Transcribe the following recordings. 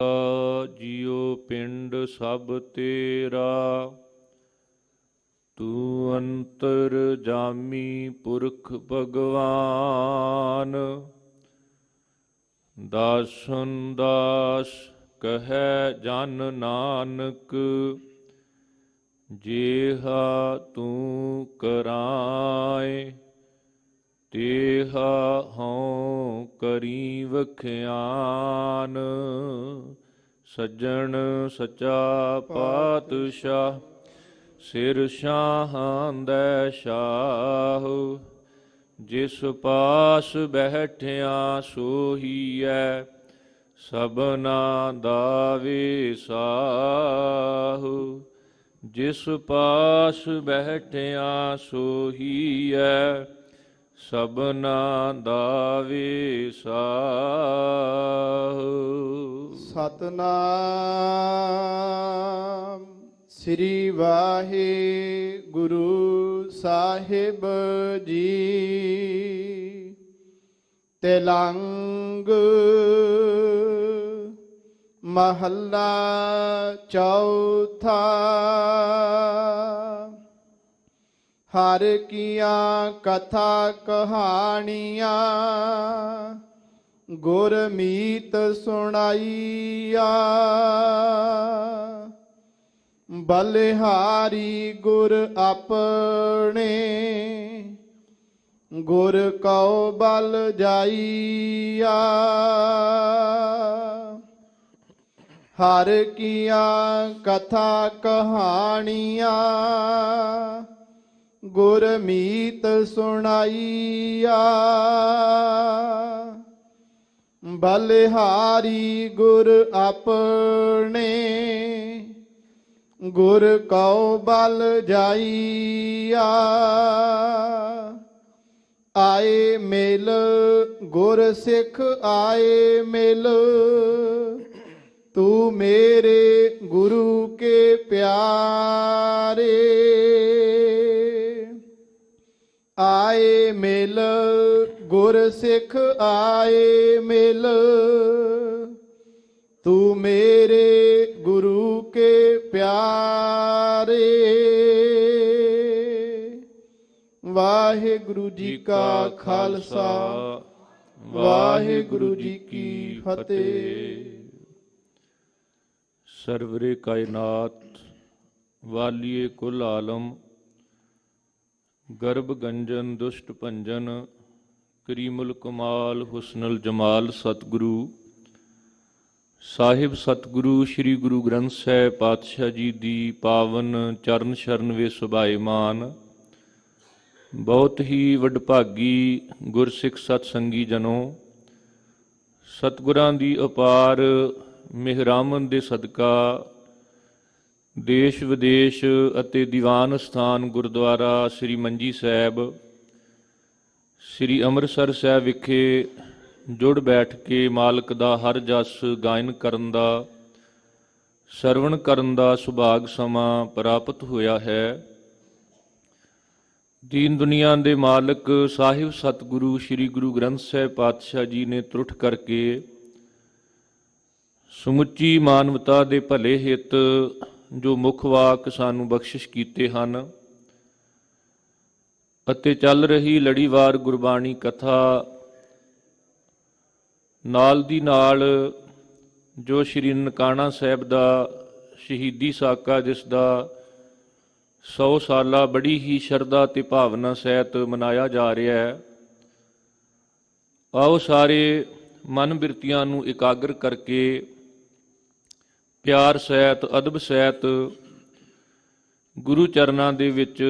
ਜਿਉ ਪਿੰਡ ਸਭ ਤੇਰਾ, ਤੂੰ ਅੰਤਰ ਜਾਮੀ ਪੁਰਖ ਭਗਵਾਨ। ਦਾਸਨ ਦਾਸ ਕਹੈ ਜਨ ਨਾਨਕ, ਜੇਹਾ ਤੂੰ ਕਰਾਏ ਤੇਹਾ ਹਉ ਕਰੀ ਵਖਿਆਨ। ਸੱਜਣ ਸੱਚਾ ਪਾਤਸ਼ਾਹ, ਸਿਰ ਸ਼ਾਹਾਂ ਦੈ ਸ਼ਾਹ। ਜਿਸ ਪਾਸ ਬੈਠਿਆ ਸੋਹੀਐ, ਸਭਨਾ ਦਾ ਵਿਸਾਹ। ਜਿਸ ਪਾਸ ਬੈਠਿਆ ਸੋਹੀਐ, ਸਭਨਾ ਦਾ ਵਿਸਾਹ। ਸਤਨਾਮ ਸ੍ਰੀ ਵਾਹਿਗੁਰੂ ਸਾਹਿਬ ਜੀ। ਤੇਲੰਗ ਮਹੱਲਾ ਚੌਥਾ। ਹਰ ਕੀਆਂ ਕਥਾ ਕਹਾਣੀਆਂ, ਗੁਰਮੀਤ ਸੁਣਾਈਆ। ਬਲਿਹਾਰੀ ਗੁਰ ਆਪਣੇ, ਗੁਰ ਕਉ ਬਲ ਜਾਈਆ। ਹਰ ਕੀਆਂ ਕਥਾ ਕਹਾਣੀਆਂ, ਗੁਰਮੀਤ ਸੁਣਾਈਆ। ਬਲਿਹਾਰੀ ਗੁਰ ਆਪਣੇ, ਗੁਰ ਕਉ ਬਲ ਜਾਈਆ। ਆਏ ਮਿਲ ਗੁਰ ਸਿੱਖ ਆਏ ਮਿਲ, ਤੂੰ ਮੇਰੇ ਗੁਰੂ ਕੇ ਪਿਆਰੇ। ਆਏ ਮਿਲ ਗੁਰ ਸਿੱਖ ਆਏ ਮਿਲ, ਤੂੰ ਮੇਰੇ ਗੁਰੂ ਕੇ ਪਿਆਰੇ। ਵਾਹਿਗੁਰੂ ਜੀ ਕਾ ਖਾਲਸਾ, ਵਾਹਿਗੁਰੂ ਜੀ ਕੀ ਫਤਿਹ। ਸਰਵਰੇ ਕਾਇਨਾਤ ਵਾਲੀਏ ਕੁਲ ਆਲਮ, ਗਰਭ ਗੰਜਨ ਦੁਸ਼ਟ ਭੰਜਨ, ਕਰੀਮੁਲ ਕਮਾਲ ਹੁਸਨੁਲ ਜਮਾਲ। ਸਤਿਗੁਰੂ ਸਾਹਿਬ ਸਤਿਗੁਰੂ ਸ੍ਰੀ ਗੁਰੂ ਗ੍ਰੰਥ ਸਾਹਿਬ ਪਾਤਸ਼ਾਹ ਜੀ ਦੀ ਪਾਵਨ ਚਰਨ ਸ਼ਰਨ ਵੇ ਸੁਭਾਏਮਾਨ। ਬਹੁਤ ਹੀ ਵਡਭਾਗੀ ਗੁਰਸਿੱਖ ਸਤਸੰਗੀ ਜਨੋ, ਸਤਿਗੁਰਾਂ ਦੀ ਅਪਾਰ ਮਿਹਰਾਮਨ ਦੇ ਸਦਕਾ ਦੇਸ਼ ਵਿਦੇਸ਼ ਅਤੇ ਦੀਵਾਨ ਸਥਾਨ ਗੁਰਦੁਆਰਾ ਸ੍ਰੀ ਮੰਜੀ ਸਾਹਿਬ, ਸ੍ਰੀ ਅੰਮ੍ਰਿਤਸਰ ਸਾਹਿਬ ਵਿਖੇ ਜੁੜ ਬੈਠ ਕੇ ਮਾਲਕ ਦਾ ਹਰ ਜਸ ਗਾਇਨ ਕਰਨ ਦਾ, ਸਰਵਣ ਕਰਨ ਦਾ ਸੁਭਾਗ ਸਮਾਂ ਪ੍ਰਾਪਤ ਹੋਇਆ ਹੈ। ਦੀਨ ਦੁਨੀਆ ਦੇ ਮਾਲਕ ਸਾਹਿਬ ਸਤਿਗੁਰੂ ਸ੍ਰੀ ਗੁਰੂ ਗ੍ਰੰਥ ਸਾਹਿਬ ਪਾਤਸ਼ਾਹ ਜੀ ਨੇ ਤਰੁੱਠ ਕਰਕੇ ਸਮੁੱਚੀ ਮਾਨਵਤਾ ਦੇ ਭਲੇ ਹਿੱਤ ਜੋ ਮੁੱਖ ਵਾਕ ਸਾਨੂੰ ਬਖਸ਼ਿਸ਼ ਕੀਤੇ ਹਨ, ਅਤੇ ਚੱਲ ਰਹੀ ਲੜੀਵਾਰ ਗੁਰਬਾਣੀ ਕਥਾ ਨਾਲ ਦੀ ਨਾਲ ਜੋ ਸ਼੍ਰੀ ਨਨਕਾਣਾ ਸਾਹਿਬ ਦਾ ਸ਼ਹੀਦੀ ਸਾਕਾ, ਜਿਸ ਦਾ 100 ਸਾਲਾ ਬੜੀ ਹੀ ਸ਼ਰਧਾ ਤੇ ਭਾਵਨਾ ਸਹਿਤ ਮਨਾਇਆ ਜਾ ਰਿਹਾ ਹੈ। ਆਓ ਸਾਰੇ ਮਨ ਬਿਰਤੀਆਂ ਨੂੰ ਇਕਾਗਰ ਕਰਕੇ ਪਿਆਰ ਸਹਿਤ ਅਦਬ ਸਹਿਤ ਗੁਰੂ ਚਰਨਾਂ ਦੇ ਵਿੱਚ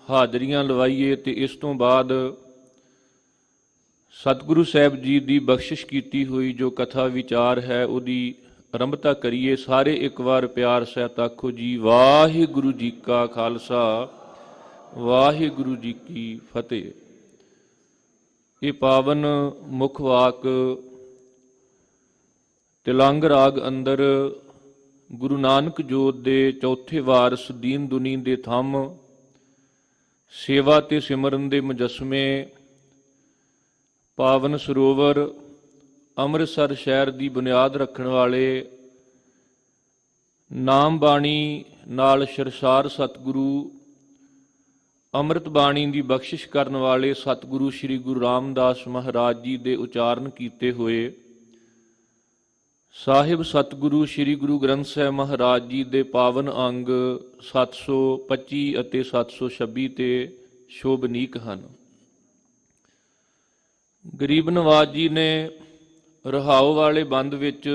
ਹਾਜ਼ਰੀਆਂ ਲਵਾਈਏ ਤੇ ਇਸ ਤੋਂ ਬਾਅਦ ਸਤਿਗੁਰੂ ਸਾਹਿਬ ਜੀ ਦੀ ਬਖਸ਼ਿਸ਼ ਕੀਤੀ ਹੋਈ ਜੋ ਕਥਾ ਵਿਚਾਰ ਹੈ ਉਹਦੀ ਆਰੰਭਤਾ ਕਰੀਏ। ਸਾਰੇ ਇੱਕ ਵਾਰ ਪਿਆਰ ਸਹਿਤ ਆਖੋ ਜੀ, ਵਾਹਿਗੁਰੂ ਜੀ ਕਾ ਖਾਲਸਾ, ਵਾਹਿਗੁਰੂ ਜੀ ਕੀ ਫਤਿਹ। ਇਹ ਪਾਵਨ ਮੁੱਖ ਵਾਕ ਤਿਲੰਗ ਰਾਗ ਅੰਦਰ ਗੁਰੂ ਨਾਨਕ ਜੋਤ ਦੇ ਚੌਥੇ ਵਾਰਸ ਦੀਨ ਦੁਨੀ ਦੇ ਥੰਮ ਸੇਵਾ ਤੇ ਸਿਮਰਨ ਦੇ ਮੁਜੱਸਮੇ ਪਾਵਨ ਸਰੋਵਰ ਅੰਮ੍ਰਿਤਸਰ ਸ਼ਹਿਰ ਦੀ ਬੁਨਿਆਦ ਰੱਖਣ ਵਾਲੇ ਨਾਮ ਬਾਣੀ ਨਾਲ ਸ਼ਰਸਾਰ ਸਤਿਗੁਰੂ ਅੰਮ੍ਰਿਤ ਬਾਣੀ ਦੀ ਬਖਸ਼ਿਸ਼ ਕਰਨ ਵਾਲੇ ਸਤਿਗੁਰੂ ਸ੍ਰੀ ਗੁਰੂ ਰਾਮਦਾਸ ਮਹਾਰਾਜ ਜੀ ਦੇ ਉਚਾਰਨ ਕੀਤੇ ਹੋਏ ਸਾਹਿਬ ਸਤਿਗੁਰੂ ਸ੍ਰੀ ਗੁਰੂ ਗ੍ਰੰਥ ਸਾਹਿਬ ਮਹਾਰਾਜ ਜੀ ਦੇ ਪਾਵਨ ਅੰਗ 725 ਅਤੇ 726 ਤੇ ਸ਼ੋਭਨੀਕ ਹਨ। ਗਰੀਬ ਨਵਾਜ ਜੀ ਨੇ ਰਹਾਉ ਵਾਲੇ ਬੰਦ ਵਿੱਚ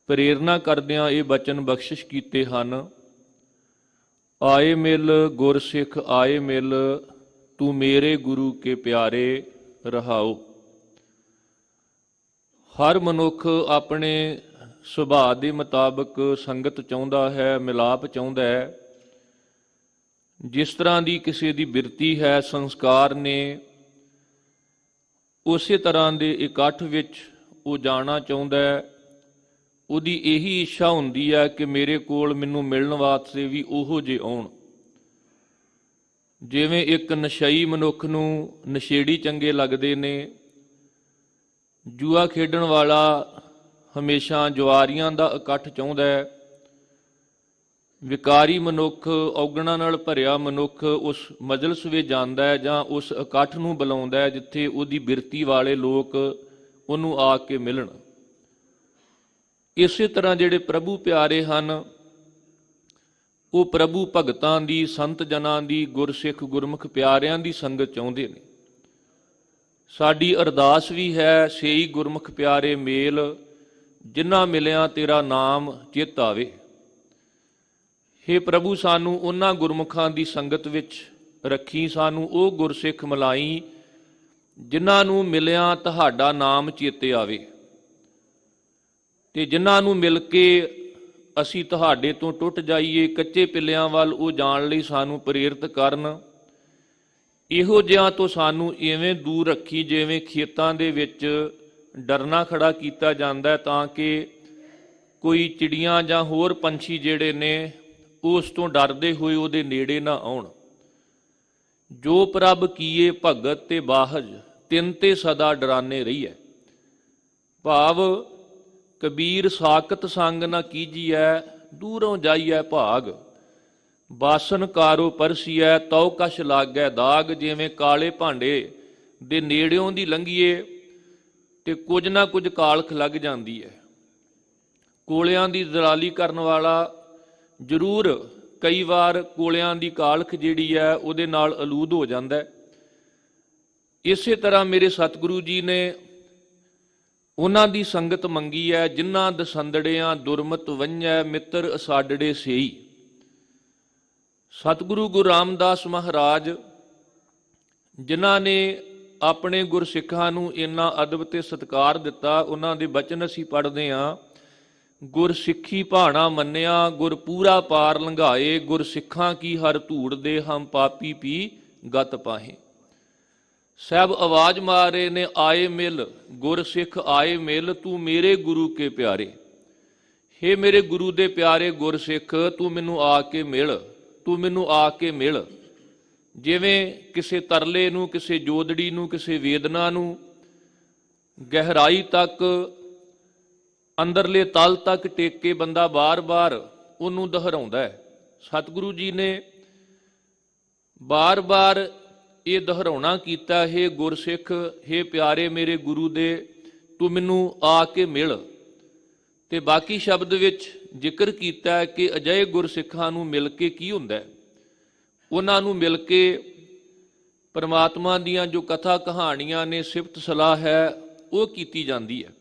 ਪ੍ਰੇਰਨਾ ਕਰਦਿਆਂ ਇਹ ਬਚਨ ਬਖਸ਼ਿਸ਼ ਕੀਤੇ ਹਨ। ਆਏ ਮਿਲ ਗੁਰਸਿੱਖ ਆਏ ਮਿਲ, ਤੂੰ ਮੇਰੇ ਗੁਰੂ ਕੇ ਪਿਆਰੇ ਰਹਾਉ। ਹਰ ਮਨੁੱਖ ਆਪਣੇ ਸੁਭਾਅ ਦੇ ਮੁਤਾਬਕ ਸੰਗਤ ਚਾਹੁੰਦਾ ਹੈ, ਮਿਲਾਪ ਚਾਹੁੰਦਾ ਹੈ। ਜਿਸ ਤਰ੍ਹਾਂ ਦੀ ਕਿਸੇ ਦੀ ਬਿਰਤੀ ਹੈ, ਸੰਸਕਾਰ ਨੇ, ਉਸੇ ਤਰ੍ਹਾਂ ਦੇ ਇਕੱਠ ਵਿੱਚ ਉਹ ਜਾਣਾ ਚਾਹੁੰਦਾ ਹੈ। ਉਹਦੀ ਇਹੀ ਇੱਛਾ ਹੁੰਦੀ ਹੈ ਕਿ ਮੇਰੇ ਕੋਲ ਮੈਨੂੰ ਮਿਲਣ ਵਾਸਤੇ ਵੀ ਉਹੋ ਜਿਹੇ ਆਉਣ। ਜਿਵੇਂ ਇੱਕ ਨਸ਼ਈ ਮਨੁੱਖ ਨੂੰ ਨਸ਼ੇੜੀ ਚੰਗੇ ਲੱਗਦੇ ਨੇ, ਜੂਆ ਖੇਡਣ ਵਾਲਾ ਹਮੇਸ਼ਾ ਜੁਆਰੀਆਂ ਦਾ ਇਕੱਠ ਚਾਹੁੰਦਾ ਹੈ, ਵਿਕਾਰੀ ਮਨੁੱਖ, ਔਗਣਾਂ ਨਾਲ ਭਰਿਆ ਮਨੁੱਖ ਉਸ ਮਜਲਿਸ ਵਿੱਚ ਜਾਂਦਾ ਹੈ ਜਾਂ ਉਸ ਇਕੱਠ ਨੂੰ ਬੁਲਾਉਂਦਾ ਹੈ ਜਿੱਥੇ ਉਹਦੀ ਬਿਰਤੀ ਵਾਲੇ ਲੋਕ ਉਹਨੂੰ ਆ ਕੇ ਮਿਲਣ। ਇਸੇ ਤਰ੍ਹਾਂ ਜਿਹੜੇ ਪ੍ਰਭੂ ਪਿਆਰੇ ਹਨ, ਉਹ ਪ੍ਰਭੂ ਭਗਤਾਂ ਦੀ, ਸੰਤ ਜਨਾਂ ਦੀ, ਗੁਰਸਿੱਖ ਗੁਰਮੁਖ ਪਿਆਰਿਆਂ ਦੀ ਸੰਗਤ ਚਾਹੁੰਦੇ ਨੇ। ਸਾਡੀ ਅਰਦਾਸ ਵੀ ਹੈ, ਸੇਈ ਗੁਰਮੁਖ ਪਿਆਰੇ ਮੇਲ, ਜਿਨ੍ਹਾਂ ਮਿਲਿਆ ਤੇਰਾ ਨਾਮ ਚਿੱਤ ਆਵੇ। ਹੇ ਪ੍ਰਭੂ, ਸਾਨੂੰ ਉਹਨਾਂ ਗੁਰਮੁਖਾਂ ਦੀ ਸੰਗਤ ਵਿੱਚ ਰੱਖੀ, ਸਾਨੂੰ ਉਹ ਗੁਰਸਿੱਖ ਮਿਲਾਈ ਜਿਨ੍ਹਾਂ ਨੂੰ ਮਿਲਿਆ ਤੁਹਾਡਾ ਨਾਮ ਚੇਤੇ ਆਵੇ, ਤੇ ਜਿਨ੍ਹਾਂ ਨੂੰ ਮਿਲ ਕੇ ਅਸੀਂ ਤੁਹਾਡੇ ਤੋਂ ਟੁੱਟ ਜਾਈਏ, ਕੱਚੇ ਪਿੱਲਿਆਂ ਵੱਲ ਉਹ ਜਾਣ ਲਈ ਸਾਨੂੰ ਪ੍ਰੇਰਿਤ ਕਰਨ। ਇਹੋ ਜਿਹਾਂ ਤੋਂ ਸਾਨੂੰ ਇਵੇਂ ਦੂਰ ਰੱਖੀ ਜਿਵੇਂ ਖੇਤਾਂ ਦੇ ਵਿੱਚ ਡਰਨਾ ਖੜਾ ਕੀਤਾ ਜਾਂਦਾ ਹੈ, ਤਾਂ ਕਿ ਕੋਈ ਚਿੜੀਆਂ ਜਾਂ ਹੋਰ ਪੰਛੀ ਜਿਹੜੇ ਨੇ ਉਸ ਤੋਂ ਡਰਦੇ ਹੋਏ ਉਹਦੇ ਨੇੜੇ ਨਾ ਆਉਣ। ਜੋ ਪ੍ਰਭ ਕੀਏ ਭਗਤ ਤੇ ਬਾਹਜ, ਤਿੰਨ ਤੇ ਸਦਾ ਡਰਾਨੇ ਰਹੀਐ। ਭਾਵ ਕਬੀਰ ਸਾਕਤ ਸੰਗ ਨਾ ਕੀਜੀਐ, ਦੂਰੋਂ ਜਾਈਐ ਭਾਗ। ਬਾਸਨ ਕਾਰੋ ਪਰਸੀਐ, ਤਉ ਕਛ ਲਾਗੈ ਦਾਗ। ਜਿਵੇਂ ਕਾਲੇ ਭਾਂਡੇ ਦੇ ਨੇੜਿਓਂ ਦੀ ਲੰਘੀਏ ਤੇ ਕੁਝ ਨਾ ਕੁਝ ਕਾਲਖ ਲੱਗ ਜਾਂਦੀ ਹੈ। ਕੋਲਿਆਂ ਦੀ ਦਲਾਲੀ ਕਰਨ ਵਾਲਾ ਜ਼ਰੂਰ ਕਈ ਵਾਰ ਕੋਲਿਆਂ ਦੀ ਕਾਲਖ ਜਿਹੜੀ ਹੈ ਉਹਦੇ ਨਾਲ ਅਲੂਦ ਹੋ ਜਾਂਦਾ ਹੈ। ਇਸੇ ਤਰ੍ਹਾਂ ਮੇਰੇ ਸਤਿਗੁਰੂ ਜੀ ਨੇ ਉਹਨਾਂ ਦੀ ਸੰਗਤ ਮੰਗੀ ਹੈ, ਜਿਨ੍ਹਾਂ ਦਸੰਦੜਿਆਂ ਦੁਰਮਤ ਵੰਝੈ, ਮਿੱਤਰ ਅਸਾਡੜੇ ਸੇਈ। ਸਤਿਗੁਰੂ ਗੁਰੂ ਰਾਮਦਾਸ ਮਹਾਰਾਜ ਜਿਨ੍ਹਾਂ ਨੇ ਆਪਣੇ ਗੁਰਸਿੱਖਾਂ ਨੂੰ ਇੰਨਾ ਅਦਬ ਤੇ ਸਤਿਕਾਰ ਦਿੱਤਾ, ਉਹਨਾਂ ਦੇ ਬਚਨ ਅਸੀਂ ਪੜ੍ਹਦੇ ਹਾਂ। ਗੁਰਸਿੱਖੀ ਭਾਣਾ ਮੰਨਿਆ, ਗੁਰ ਪੂਰਾ ਪਾਰ ਲੰਘਾਏ। ਗੁਰਸਿੱਖਾਂ ਕੀ ਹਰ ਧੂੜ ਦੇ, ਹਮ ਪਾਪੀ ਪੀ ਗਤ ਪਾਹੇ। ਸਭ ਆਵਾਜ਼ ਮਾਰੇ ਨੇ, ਆਏ ਮਿਲ ਗੁਰਸਿੱਖ ਆਏ ਮਿਲ, ਤੂੰ ਮੇਰੇ ਗੁਰੂ ਕੇ ਪਿਆਰੇ। ਹੇ ਮੇਰੇ ਗੁਰੂ ਦੇ ਪਿਆਰੇ ਗੁਰਸਿੱਖ, ਤੂੰ ਮੈਨੂੰ ਆ ਕੇ ਮਿਲ, ਤੂੰ ਮੈਨੂੰ ਆ ਕੇ ਮਿਲ। ਜਿਵੇਂ ਕਿਸੇ ਤਰਲੇ ਨੂੰ, ਕਿਸੇ ਜੋਦੜੀ ਨੂੰ, ਕਿਸੇ ਵੇਦਨਾ ਨੂੰ ਗਹਿਰਾਈ ਤੱਕ, ਅੰਦਰਲੇ ਤਲ ਤੱਕ ਟੇਕ ਕੇ ਬੰਦਾ ਬਾਰ-ਬਾਰ ਉਹਨੂੰ ਦੁਹਰਾਉਂਦਾ ਹੈ। ਸਤਿਗੁਰੂ ਜੀ ਨੇ ਬਾਰ-ਬਾਰ ਇਹ ਦੁਹਰਾਉਣਾ ਕੀਤਾ, ਹੇ ਗੁਰਸਿੱਖ, ਹੇ ਪਿਆਰੇ ਮੇਰੇ ਗੁਰੂ ਦੇ, ਤੂੰ ਮੈਨੂੰ ਆ ਕੇ ਮਿਲ। ਤੇ ਬਾਕੀ ਸ਼ਬਦ ਵਿੱਚ ਜ਼ਿਕਰ ਕੀਤਾ ਕਿ ਅਜਿਹੇ ਗੁਰਸਿੱਖਾਂ ਨੂੰ ਮਿਲ ਕੇ ਕੀ ਹੁੰਦਾ ਹੈ। ਉਹਨਾਂ ਨੂੰ ਮਿਲ ਕੇ ਪਰਮਾਤਮਾ ਦੀਆਂ ਜੋ ਕਥਾ ਕਹਾਣੀਆਂ ਨੇ, ਸਿਫਤ ਸਲਾਹ ਹੈ, ਉਹ ਕੀਤੀ ਜਾਂਦੀ ਹੈ।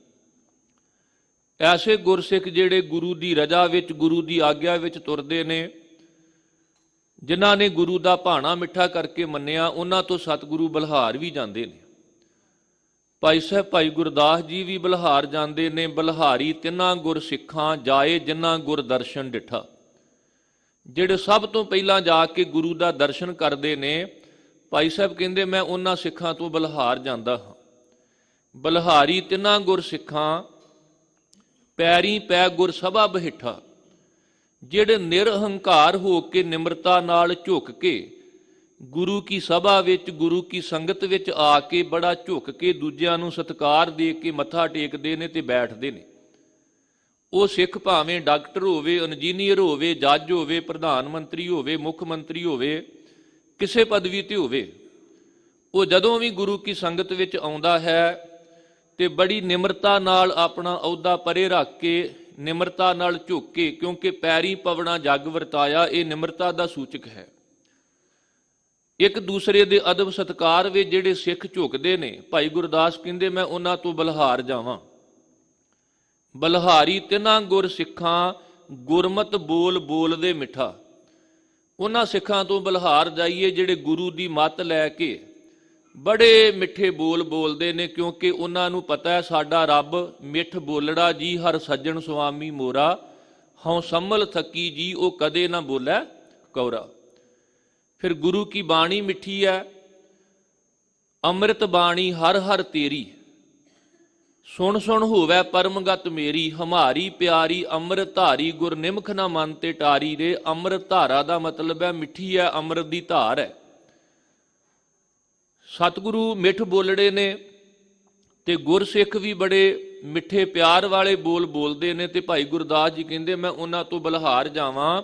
ਐਸੇ ਗੁਰਸਿੱਖ ਜਿਹੜੇ ਗੁਰੂ ਦੀ ਰਜ਼ਾ ਵਿੱਚ, ਗੁਰੂ ਦੀ ਆਗਿਆ ਵਿੱਚ ਤੁਰਦੇ ਨੇ, ਜਿਨ੍ਹਾਂ ਨੇ ਗੁਰੂ ਦਾ ਭਾਣਾ ਮਿੱਠਾ ਕਰਕੇ ਮੰਨਿਆ, ਉਹਨਾਂ ਤੋਂ ਸਤਿਗੁਰੂ ਬਲਹਾਰ ਵੀ ਜਾਂਦੇ ਨੇ। ਭਾਈ ਸਾਹਿਬ ਭਾਈ ਗੁਰਦਾਸ ਜੀ ਵੀ ਬਲਹਾਰ ਜਾਂਦੇ ਨੇ। ਬਲਹਾਰੀ ਤਿੰਨਾਂ ਗੁਰਸਿੱਖਾਂ ਜਾਏ, ਜਿਨ੍ਹਾਂ ਗੁਰ ਦਰਸ਼ਨ ਡਿਠਾ। ਜਿਹੜੇ ਸਭ ਤੋਂ ਪਹਿਲਾਂ ਜਾ ਕੇ ਗੁਰੂ ਦਾ ਦਰਸ਼ਨ ਕਰਦੇ ਨੇ, ਭਾਈ ਸਾਹਿਬ ਕਹਿੰਦੇ ਮੈਂ ਉਹਨਾਂ ਸਿੱਖਾਂ ਤੋਂ ਬਲਹਾਰ ਜਾਂਦਾ ਹਾਂ। ਬਲਹਾਰੀ ਤਿੰਨਾਂ ਗੁਰਸਿੱਖਾਂ ਪੈਰੀ ਪੈ ਗੁਰ ਸਭਾ ਬਹਿਠਾ। ਜਿਹੜੇ ਨਿਰਹੰਕਾਰ ਹੋ ਕੇ, ਨਿਮਰਤਾ ਨਾਲ ਝੁਕ ਕੇ ਗੁਰੂ ਕੀ ਸਭਾ ਵਿੱਚ, ਗੁਰੂ ਕੀ ਸੰਗਤ ਵਿੱਚ ਆ ਕੇ ਬੜਾ ਝੁਕ ਕੇ ਦੂਜਿਆਂ ਨੂੰ ਸਤਿਕਾਰ ਦੇ ਕੇ ਮੱਥਾ ਟੇਕਦੇ ਨੇ ਤੇ ਬੈਠਦੇ ਨੇ, ਉਹ ਸਿੱਖ ਭਾਵੇਂ ਡਾਕਟਰ ਹੋਵੇ, ਇੰਜੀਨੀਅਰ ਹੋਵੇ, ਜੱਜ ਹੋਵੇ, ਪ੍ਰਧਾਨ ਮੰਤਰੀ ਹੋਵੇ, ਮੁੱਖ ਮੰਤਰੀ ਹੋਵੇ, ਕਿਸੇ ਪਦਵੀ ਤੇ ਹੋਵੇ, ਉਹ ਜਦੋਂ ਵੀ ਗੁਰੂ ਕੀ ਸੰਗਤ ਵਿੱਚ ਆਉਂਦਾ ਹੈ ਤੇ ਬੜੀ ਨਿਮਰਤਾ ਨਾਲ ਆਪਣਾ ਅਹੁਦਾ ਪਰੇ ਰੱਖ ਕੇ, ਨਿਮਰਤਾ ਨਾਲ ਝੁਕ ਕੇ, ਕਿਉਂਕਿ ਪੈਰੀ ਪਵਣਾ ਜਗ ਵਰਤਾਇਆ, ਇਹ ਨਿਮਰਤਾ ਦਾ ਸੂਚਕ ਹੈ। ਇੱਕ ਦੂਸਰੇ ਦੇ ਅਦਬ ਸਤਕਾਰ ਵਿੱਚ ਜਿਹੜੇ ਸਿੱਖ ਝੁਕਦੇ ਨੇ, ਭਾਈ ਗੁਰਦਾਸ ਕਹਿੰਦੇ ਮੈਂ ਉਹਨਾਂ ਤੋਂ ਬਲਹਾਰ ਜਾਵਾਂ। ਬਲਹਾਰੀ ਤਿਨਾਂ ਗੁਰ ਸਿੱਖਾਂ, ਗੁਰਮਤ ਬੋਲ ਬੋਲਦੇ ਮਿੱਠਾ। ਉਹਨਾਂ ਸਿੱਖਾਂ ਤੋਂ ਬਲਹਾਰ ਜਾਈਏ ਜਿਹੜੇ ਗੁਰੂ ਦੀ ਮੱਤ ਲੈ ਕੇ ਬੜੇ ਮਿੱਠੇ ਬੋਲ ਬੋਲਦੇ ਨੇ, ਕਿਉਂਕਿ ਉਹਨਾਂ ਨੂੰ ਪਤਾ ਹੈ ਸਾਡਾ ਰੱਬ ਮਿੱਠ ਬੋਲੜਾ ਜੀ, ਹਰ ਸੱਜਣ ਸੁਆਮੀ ਮੋਰਾ, ਹਉ ਸੰਮਲ ਥੱਕੀ ਜੀ, ਉਹ ਕਦੇ ਨਾ ਬੋਲੇ ਕੌਰਾ। ਫਿਰ ਗੁਰੂ ਕੀ ਬਾਣੀ ਮਿੱਠੀ ਹੈ, ਅੰਮ੍ਰਿਤ ਬਾਣੀ ਹਰ ਹਰ ਤੇਰੀ, ਸੁਣ ਸੁਣ ਹੋਵੇ ਪਰਮਗਤ ਮੇਰੀ, ਹਮਾਰੀ ਪਿਆਰੀ ਅੰਮ੍ਰਿਤ ਧਾਰੀ, ਗੁਰ ਨਿਮਖ ਨਾ ਮਨ ਤੇ ਟਾਰੀ ਰੇ। ਅੰਮ੍ਰਿਤ ਧਾਰਾ ਦਾ ਮਤਲਬ ਹੈ ਮਿੱਠੀ ਹੈ, ਅੰਮ੍ਰਿਤ ਦੀ ਧਾਰ ਹੈ। ਸਤਿਗੁਰੂ ਮਿੱਠ ਬੋਲੜੇ ਨੇ ਤੇ ਗੁਰਸਿੱਖ ਵੀ ਬੜੇ ਮਿੱਠੇ ਪਿਆਰ ਵਾਲੇ ਬੋਲ ਬੋਲਦੇ ਨੇ, ਤੇ ਭਾਈ ਗੁਰਦਾਸ ਜੀ ਕਹਿੰਦੇ ਮੈਂ ਉਹਨਾਂ ਤੋਂ ਬਲਹਾਰ ਜਾਵਾਂ।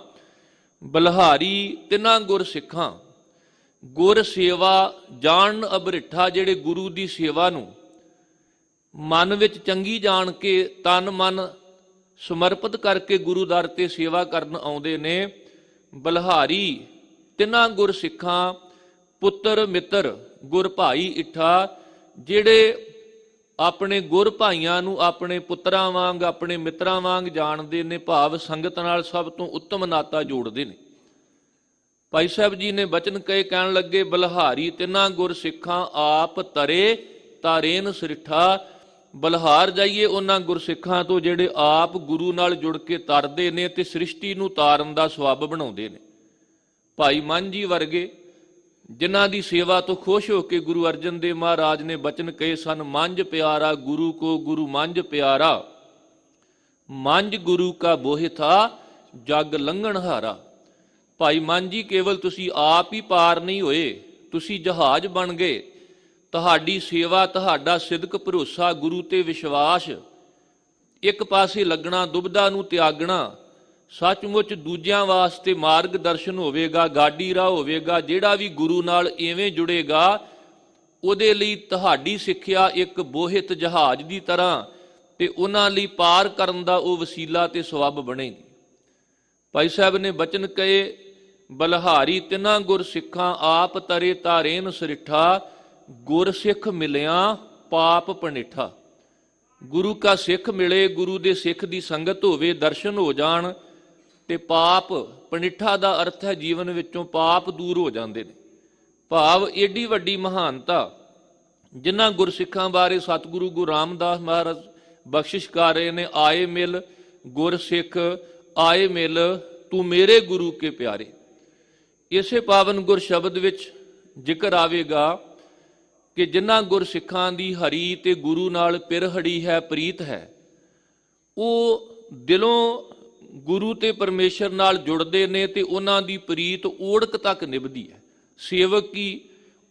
ਬਲਹਾਰੀ ਤਿੰਨਾਂ ਗੁਰ ਸਿੱਖਾਂ, ਗੁਰ ਸੇਵਾ ਜਾਣ ਅਬਰਿੱਠਾ, ਜਿਹੜੇ ਗੁਰੂ ਦੀ ਸੇਵਾ ਨੂੰ ਮਨ ਵਿੱਚ ਚੰਗੀ ਜਾਣ ਕੇ, ਤਨ ਮਨ ਸਮਰਪਿਤ ਕਰਕੇ ਗੁਰੂ ਦਰ ਤੇ ਸੇਵਾ ਕਰਨ ਆਉਂਦੇ ਨੇ। ਬਲਹਾਰੀ ਤਿੰਨਾਂ ਗੁਰ ਸਿੱਖਾਂ, ਪੁੱਤਰ ਮਿੱਤਰ ਗੁਰ ਭਾਈ ਇੱਠਾ, ਜਿਹੜੇ ਆਪਣੇ ਗੁਰ ਭਾਈਆਂ ਨੂੰ ਆਪਣੇ ਪੁੱਤਰਾਂ ਵਾਂਗ, ਆਪਣੇ ਮਿੱਤਰਾਂ ਵਾਂਗ ਜਾਣਦੇ ਨੇ, ਭਾਵ ਸੰਗਤ ਨਾਲ ਸਭ ਤੋਂ ਉੱਤਮ ਨਾਤਾ ਜੋੜਦੇ ਨੇ। ਭਾਈ ਸਾਹਿਬ ਜੀ ਨੇ ਬਚਨ ਕਹੇ, ਕਹਿਣ ਲੱਗੇ ਬਲਹਾਰੀ ਤਿੰਨਾਂ ਗੁਰ ਸਿੱਖਾਂ, ਆਪ ਤਰੇ ਤਾਰੇਨ ਸਰਿੱਠਾ। ਬਲਹਾਰ ਜਾਈਏ ਉਹਨਾਂ ਗੁਰਸਿੱਖਾਂ ਤੋਂ ਜਿਹੜੇ ਆਪ ਗੁਰੂ ਨਾਲ ਜੁੜ ਕੇ ਤਰਦੇ ਨੇ ਤੇ ਸ੍ਰਿਸ਼ਟੀ ਨੂੰ ਤਾਰਨ ਦਾ ਸਵੱਬ ਬਣਾਉਂਦੇ ਨੇ। ਭਾਈ ਮਨ ਜੀ ਵਰਗੇ ਜਿਨ੍ਹਾਂ ਦੀ ਸੇਵਾ ਤੋਂ ਖੁਸ਼ ਹੋ ਕੇ ਗੁਰੂ ਅਰਜਨ ਦੇਵ ਮਹਾਰਾਜ ਨੇ ਬਚਨ ਕਹੇ ਸਨ, ਮੰਝ ਪਿਆਰਾ ਗੁਰੂ ਕੋ ਗੁਰੂ ਮੰਝ ਪਿਆਰਾ, ਮੰਝ ਗੁਰੂ ਕਾ ਬੋਹਿ ਥਾ ਜਗ ਲੰਘਣ ਹਾਰਾ। ਭਾਈ ਮਨ ਜੀ ਕੇਵਲ ਤੁਸੀਂ ਆਪ ਹੀ ਪਾਰ ਨਹੀਂ ਹੋਏ, ਤੁਸੀਂ ਜਹਾਜ਼ ਬਣ ਗਏ। ਤੁਹਾਡੀ ਸੇਵਾ, ਤੁਹਾਡਾ ਸਿਦਕ ਭਰੋਸਾ, ਗੁਰੂ ਤੇ ਵਿਸ਼ਵਾਸ, ਇੱਕ ਪਾਸੇ ਲੱਗਣਾ, ਦੁਬਦਾ ਨੂੰ ਤਿਆਗਣਾ, ਸੱਚਮੁੱਚ ਦੂਜਿਆਂ ਵਾਸਤੇ ਮਾਰਗ ਦਰਸ਼ਨ ਹੋਵੇਗਾ, ਗਾਡੀ ਰਾਹ ਹੋਵੇਗਾ। ਜਿਹੜਾ ਵੀ ਗੁਰੂ ਨਾਲ ਐਵੇਂ ਜੁੜੇਗਾ ਉਹਦੇ ਲਈ ਤੁਹਾਡੀ ਸਿੱਖਿਆ ਇੱਕ ਬੋਹਿਤ ਜਹਾਜ਼ ਦੀ ਤਰ੍ਹਾਂ, ਤੇ ਉਹਨਾਂ ਲਈ ਪਾਰ ਕਰਨ ਦਾ ਉਹ ਵਸੀਲਾ ਤੇ ਸਵੱਬ ਬਣੇਗੀ। ਭਾਈ ਸਾਹਿਬ ਨੇ ਬਚਨ ਕਹੇ, ਬਲਹਾਰੀ ਤਿੰਨਾਂ ਗੁਰ ਸਿੱਖਾਂ, ਆਪ ਤਰੇ ਤਾਰੇਨ ਸਰਿੱਠਾ, ਗੁਰ ਸਿੱਖ ਮਿਲਿਆ ਪਾਪ ਪਣਿਠਾ। ਗੁਰੂ ਕਾ ਸਿੱਖ ਮਿਲੇ, ਗੁਰੂ ਦੇ ਸਿੱਖ ਦੀ ਸੰਗਤ ਹੋਵੇ, ਦਰਸ਼ਨ ਹੋ ਜਾਣ ਤੇ ਪਾਪ ਪਣਿਠਾ ਦਾ ਅਰਥ ਹੈ ਜੀਵਨ ਵਿੱਚੋਂ ਪਾਪ ਦੂਰ ਹੋ ਜਾਂਦੇ ਨੇ। ਭਾਵ ਏਡੀ ਵੱਡੀ ਮਹਾਨਤਾ ਜਿਨ੍ਹਾਂ ਗੁਰਸਿੱਖਾਂ ਬਾਰੇ ਸਤਿਗੁਰੂ ਗੁਰੂ ਰਾਮਦਾਸ ਮਹਾਰਾਜ ਬਖਸ਼ਿਸ਼ ਕਰ ਰਹੇ ਨੇ, ਆਏ ਮਿਲ ਗੁਰਸਿੱਖ ਆਏ ਮਿਲ, ਤੂੰ ਮੇਰੇ ਗੁਰੂ ਕੇ ਪਿਆਰੇ। ਇਸੇ ਪਾਵਨ ਗੁਰ ਸ਼ਬਦ ਵਿੱਚ ਜ਼ਿਕਰ ਆਵੇਗਾ ਕਿ ਜਿਨ੍ਹਾਂ ਗੁਰਸਿੱਖਾਂ ਦੀ ਹਰੀ ਤੇ ਗੁਰੂ ਨਾਲ ਪਿਰਹੜੀ ਹੈ, ਪ੍ਰੀਤ ਹੈ, ਉਹ ਦਿਲੋਂ ਗੁਰੂ ਤੇ ਪਰਮੇਸ਼ਰ ਨਾਲ ਜੁੜਦੇ ਨੇ ਤੇ ਉਹਨਾਂ ਦੀ ਪ੍ਰੀਤ ਓੜਕ ਤੱਕ ਨਿਭਦੀ ਹੈ। ਸੇਵਕ ਕੀ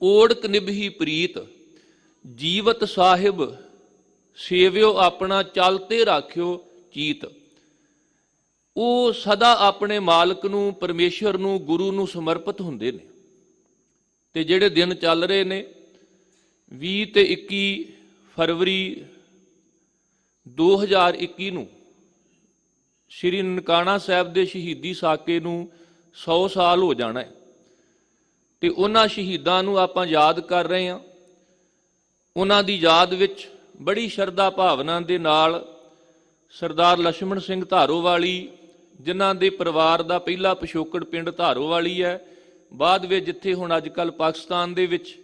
ਓੜਕ ਨਿਭੀ ਪ੍ਰੀਤ, ਜੀਵਤ ਸਾਹਿਬ ਸੇਵਿਓ ਆਪਣਾ, ਚਲਤੇ ਰਾਖਿਓ ਚੀਤ। ਉਹ ਸਦਾ ਆਪਣੇ ਮਾਲਕ ਨੂੰ, ਪਰਮੇਸ਼ਰ ਨੂੰ, ਗੁਰੂ ਨੂੰ ਸਮਰਪਿਤ ਹੁੰਦੇ ਨੇ। ਤੇ ਜਿਹੜੇ ਦਿਨ ਚੱਲ ਰਹੇ ਨੇ 20 ਤੇ 21 ਫਰਵਰੀ 2021 ਨੂੰ ਸ਼੍ਰੀ ਨਨਕਾਣਾ ਸਾਹਿਬ ਦੇ ਸ਼ਹੀਦੀ ਸਾਕੇ ਨੂੰ 100 ਸਾਲ ਹੋ ਜਾਣਾ ਹੈ, ਤੇ ਉਹਨਾਂ ਸ਼ਹੀਦਾਂ ਨੂੰ ਆਪਾਂ ਯਾਦ ਕਰ ਰਹੇ ਹਾਂ। ਉਹਨਾਂ ਦੀ ਯਾਦ ਵਿੱਚ ਬੜੀ ਸ਼ਰਧਾ ਭਾਵਨਾ ਦੇ ਨਾਲ ਸਰਦਾਰ ਲਛਮਣ ਸਿੰਘ ਧਾਰੋਵਾਲੀ, ਜਿਨ੍ਹਾਂ ਦੇ ਪਰਿਵਾਰ ਦਾ ਪਹਿਲਾ ਪਿਛੋਕੜ ਪਿੰਡ ਧਾਰੋਵਾਲੀ ਹੈ, ਬਾਅਦ ਵਿੱਚ ਜਿੱਥੇ ਹੁਣ ਅੱਜ ਕੱਲ੍ਹ ਪਾਕਿਸਤਾਨ ਦੇ ਵਿੱਚ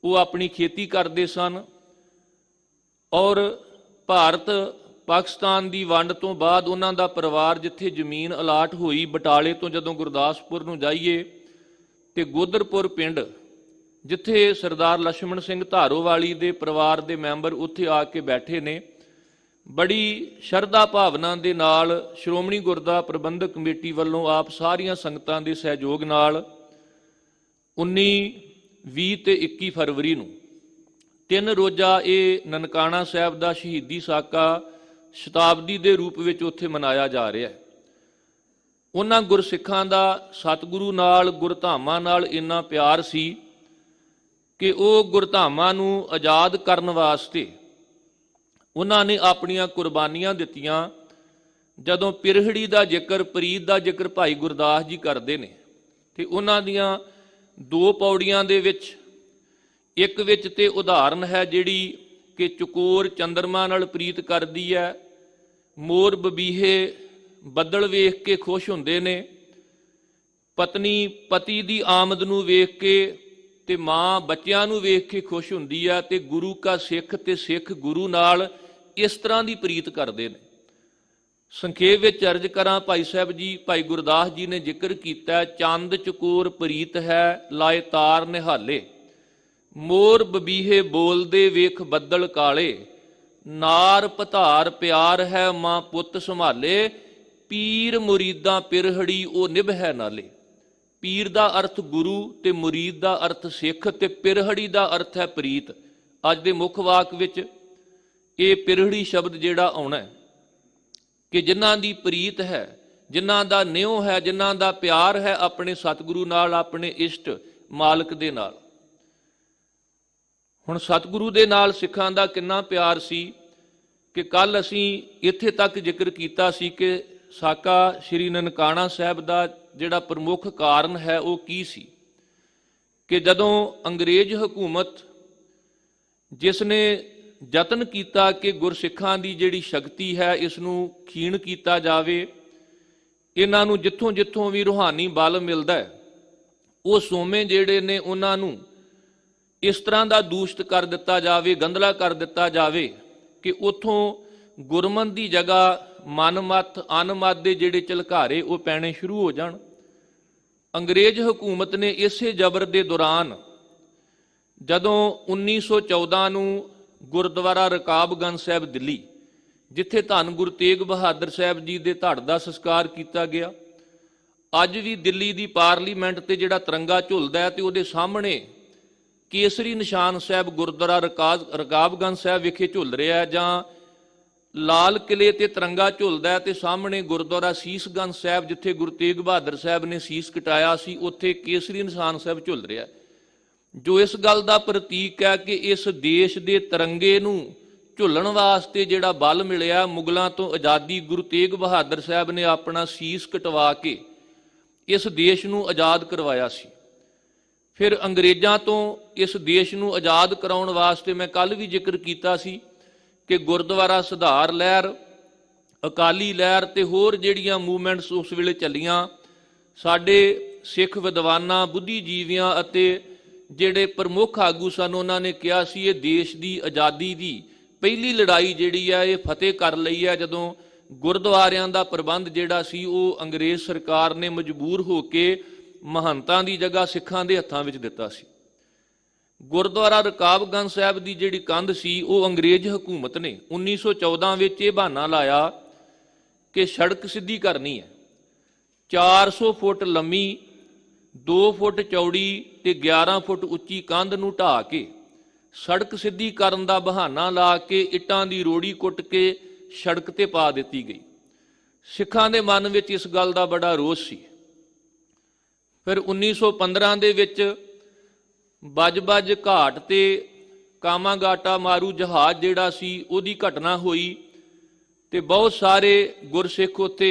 ਉਹ ਆਪਣੀ ਖੇਤੀ ਕਰਦੇ ਸਨ, ਔਰ ਭਾਰਤ ਪਾਕਿਸਤਾਨ ਦੀ ਵੰਡ ਤੋਂ ਬਾਅਦ ਉਹਨਾਂ ਦਾ ਪਰਿਵਾਰ ਜਿੱਥੇ ਜ਼ਮੀਨ ਅਲਾਟ ਹੋਈ, ਬਟਾਲੇ ਤੋਂ ਜਦੋਂ ਗੁਰਦਾਸਪੁਰ ਨੂੰ ਜਾਈਏ ਤੇ ਗੋਦਰਪੁਰ ਪਿੰਡ ਜਿੱਥੇ ਸਰਦਾਰ ਲਛਮਣ ਸਿੰਘ ਧਾਰੋਵਾਲੀ ਦੇ ਪਰਿਵਾਰ ਦੇ ਮੈਂਬਰ ਉੱਥੇ ਆ ਕੇ ਬੈਠੇ ਨੇ। ਬੜੀ ਸ਼ਰਧਾ ਭਾਵਨਾ ਦੇ ਨਾਲ ਸ਼੍ਰੋਮਣੀ ਗੁਰਦੁਆਰਾ ਪ੍ਰਬੰਧਕ ਕਮੇਟੀ ਵੱਲੋਂ ਆਪ ਸਾਰੀਆਂ ਸੰਗਤਾਂ ਦੇ ਸਹਿਯੋਗ ਨਾਲ 19, 20 ਤੇ 21 ਫਰਵਰੀ ਨੂੰ 3 ਰੋਜ਼ਾ ਇਹ ਨਨਕਾਣਾ ਸਾਹਿਬ ਦਾ ਸ਼ਹੀਦੀ ਸਾਕਾ ਸ਼ਤਾਬਦੀ ਦੇ ਰੂਪ ਵਿੱਚ ਉੱਥੇ ਮਨਾਇਆ ਜਾ ਰਿਹਾ ਹੈ। ਉਹਨਾਂ ਗੁਰਸਿੱਖਾਂ ਦਾ ਸਤਿਗੁਰੂ ਨਾਲ, ਗੁਰਧਾਮਾਂ ਨਾਲ ਇੰਨਾ ਪਿਆਰ ਸੀ ਕਿ ਉਹ ਗੁਰਧਾਮਾਂ ਨੂੰ ਆਜ਼ਾਦ ਕਰਨ ਵਾਸਤੇ ਉਹਨਾਂ ਨੇ ਆਪਣੀਆਂ ਕੁਰਬਾਨੀਆਂ ਦਿੱਤੀਆਂ। ਜਦੋਂ ਪਿਰਹੜੀ ਦਾ ਜ਼ਿਕਰ, ਪ੍ਰੀਤ ਦਾ ਜ਼ਿਕਰ ਭਾਈ ਗੁਰਦਾਸ ਜੀ ਕਰਦੇ ਨੇ ਤੇ ਉਹਨਾਂ ਦੀਆਂ 2 ਪੌੜੀਆਂ ਦੇ ਵਿੱਚ, ਇੱਕ ਵਿੱਚ ਤੇ ਉਦਾਹਰਨ ਹੈ ਜਿਹੜੀ ਕਿ ਚਕੋਰ ਚੰਦਰਮਾ ਨਾਲ ਪ੍ਰੀਤ ਕਰਦੀ ਹੈ, ਮੋਰ ਬਬੀਹੇ ਬੱਦਲ ਵੇਖ ਕੇ ਖੁਸ਼ ਹੁੰਦੇ ਨੇ, ਪਤਨੀ ਪਤੀ ਦੀ ਆਮਦ ਨੂੰ ਵੇਖ ਕੇ ਤੇ ਮਾਂ ਬੱਚਿਆਂ ਨੂੰ ਵੇਖ ਕੇ ਖੁਸ਼ ਹੁੰਦੀ ਹੈ, ਤੇ ਗੁਰੂ ਕਾ ਸਿੱਖ ਤੇ ਸਿੱਖ ਗੁਰੂ ਨਾਲ ਇਸ ਤਰ੍ਹਾਂ ਦੀ ਪ੍ਰੀਤ ਕਰਦੇ ਨੇ। ਸੰਖੇਪ ਵਿੱਚ ਅਰਜ਼ ਕਰਾਂ, ਭਾਈ ਸਾਹਿਬ ਜੀ, ਭਾਈ ਗੁਰਦਾਸ ਜੀ ਨੇ ਜ਼ਿਕਰ ਕੀਤਾ, ਚੰਦ ਚਕੋਰ ਪ੍ਰੀਤ ਹੈ ਲਾਏ ਤਾਰ ਨਿਹਾਲੇ, ਮੋਰ ਬਬੀਹੇ ਬੋਲਦੇ ਵੇਖ ਬੱਦਲ ਕਾਲੇ, ਨਾਰ ਪਧਾਰ ਪਿਆਰ ਹੈ ਮਾਂ ਪੁੱਤ ਸੰਭਾਲੇ, ਪੀਰ ਮੁਰੀਦਾਂ ਪਿਰਹੜੀ ਉਹ ਨਿਭੈ ਨਾਲੇ। ਪੀਰ ਦਾ ਅਰਥ ਗੁਰੂ ਤੇ ਮੁਰੀਦ ਦਾ ਅਰਥ ਸਿੱਖ ਤੇ ਪਿਰਹੜੀ ਦਾ ਅਰਥ ਹੈ ਪ੍ਰੀਤ। ਅੱਜ ਦੇ ਮੁੱਖ ਵਾਕ ਵਿੱਚ ਇਹ ਪਿਰਹੜੀ ਸ਼ਬਦ ਜਿਹੜਾ ਆਉਣਾ ਹੈ ਕਿ ਜਿਨ੍ਹਾਂ ਦੀ ਪ੍ਰੀਤ ਹੈ, ਜਿਨ੍ਹਾਂ ਦਾ ਨਿਉ ਹੈ, ਜਿਨ੍ਹਾਂ ਦਾ ਪਿਆਰ ਹੈ ਆਪਣੇ ਸਤਿਗੁਰੂ ਨਾਲ, ਆਪਣੇ ਇਸ਼ਟ ਮਾਲਕ ਦੇ ਨਾਲ। ਹੁਣ ਸਤਿਗੁਰੂ ਦੇ ਨਾਲ ਸਿੱਖਾਂ ਦਾ ਕਿੰਨਾ ਪਿਆਰ ਸੀ ਕਿ ਕੱਲ ਅਸੀਂ ਇੱਥੇ ਤੱਕ ਜ਼ਿਕਰ ਕੀਤਾ ਸੀ ਕਿ ਸਾਕਾ ਸ੍ਰੀ ਨਨਕਾਣਾ ਸਾਹਿਬ ਦਾ ਜਿਹੜਾ ਪ੍ਰਮੁੱਖ ਕਾਰਨ ਹੈ ਉਹ ਕੀ ਸੀ ਕਿ ਜਦੋਂ ਅੰਗਰੇਜ਼ ਹਕੂਮਤ ਜਿਸ ਨੇ ਯਤਨ ਕੀਤਾ ਕਿ ਗੁਰਸਿੱਖਾਂ ਦੀ ਜਿਹੜੀ ਸ਼ਕਤੀ ਹੈ ਇਸ ਨੂੰ ਖੀਣ ਕੀਤਾ ਜਾਵੇ, ਇਹਨਾਂ ਨੂੰ ਜਿੱਥੋਂ ਜਿੱਥੋਂ ਵੀ ਰੂਹਾਨੀ ਬਲ ਮਿਲਦਾ ਹੈ ਉਹ ਸੋਮੇ ਜਿਹੜੇ ਨੇ ਉਹਨਾਂ ਨੂੰ ਇਸ ਤਰ੍ਹਾਂ ਦਾ ਦੂਸ਼ਿਤ ਕਰ ਦਿੱਤਾ ਜਾਵੇ, ਗੰਧਲਾ ਕਰ ਦਿੱਤਾ ਜਾਵੇ ਕਿ ਉੱਥੋਂ ਗੁਰਮਤਿ ਦੀ ਜਗ੍ਹਾ ਮਨਮਤ ਅਨਮਤ ਦੇ ਜਿਹੜੇ ਝਲਕਾਰੇ ਉਹ ਪੈਣੇ ਸ਼ੁਰੂ ਹੋ ਜਾਣ। ਅੰਗਰੇਜ਼ ਹਕੂਮਤ ਨੇ ਇਸੇ ਜ਼ਬਰ ਦੇ ਦੌਰਾਨ ਜਦੋਂ 1914 ਨੂੰ ਗੁਰਦੁਆਰਾ ਰਕਾਬਗੰਜ ਸਾਹਿਬ ਦਿੱਲੀ, ਜਿੱਥੇ ਧੰਨ ਗੁਰੂ ਤੇਗ ਬਹਾਦਰ ਸਾਹਿਬ ਜੀ ਦੇ ਧੜ ਦਾ ਸੰਸਕਾਰ ਕੀਤਾ ਗਿਆ, ਅੱਜ ਵੀ ਦਿੱਲੀ ਦੀ ਪਾਰਲੀਮੈਂਟ ਤੇ ਜਿਹੜਾ ਤਿਰੰਗਾ ਝੁਲਦਾ ਹੈ ਤੇ ਉਹਦੇ ਸਾਹਮਣੇ ਕੇਸਰੀ ਨਿਸ਼ਾਨ ਸਾਹਿਬ ਗੁਰਦੁਆਰਾ ਰਕਾਬਗੰਜ ਸਾਹਿਬ ਵਿਖੇ ਝੁੱਲ ਰਿਹਾ ਹੈ, ਜਾਂ ਲਾਲ ਕਿਲੇ ਤੇ ਤਿਰੰਗਾ ਝੁੱਲਦਾ ਹੈ ਤੇ ਸਾਹਮਣੇ ਗੁਰਦੁਆਰਾ ਸੀਸਗੰਜ ਸਾਹਿਬ ਜਿੱਥੇ ਗੁਰੂ ਤੇਗ ਬਹਾਦਰ ਸਾਹਿਬ ਨੇ ਸੀਸ ਕਟਾਇਆ ਸੀ ਉੱਥੇ ਕੇਸਰੀ ਨਿਸ਼ਾਨ ਸਾਹਿਬ ਝੁੱਲ ਰਿਹਾ, ਜੋ ਇਸ ਗੱਲ ਦਾ ਪ੍ਰਤੀਕ ਹੈ ਕਿ ਇਸ ਦੇਸ਼ ਦੇ ਤਿਰੰਗੇ ਨੂੰ ਝੁੱਲਣ ਵਾਸਤੇ ਜਿਹੜਾ ਬਲ ਮਿਲਿਆ ਮੁਗਲਾਂ ਤੋਂ ਆਜ਼ਾਦੀ, ਗੁਰੂ ਤੇਗ ਬਹਾਦਰ ਸਾਹਿਬ ਨੇ ਆਪਣਾ ਸੀਸ ਕਟਵਾ ਕੇ ਇਸ ਦੇਸ਼ ਨੂੰ ਆਜ਼ਾਦ ਕਰਵਾਇਆ ਸੀ। ਫਿਰ ਅੰਗਰੇਜ਼ਾਂ ਤੋਂ ਇਸ ਦੇਸ਼ ਨੂੰ ਆਜ਼ਾਦ ਕਰਾਉਣ ਵਾਸਤੇ ਮੈਂ ਕੱਲ ਵੀ ਜ਼ਿਕਰ ਕੀਤਾ ਸੀ ਕਿ ਗੁਰਦੁਆਰਾ ਸੁਧਾਰ ਲਹਿਰ, ਅਕਾਲੀ ਲਹਿਰ ਤੇ ਹੋਰ ਜਿਹੜੀਆਂ ਮੂਵਮੈਂਟਸ ਉਸ ਵੇਲੇ ਚੱਲੀਆਂ, ਸਾਡੇ ਸਿੱਖ ਵਿਦਵਾਨਾਂ, ਬੁੱਧੀਜੀਵੀਆਂ ਅਤੇ ਜਿਹੜੇ ਪ੍ਰਮੁੱਖ ਆਗੂ ਸਨ ਉਹਨਾਂ ਨੇ ਕਿਹਾ ਸੀ ਇਹ ਦੇਸ਼ ਦੀ ਆਜ਼ਾਦੀ ਦੀ ਪਹਿਲੀ ਲੜਾਈ ਜਿਹੜੀ ਹੈ ਇਹ ਫਤਿਹ ਕਰ ਲਈ ਹੈ ਜਦੋਂ ਗੁਰਦੁਆਰਿਆਂ ਦਾ ਪ੍ਰਬੰਧ ਜਿਹੜਾ ਸੀ ਉਹ ਅੰਗਰੇਜ਼ ਸਰਕਾਰ ਨੇ ਮਜਬੂਰ ਹੋ ਕੇ ਮਹੰਤਾਂ ਦੀ ਜਗ੍ਹਾ ਸਿੱਖਾਂ ਦੇ ਹੱਥਾਂ ਵਿੱਚ ਦਿੱਤਾ ਸੀ। ਗੁਰਦੁਆਰਾ ਰਕਾਬਗੰਜ ਸਾਹਿਬ ਦੀ ਜਿਹੜੀ ਕੰਧ ਸੀ ਉਹ ਅੰਗਰੇਜ਼ ਹਕੂਮਤ ਨੇ 1914 ਵਿੱਚ ਇਹ ਬਹਾਨਾ ਲਾਇਆ ਕਿ ਸੜਕ ਸਿੱਧੀ ਕਰਨੀ ਹੈ, 400 ਫੁੱਟ ਲੰਮੀ, 2 ਫੁੱਟ ਚੌੜੀ ਤੇ 11 ਫੁੱਟ ਉੱਚੀ ਕੰਧ ਨੂੰ ਢਾਹ ਕੇ ਸੜਕ ਸਿੱਧੀ ਕਰਨ ਦਾ ਬਹਾਨਾ ਲਾ ਕੇ ਇੱਟਾਂ ਦੀ ਰੋੜੀ ਕੁੱਟ ਕੇ ਸੜਕ ਤੇ ਪਾ ਦਿੱਤੀ ਗਈ। ਸਿੱਖਾਂ ਦੇ ਮਨ ਵਿੱਚ ਇਸ ਗੱਲ ਦਾ ਬੜਾ ਰੋਸ ਸੀ। ਫਿਰ 1915 ਦੇ ਵਿੱਚ ਬੱਜ ਘਾਟ ਤੇ ਕਾਮਾਗਾਟਾ ਮਾਰੂ ਜਹਾਜ਼ ਜਿਹੜਾ ਸੀ ਉਹਦੀ ਘਟਨਾ ਹੋਈ ਤੇ ਬਹੁਤ ਸਾਰੇ ਗੁਰਸਿੱਖ ਉੱਥੇ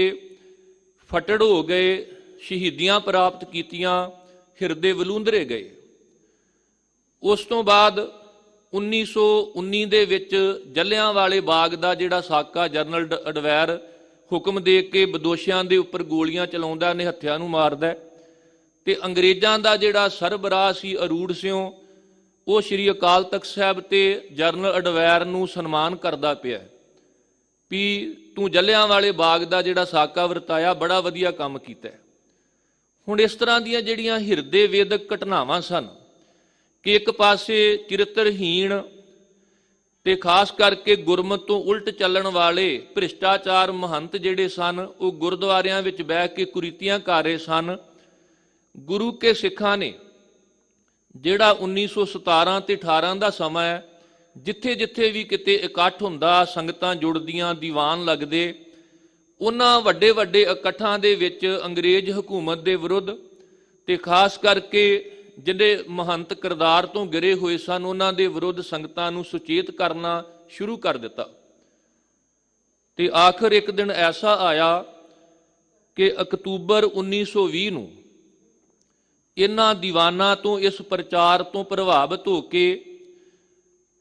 ਫਟੜ ਹੋ ਗਏ, ਸ਼ਹੀਦੀਆਂ ਪ੍ਰਾਪਤ ਕੀਤੀਆਂ, ਹਿਰਦੇ ਵਲੂੰਧਰੇ ਗਏ। ਉਸ ਤੋਂ ਬਾਅਦ 1919 ਦੇ ਵਿੱਚ ਜਲਿਆਂਵਾਲੇ ਬਾਗ ਦਾ ਜਿਹੜਾ ਸਾਕਾ ਜਨਰਲ ਅਡਵੈਰ ਹੁਕਮ ਦੇ ਕੇ ਬਦੋਸ਼ੀਆਂ ਦੇ ਉੱਪਰ ਗੋਲੀਆਂ ਚਲਾਉਂਦਾ, ਨਿਹੱਥਿਆਂ ਨੂੰ ਮਾਰਦਾ ਤੇ ਅੰਗਰੇਜ਼ਾਂ ਦਾ ਜਿਹੜਾ ਸਰਬਰਾਹ ਸੀ ਅਰੂੜ ਸਿਉ ਉਹ ਸ਼੍ਰੀ ਅਕਾਲ ਤਖਤ ਸਾਹਿਬ ਤੇ ਜਨਰਲ ਅਡਵੈਰ ਨੂੰ ਸਨਮਾਨ ਕਰਦਾ ਪਿਆ ਵੀ ਤੂੰ ਜਲਿਆਂਵਾਲੇ ਬਾਗ ਦਾ ਜਿਹੜਾ ਸਾਕਾ ਵਰਤਾਇਆ, ਬੜਾ ਵਧੀਆ ਕੰਮ ਕੀਤਾ। ਹੁਣ ਇਸ ਤਰ੍ਹਾਂ ਦੀਆਂ ਜਿਹੜੀਆਂ ਹਿਰਦੇ ਵੇਦਕ ਘਟਨਾਵਾਂ ਸਨ ਕਿ ਇੱਕ ਪਾਸੇ ਚਰਿੱਤਰਹੀਣ ਤੇ ਖਾਸ ਕਰਕੇ ਗੁਰਮਤਿ ਤੋਂ ਉਲਟ ਚੱਲਣ ਵਾਲੇ ਭ੍ਰਿਸ਼ਟਾਚਾਰ ਮਹੰਤ ਜਿਹੜੇ ਸਨ ਉਹ ਗੁਰਦੁਆਰਿਆਂ ਵਿੱਚ ਬਹਿ ਕੇ ਕੁਰੀਤੀਆਂ ਕਰ ਰਹੇ ਸਨ। ਗੁਰੂ ਕੇ ਸਿੱਖਾਂ ਨੇ ਜਿਹੜਾ 1917 ਤੇ 18 ਦਾ ਸਮਾਂ ਹੈ, ਜਿੱਥੇ ਜਿੱਥੇ ਵੀ ਕਿਤੇ ਇਕੱਠ ਹੁੰਦਾ, ਸੰਗਤਾਂ ਜੁੜਦੀਆਂ, ਦੀਵਾਨ ਲੱਗਦੇ, ਉਹਨਾਂ ਵੱਡੇ ਵੱਡੇ ਇਕੱਠਾਂ ਦੇ ਵਿੱਚ ਅੰਗਰੇਜ਼ ਹਕੂਮਤ ਦੇ ਵਿਰੁੱਧ ਤੇ ਖਾਸ ਕਰਕੇ ਜਿਹੜੇ ਮਹੰਤ ਕਿਰਦਾਰ ਤੋਂ ਗਿਰੇ ਹੋਏ ਸਨ ਉਹਨਾਂ ਦੇ ਵਿਰੁੱਧ ਸੰਗਤਾਂ ਨੂੰ ਸੁਚੇਤ ਕਰਨਾ ਸ਼ੁਰੂ ਕਰ ਦਿੱਤਾ। ਤੇ ਆਖਰ ਇੱਕ ਦਿਨ ਐਸਾ ਆਇਆ ਕਿ ਅਕਤੂਬਰ 1920 ਨੂੰ ਇਹਨਾਂ ਦੀਵਾਨਾਂ ਤੋਂ, ਇਸ ਪ੍ਰਚਾਰ ਤੋਂ ਪ੍ਰਭਾਵਿਤ ਹੋ ਕੇ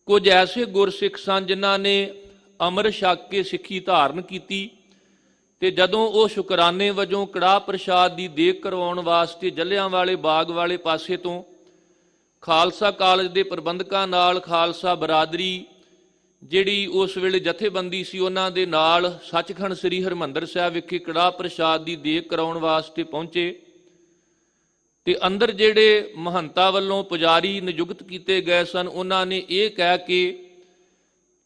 ਕੁਝ ਐਸੇ ਗੁਰਸਿੱਖ ਸਨ ਜਿਨ੍ਹਾਂ ਨੇ ਅੰਮ੍ਰਿਤ ਛਕ ਕੇ ਸਿੱਖੀ ਧਾਰਨ ਕੀਤੀ ਤੇ ਜਦੋਂ ਉਹ ਸ਼ੁਕਰਾਨੇ ਵਜੋਂ ਕੜਾਹ ਪ੍ਰਸ਼ਾਦ ਦੀ ਦੇਗ ਕਰਵਾਉਣ ਵਾਸਤੇ ਜਲਿਆਂਵਾਲੇ ਬਾਗ ਵਾਲੇ ਪਾਸੇ ਤੋਂ ਖਾਲਸਾ ਕਾਲਜ ਦੇ ਪ੍ਰਬੰਧਕਾਂ ਨਾਲ, ਖਾਲਸਾ ਬਰਾਦਰੀ ਜਿਹੜੀ ਉਸ ਵੇਲੇ ਜਥੇਬੰਦੀ ਸੀ ਉਹਨਾਂ ਦੇ ਨਾਲ ਸੱਚਖੰਡ ਸ੍ਰੀ ਹਰਿਮੰਦਰ ਸਾਹਿਬ ਵਿਖੇ ਕੜਾਹ ਪ੍ਰਸ਼ਾਦ ਦੀ ਦੇਗ ਕਰਾਉਣ ਵਾਸਤੇ ਪਹੁੰਚੇ ਤੇ ਅੰਦਰ ਜਿਹੜੇ ਮਹੰਤਾਂ ਵੱਲੋਂ ਪੁਜਾਰੀ ਨਿਯੁਕਤ ਕੀਤੇ ਗਏ ਸਨ ਉਹਨਾਂ ਨੇ ਇਹ ਕਹਿ ਕੇ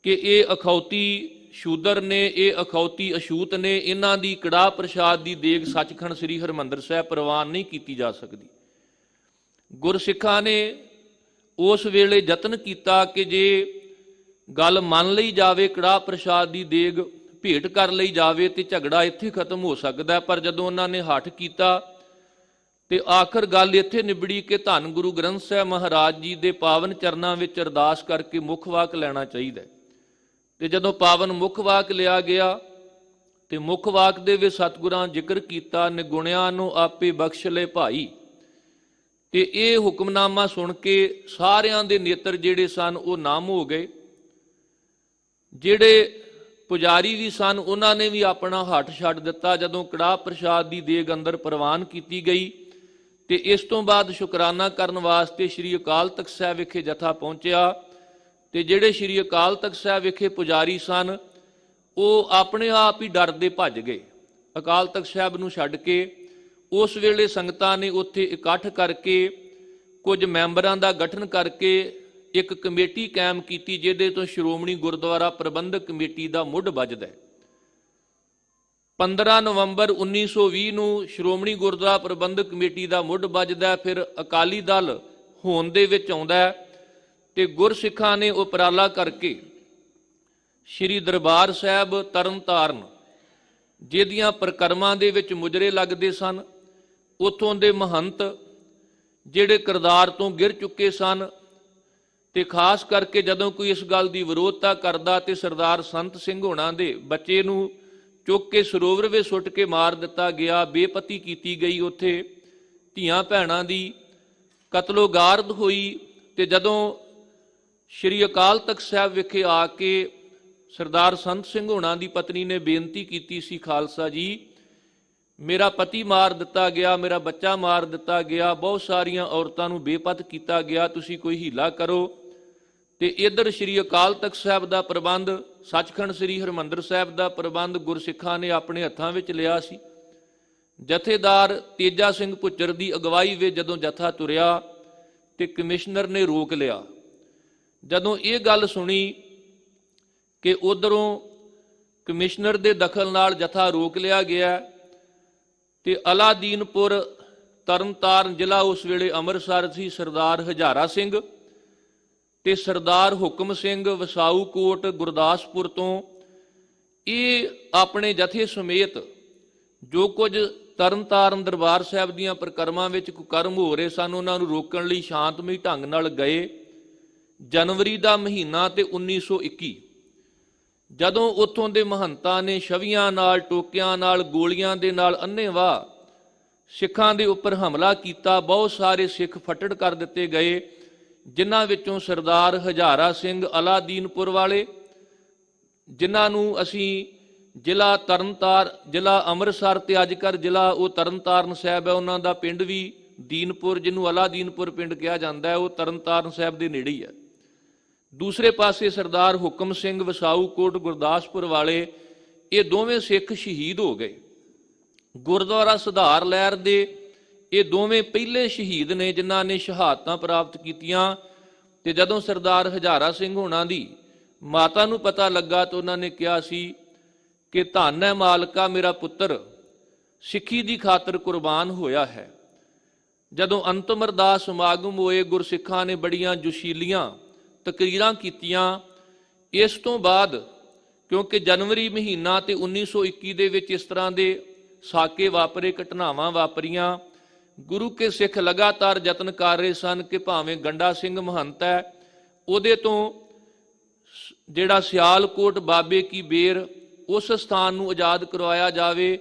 ਕਿ ਇਹ ਅਖੌਤੀ ਸ਼ੂਦਰ ਨੇ, ਇਹ ਅਖੌਤੀ ਅਛੂਤ ਨੇ, ਇਹਨਾਂ ਦੀ ਕੜਾਹ ਪ੍ਰਸ਼ਾਦ ਦੀ ਦੇਗ ਸੱਚਖੰਡ ਸ੍ਰੀ ਹਰਿਮੰਦਰ ਸਾਹਿਬ ਪ੍ਰਵਾਨ ਨਹੀਂ ਕੀਤੀ ਜਾ ਸਕਦੀ। ਗੁਰਸਿੱਖਾਂ ਨੇ ਉਸ ਵੇਲੇ ਯਤਨ ਕੀਤਾ ਕਿ ਜੇ ਗੱਲ ਮੰਨ ਲਈ ਜਾਵੇ, ਕੜਾਹ ਪ੍ਰਸ਼ਾਦ ਦੀ ਦੇਗ ਭੇਟ ਕਰ ਲਈ ਜਾਵੇ ਤੇ ਝਗੜਾ ਇੱਥੇ ਖਤਮ ਹੋ ਸਕਦਾ, ਪਰ ਜਦੋਂ ਉਹਨਾਂ ਨੇ ਹੱਠ ਕੀਤਾ ਤੇ ਆਖਰ ਗੱਲ ਇੱਥੇ ਨਿਬੜੀ ਕਿ ਧੰਨ ਗੁਰੂ ਗ੍ਰੰਥ ਸਾਹਿਬ ਮਹਾਰਾਜ ਜੀ ਦੇ ਪਾਵਨ ਚਰਨਾਂ ਵਿੱਚ ਅਰਦਾਸ ਕਰਕੇ ਮੁੱਖ ਵਾਕ ਲੈਣਾ ਚਾਹੀਦਾ। ਤੇ ਜਦੋਂ ਪਾਵਨ ਮੁੱਖ ਵਾਕ ਲਿਆ ਗਿਆ ਤੇ ਮੁੱਖ ਵਾਕ ਦੇ ਵਿੱਚ ਸਤਿਗੁਰਾਂ ਜ਼ਿਕਰ ਕੀਤਾ, ਨਿਗੁਣਿਆਂ ਨੂੰ ਆਪੇ ਬਖਸ਼ ਲੈ ਭਾਈ। ਤੇ ਇਹ ਹੁਕਮਨਾਮਾ ਸੁਣ ਕੇ ਸਾਰਿਆਂ ਦੇ ਨੇਤਰ ਜਿਹੜੇ ਸਨ ਉਹ ਨਮ ਹੋ ਗਏ। ਜਿਹੜੇ ਪੁਜਾਰੀ ਵੀ ਸਨ ਉਹਨਾਂ ਨੇ ਵੀ ਆਪਣਾ ਹੱਥ ਛੱਡ ਦਿੱਤਾ ਜਦੋਂ ਕੜਾਹ ਪ੍ਰਸ਼ਾਦ ਦੀ ਦੇਗ ਅੰਦਰ ਪ੍ਰਵਾਨ ਕੀਤੀ ਗਈ। ਤੇ ਇਸ ਤੋਂ ਬਾਅਦ ਸ਼ੁਕਰਾਨਾ ਕਰਨ ਵਾਸਤੇ ਸ੍ਰੀ ਅਕਾਲ ਤਖਤ ਸਾਹਿਬ ਵਿਖੇ ਜਥਾ ਪਹੁੰਚਿਆ ਤੇ ਜਿਹੜੇ ਸ੍ਰੀ ਅਕਾਲ ਤਖਤ ਸਾਹਿਬ ਵਿਖੇ ਪੁਜਾਰੀ ਸਨ ਉਹ ਆਪਣੇ ਆਪ ਹੀ ਡਰਦੇ ਭੱਜ ਗਏ ਅਕਾਲ ਤਖਤ ਸਾਹਿਬ ਨੂੰ ਛੱਡ ਕੇ। ਉਸ ਵੇਲੇ ਸੰਗਤਾਂ ਨੇ ਉੱਥੇ ਇਕੱਠ ਕਰਕੇ ਕੁਝ ਮੈਂਬਰਾਂ ਦਾ ਗਠਨ ਕਰਕੇ ਇੱਕ ਕਮੇਟੀ ਕਾਇਮ ਕੀਤੀ ਜਿਹਦੇ ਤੋਂ ਸ਼੍ਰੋਮਣੀ ਗੁਰਦੁਆਰਾ ਪ੍ਰਬੰਧਕ ਕਮੇਟੀ ਦਾ ਮੁੱਢ ਵੱਜਦਾ। 15 ਨਵੰਬਰ 1920 ਨੂੰ ਸ਼੍ਰੋਮਣੀ ਗੁਰਦੁਆਰਾ ਪ੍ਰਬੰਧਕ ਕਮੇਟੀ ਦਾ ਮੁੱਢ ਵੱਜਦਾ, ਫਿਰ ਅਕਾਲੀ ਦਲ ਹੋਂਦ ਦੇ ਵਿੱਚ ਆਉਂਦਾ ਤੇ ਗੁਰਸਿੱਖਾਂ ਨੇ ਉਪਰਾਲਾ ਕਰਕੇ ਸ਼੍ਰੀ ਦਰਬਾਰ ਸਾਹਿਬ ਤਰਨਤਾਰਨ ਜਿਹਦੀਆਂ ਪ੍ਰਕਰਮਾਂ ਦੇ ਵਿੱਚ ਮੁਜਰੇ ਲੱਗਦੇ ਸਨ, ਉੱਥੋਂ ਦੇ ਮਹੰਤ ਜਿਹੜੇ ਕਿਰਦਾਰ ਤੋਂ ਗਿਰ ਚੁੱਕੇ ਸਨ ਤੇ ਖਾਸ ਕਰਕੇ ਜਦੋਂ ਕੋਈ ਇਸ ਗੱਲ ਦੀ ਵਿਰੋਧਤਾ ਕਰਦਾ ਤੇ ਸਰਦਾਰ ਸੰਤ ਸਿੰਘ ਹੋਣਾ ਦੇ ਬੱਚੇ ਨੂੰ ਚੁੱਕ ਕੇ ਸਰੋਵਰ ਵਿੱਚ ਸੁੱਟ ਕੇ ਮਾਰ ਦਿੱਤਾ ਗਿਆ, ਬੇਪਤੀ ਕੀਤੀ ਗਈ, ਉੱਥੇ ਧੀਆਂ ਭੈਣਾਂ ਦੀ ਕਤਲੋਗਾਰਦ ਹੋਈ। ਤੇ ਜਦੋਂ ਸ਼੍ਰੀ ਅਕਾਲ ਤਖਤ ਸਾਹਿਬ ਵਿਖੇ ਆ ਕੇ ਸਰਦਾਰ ਸੰਤ ਸਿੰਘ ਹੋਣਾ ਦੀ ਪਤਨੀ ਨੇ ਬੇਨਤੀ ਕੀਤੀ ਸੀ, ਖਾਲਸਾ ਜੀ ਮੇਰਾ ਪਤੀ ਮਾਰ ਦਿੱਤਾ ਗਿਆ, ਮੇਰਾ ਬੱਚਾ ਮਾਰ ਦਿੱਤਾ ਗਿਆ, ਬਹੁਤ ਸਾਰੀਆਂ ਔਰਤਾਂ ਨੂੰ ਬੇਪਤ ਕੀਤਾ ਗਿਆ, ਤੁਸੀਂ ਕੋਈ ਹੀਲਾ ਕਰੋ। ਤੇ ਇੱਧਰ ਸ਼੍ਰੀ ਅਕਾਲ ਤਖਤ ਸਾਹਿਬ ਦਾ ਪ੍ਰਬੰਧ, ਸੱਚਖੰਡ ਸ੍ਰੀ ਹਰਿਮੰਦਰ ਸਾਹਿਬ ਦਾ ਪ੍ਰਬੰਧ ਗੁਰਸਿੱਖਾਂ ਨੇ ਆਪਣੇ ਹੱਥਾਂ ਵਿੱਚ ਲਿਆ ਸੀ। ਜਥੇਦਾਰ ਤੇਜਾ ਸਿੰਘ ਭੁੱਚਰ ਦੀ ਅਗਵਾਈ ਵਿੱਚ ਜਦੋਂ ਜਥਾ ਤੁਰਿਆ ਤੇ ਕਮਿਸ਼ਨਰ ਨੇ ਰੋਕ ਲਿਆ। ਜਦੋਂ ਇਹ ਗੱਲ ਸੁਣੀ ਕਿ ਉਧਰੋਂ ਕਮਿਸ਼ਨਰ ਦੇ ਦਖਲ ਨਾਲ ਜਥਾ ਰੋਕ ਲਿਆ ਗਿਆ ਤੇ ਅਲਾਦੀਨਪੁਰ ਤਰਨਤਾਰਨ ਜ਼ਿਲ੍ਹਾ ਉਸ ਵੇਲੇ ਅੰਮ੍ਰਿਤਸਰ ਸੀ, ਸਰਦਾਰ ਹਜ਼ਾਰਾ ਸਿੰਘ ਤੇ ਸਰਦਾਰ ਹੁਕਮ ਸਿੰਘ ਵਸਾਊ ਕੋਟ ਗੁਰਦਾਸਪੁਰ ਤੋਂ ਇਹ ਆਪਣੇ ਜਥੇ ਸਮੇਤ ਜੋ ਕੁਝ ਤਰਨਤਾਰਨ ਦਰਬਾਰ ਸਾਹਿਬ ਦੀਆਂ ਪ੍ਰਕਰਮਾਂ ਵਿੱਚ ਕੁਕਰਮ ਹੋ ਰਹੇ ਸਨ ਉਹਨਾਂ ਨੂੰ ਰੋਕਣ ਲਈ ਸ਼ਾਂਤਮਈ ਢੰਗ ਨਾਲ ਗਏ। ਜਨਵਰੀ ਦਾ ਮਹੀਨਾ ਤੇ 1921 ਜਦੋਂ ਉੱਥੋਂ ਦੇ ਮਹੰਤਾਂ ਨੇ ਛਵੀਆਂ ਨਾਲ, ਟੋਕਿਆਂ ਨਾਲ, ਗੋਲੀਆਂ ਦੇ ਨਾਲ ਅੰਨ੍ਹੇਵਾਹ ਸਿੱਖਾਂ ਦੇ ਉੱਪਰ ਹਮਲਾ ਕੀਤਾ, ਬਹੁਤ ਸਾਰੇ ਸਿੱਖ ਫੱਟੜ ਕਰ ਦਿੱਤੇ ਗਏ, ਜਿਨ੍ਹਾਂ ਵਿੱਚੋਂ ਸਰਦਾਰ ਹਜ਼ਾਰਾ ਸਿੰਘ ਅਲਾਦੀਨਪੁਰ ਵਾਲੇ, ਜਿਨ੍ਹਾਂ ਨੂੰ ਅਸੀਂ ਜ਼ਿਲ੍ਹਾ ਤਰਨਤਾਰਨ, ਜ਼ਿਲ੍ਹਾ ਅੰਮ੍ਰਿਤਸਰ ਤੇ ਅੱਜ ਕੱਲ੍ਹ ਜ਼ਿਲ੍ਹਾ ਉਹ ਤਰਨਤਾਰਨ ਸਾਹਿਬ ਹੈ, ਉਹਨਾਂ ਦਾ ਪਿੰਡ ਵੀ ਦੀਨਪੁਰ, ਜਿਹਨੂੰ ਅਲਾਦੀਨਪੁਰ ਪਿੰਡ ਕਿਹਾ ਜਾਂਦਾ ਹੈ, ਉਹ ਤਰਨਤਾਰਨ ਸਾਹਿਬ ਦੇ ਨੇੜੇ ਹੀ ਹੈ। ਦੂਸਰੇ ਪਾਸੇ ਸਰਦਾਰ ਹੁਕਮ ਸਿੰਘ ਵਸਾਊ ਕੋਟ ਗੁਰਦਾਸਪੁਰ ਵਾਲੇ, ਇਹ ਦੋਵੇਂ ਸਿੱਖ ਸ਼ਹੀਦ ਹੋ ਗਏ। ਗੁਰਦੁਆਰਾ ਸੁਧਾਰ ਲਹਿਰ ਦੇ ਇਹ ਦੋਵੇਂ ਪਹਿਲੇ ਸ਼ਹੀਦ ਨੇ ਜਿਨ੍ਹਾਂ ਨੇ ਸ਼ਹਾਦਤਾਂ ਪ੍ਰਾਪਤ ਕੀਤੀਆਂ। ਤੇ ਜਦੋਂ ਸਰਦਾਰ ਹਜ਼ਾਰਾ ਸਿੰਘ ਹੋਣਾ ਦੀ ਮਾਤਾ ਨੂੰ ਪਤਾ ਲੱਗਾ ਤਾਂ ਉਹਨਾਂ ਨੇ ਕਿਹਾ ਸੀ ਕਿ ਧੰਨ ਹੈ ਮਾਲਕਾ, ਮੇਰਾ ਪੁੱਤਰ ਸਿੱਖੀ ਦੀ ਖਾਤਰ ਕੁਰਬਾਨ ਹੋਇਆ ਹੈ। ਜਦੋਂ ਅੰਤਮ ਅਰਦਾਸ ਸਮਾਗਮ ਹੋਏ, ਗੁਰਸਿੱਖਾਂ ਨੇ ਬੜੀਆਂ ਜੋਸ਼ੀਲੀਆਂ ਤਕਰੀਰਾਂ ਕੀਤੀਆਂ। ਇਸ ਤੋਂ ਬਾਅਦ ਕਿਉਂਕਿ ਜਨਵਰੀ ਮਹੀਨਾ ਤੇ 1921 ਦੇ ਵਿੱਚ ਇਸ ਤਰ੍ਹਾਂ ਦੇ ਸਾਕੇ ਵਾਪਰੇ, ਘਟਨਾਵਾਂ ਵਾਪਰੀਆਂ। ਗੁਰੂ ਕੇ ਸਿੱਖ ਲਗਾਤਾਰ ਯਤਨ ਕਰ ਰਹੇ ਸਨ ਕਿ ਭਾਵੇਂ ਗੰਡਾ ਸਿੰਘ ਮਹੰਤ ਹੈ ਉਹਦੇ ਤੋਂ ਜਿਹੜਾ ਸਿਆਲਕੋਟ ਬਾਬੇ ਕੀ ਬੇਰ ਉਸ ਸਥਾਨ ਨੂੰ ਆਜ਼ਾਦ ਕਰਵਾਇਆ ਜਾਵੇ।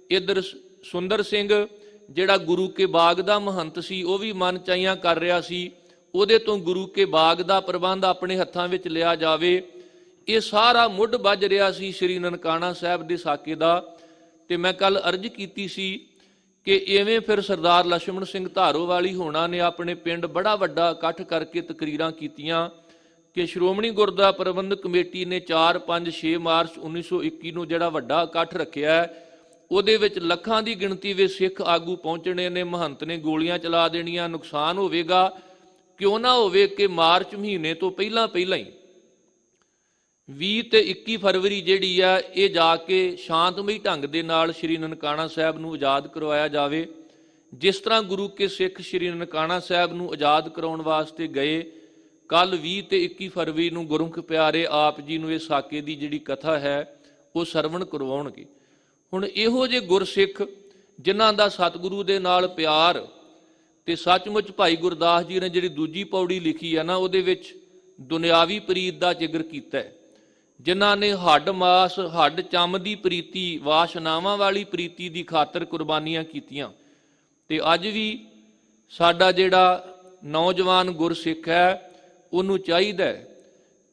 ਇੱਧਰ ਸੁੰਦਰ ਸਿੰਘ ਜਿਹੜਾ ਗੁਰੂ ਕੇ ਬਾਗ ਦਾ ਮਹੰਤ ਸੀ ਉਹ ਵੀ ਮਨ ਚਾਹੀਆਂ ਕਰ ਰਿਹਾ ਸੀ, ਉਹਦੇ ਤੋਂ ਗੁਰੂ ਕੇ ਬਾਗ ਦਾ ਪ੍ਰਬੰਧ ਆਪਣੇ ਹੱਥਾਂ ਵਿੱਚ ਲਿਆ ਜਾਵੇ। ਇਹ ਸਾਰਾ ਮੁੱਢ ਵੱਜ ਰਿਹਾ ਸੀ ਸ੍ਰੀ ਨਨਕਾਣਾ ਸਾਹਿਬ ਦੇ ਸਾਕੇ ਦਾ। ਤੇ ਮੈਂ ਕੱਲ ਅਰਜ਼ ਕੀਤੀ ਸੀ ਕਿ ਇਵੇਂ ਫਿਰ ਸਰਦਾਰ ਲਛਮਣ ਸਿੰਘ ਧਾਰੋਵਾਲੀ ਹੋਣਾ ਨੇ ਆਪਣੇ ਪਿੰਡ ਬੜਾ ਵੱਡਾ ਇਕੱਠ ਕਰਕੇ ਤਕਰੀਰਾਂ ਕੀਤੀਆਂ ਕਿ ਸ਼੍ਰੋਮਣੀ ਗੁਰਦੁਆਰਾ ਪ੍ਰਬੰਧਕ ਕਮੇਟੀ ਨੇ 4, 5, 6 ਮਾਰਚ 1921 ਨੂੰ ਜਿਹੜਾ ਵੱਡਾ ਇਕੱਠ ਰੱਖਿਆ, ਉਹਦੇ ਵਿੱਚ ਲੱਖਾਂ ਦੀ ਗਿਣਤੀ ਵਿੱਚ ਸਿੱਖ ਆਗੂ ਪਹੁੰਚਣੇ ਨੇ। ਮਹੰਤ ਨੇ ਗੋਲੀਆਂ ਚਲਾ ਦੇਣੀਆਂ, ਨੁਕਸਾਨ ਹੋਵੇਗਾ। ਕਿਉਂ ਨਾ ਹੋਵੇ ਕਿ ਮਾਰਚ ਮਹੀਨੇ ਤੋਂ ਪਹਿਲਾਂ ਹੀ 20 ਤੇ 21 ਫਰਵਰੀ ਜਿਹੜੀ ਆ ਇਹ ਜਾ ਕੇ ਸ਼ਾਂਤਮਈ ਢੰਗ ਦੇ ਨਾਲ ਸ਼੍ਰੀ ਨਨਕਾਣਾ ਸਾਹਿਬ ਨੂੰ ਆਜ਼ਾਦ ਕਰਵਾਇਆ ਜਾਵੇ। ਜਿਸ ਤਰ੍ਹਾਂ ਗੁਰੂ ਕੇ ਸਿੱਖ ਸ਼੍ਰੀ ਨਨਕਾਣਾ ਸਾਹਿਬ ਨੂੰ ਆਜ਼ਾਦ ਕਰਾਉਣ ਵਾਸਤੇ ਗਏ, ਕੱਲ 20 ਤੇ 21 ਫਰਵਰੀ ਨੂੰ ਗੁਰਮੁਖ ਪਿਆਰੇ ਆਪ ਜੀ ਨੂੰ ਇਹ ਸਾਕੇ ਦੀ ਜਿਹੜੀ ਕਥਾ ਹੈ ਉਹ ਸਰਵਣ ਕਰਵਾਉਣਗੇ। ਹੁਣ ਇਹੋ ਜਿਹੇ ਗੁਰਸਿੱਖ ਜਿਨ੍ਹਾਂ ਦਾ ਸਤਿਗੁਰੂ ਦੇ ਨਾਲ ਪਿਆਰ ਤੇ ਸੱਚਮੁੱਚ ਭਾਈ ਗੁਰਦਾਸ ਜੀ ਨੇ ਜਿਹੜੀ ਦੂਜੀ ਪੌੜੀ ਲਿਖੀ ਹੈ ਨਾ, ਉਹਦੇ ਵਿੱਚ ਦੁਨਿਆਵੀ ਪ੍ਰੀਤ ਦਾ ਜ਼ਿਕਰ ਕੀਤਾ ਹੈ। ਜਿਨ੍ਹਾਂ ਨੇ ਹੱਡ ਮਾਸ ਹੱਡ ਚੰਮ ਦੀ ਪ੍ਰੀਤੀ, ਵਾਸ਼ਨਾਵਾਂ ਵਾਲੀ ਪ੍ਰੀਤੀ ਦੀ ਖਾਤਰ ਕੁਰਬਾਨੀਆਂ ਕੀਤੀਆਂ। ਤੇ ਅੱਜ ਵੀ ਸਾਡਾ ਜਿਹੜਾ ਨੌਜਵਾਨ ਗੁਰਸਿੱਖ ਹੈ ਉਹਨੂੰ ਚਾਹੀਦਾ ਹੈ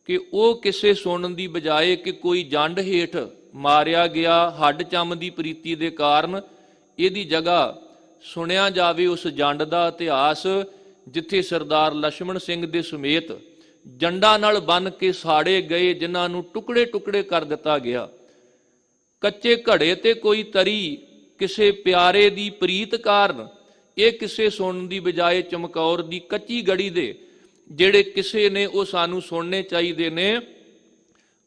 ਕਿ ਉਹ ਕਿਸੇ ਸੁਣਨ ਦੀ ਬਜਾਏ ਕਿ ਕੋਈ ਜੰਡ ਹੇਠ ਮਾਰਿਆ ਗਿਆ ਹੱਡ ਚੰਮ ਦੀ ਪ੍ਰੀਤੀ ਦੇ ਕਾਰਨ, ਇਹਦੀ ਜਗ੍ਹਾ ਸੁਣਿਆ ਜਾਵੇ ਉਸ ਜੰਡ ਦਾ ਇਤਿਹਾਸ ਜਿੱਥੇ ਸਰਦਾਰ ਲਛਮਣ ਸਿੰਘ ਦੇ ਸਮੇਤ ਜੰਡਾਂ ਨਾਲ ਬੰਨ ਕੇ ਸਾੜੇ ਗਏ, ਜਿਨ੍ਹਾਂ ਨੂੰ ਟੁਕੜੇ ਟੁਕੜੇ ਕਰ ਦਿੱਤਾ ਗਿਆ। ਕੱਚੇ ਘੜੇ ਤੇ ਕੋਈ ਤਰੀ ਕਿਸੇ ਪਿਆਰੇ ਦੀ ਪ੍ਰੀਤ ਕਾਰਨ, ਇਹ ਕਿਸੇ ਸੁਣਨ ਦੀ ਬਜਾਏ ਚਮਕੌਰ ਦੀ ਕੱਚੀ ਗੜੀ ਦੇ ਜਿਹੜੇ ਕਿਸੇ ਨੇ ਉਹ ਸਾਨੂੰ ਸੁਣਨੇ ਚਾਹੀਦੇ ਨੇ।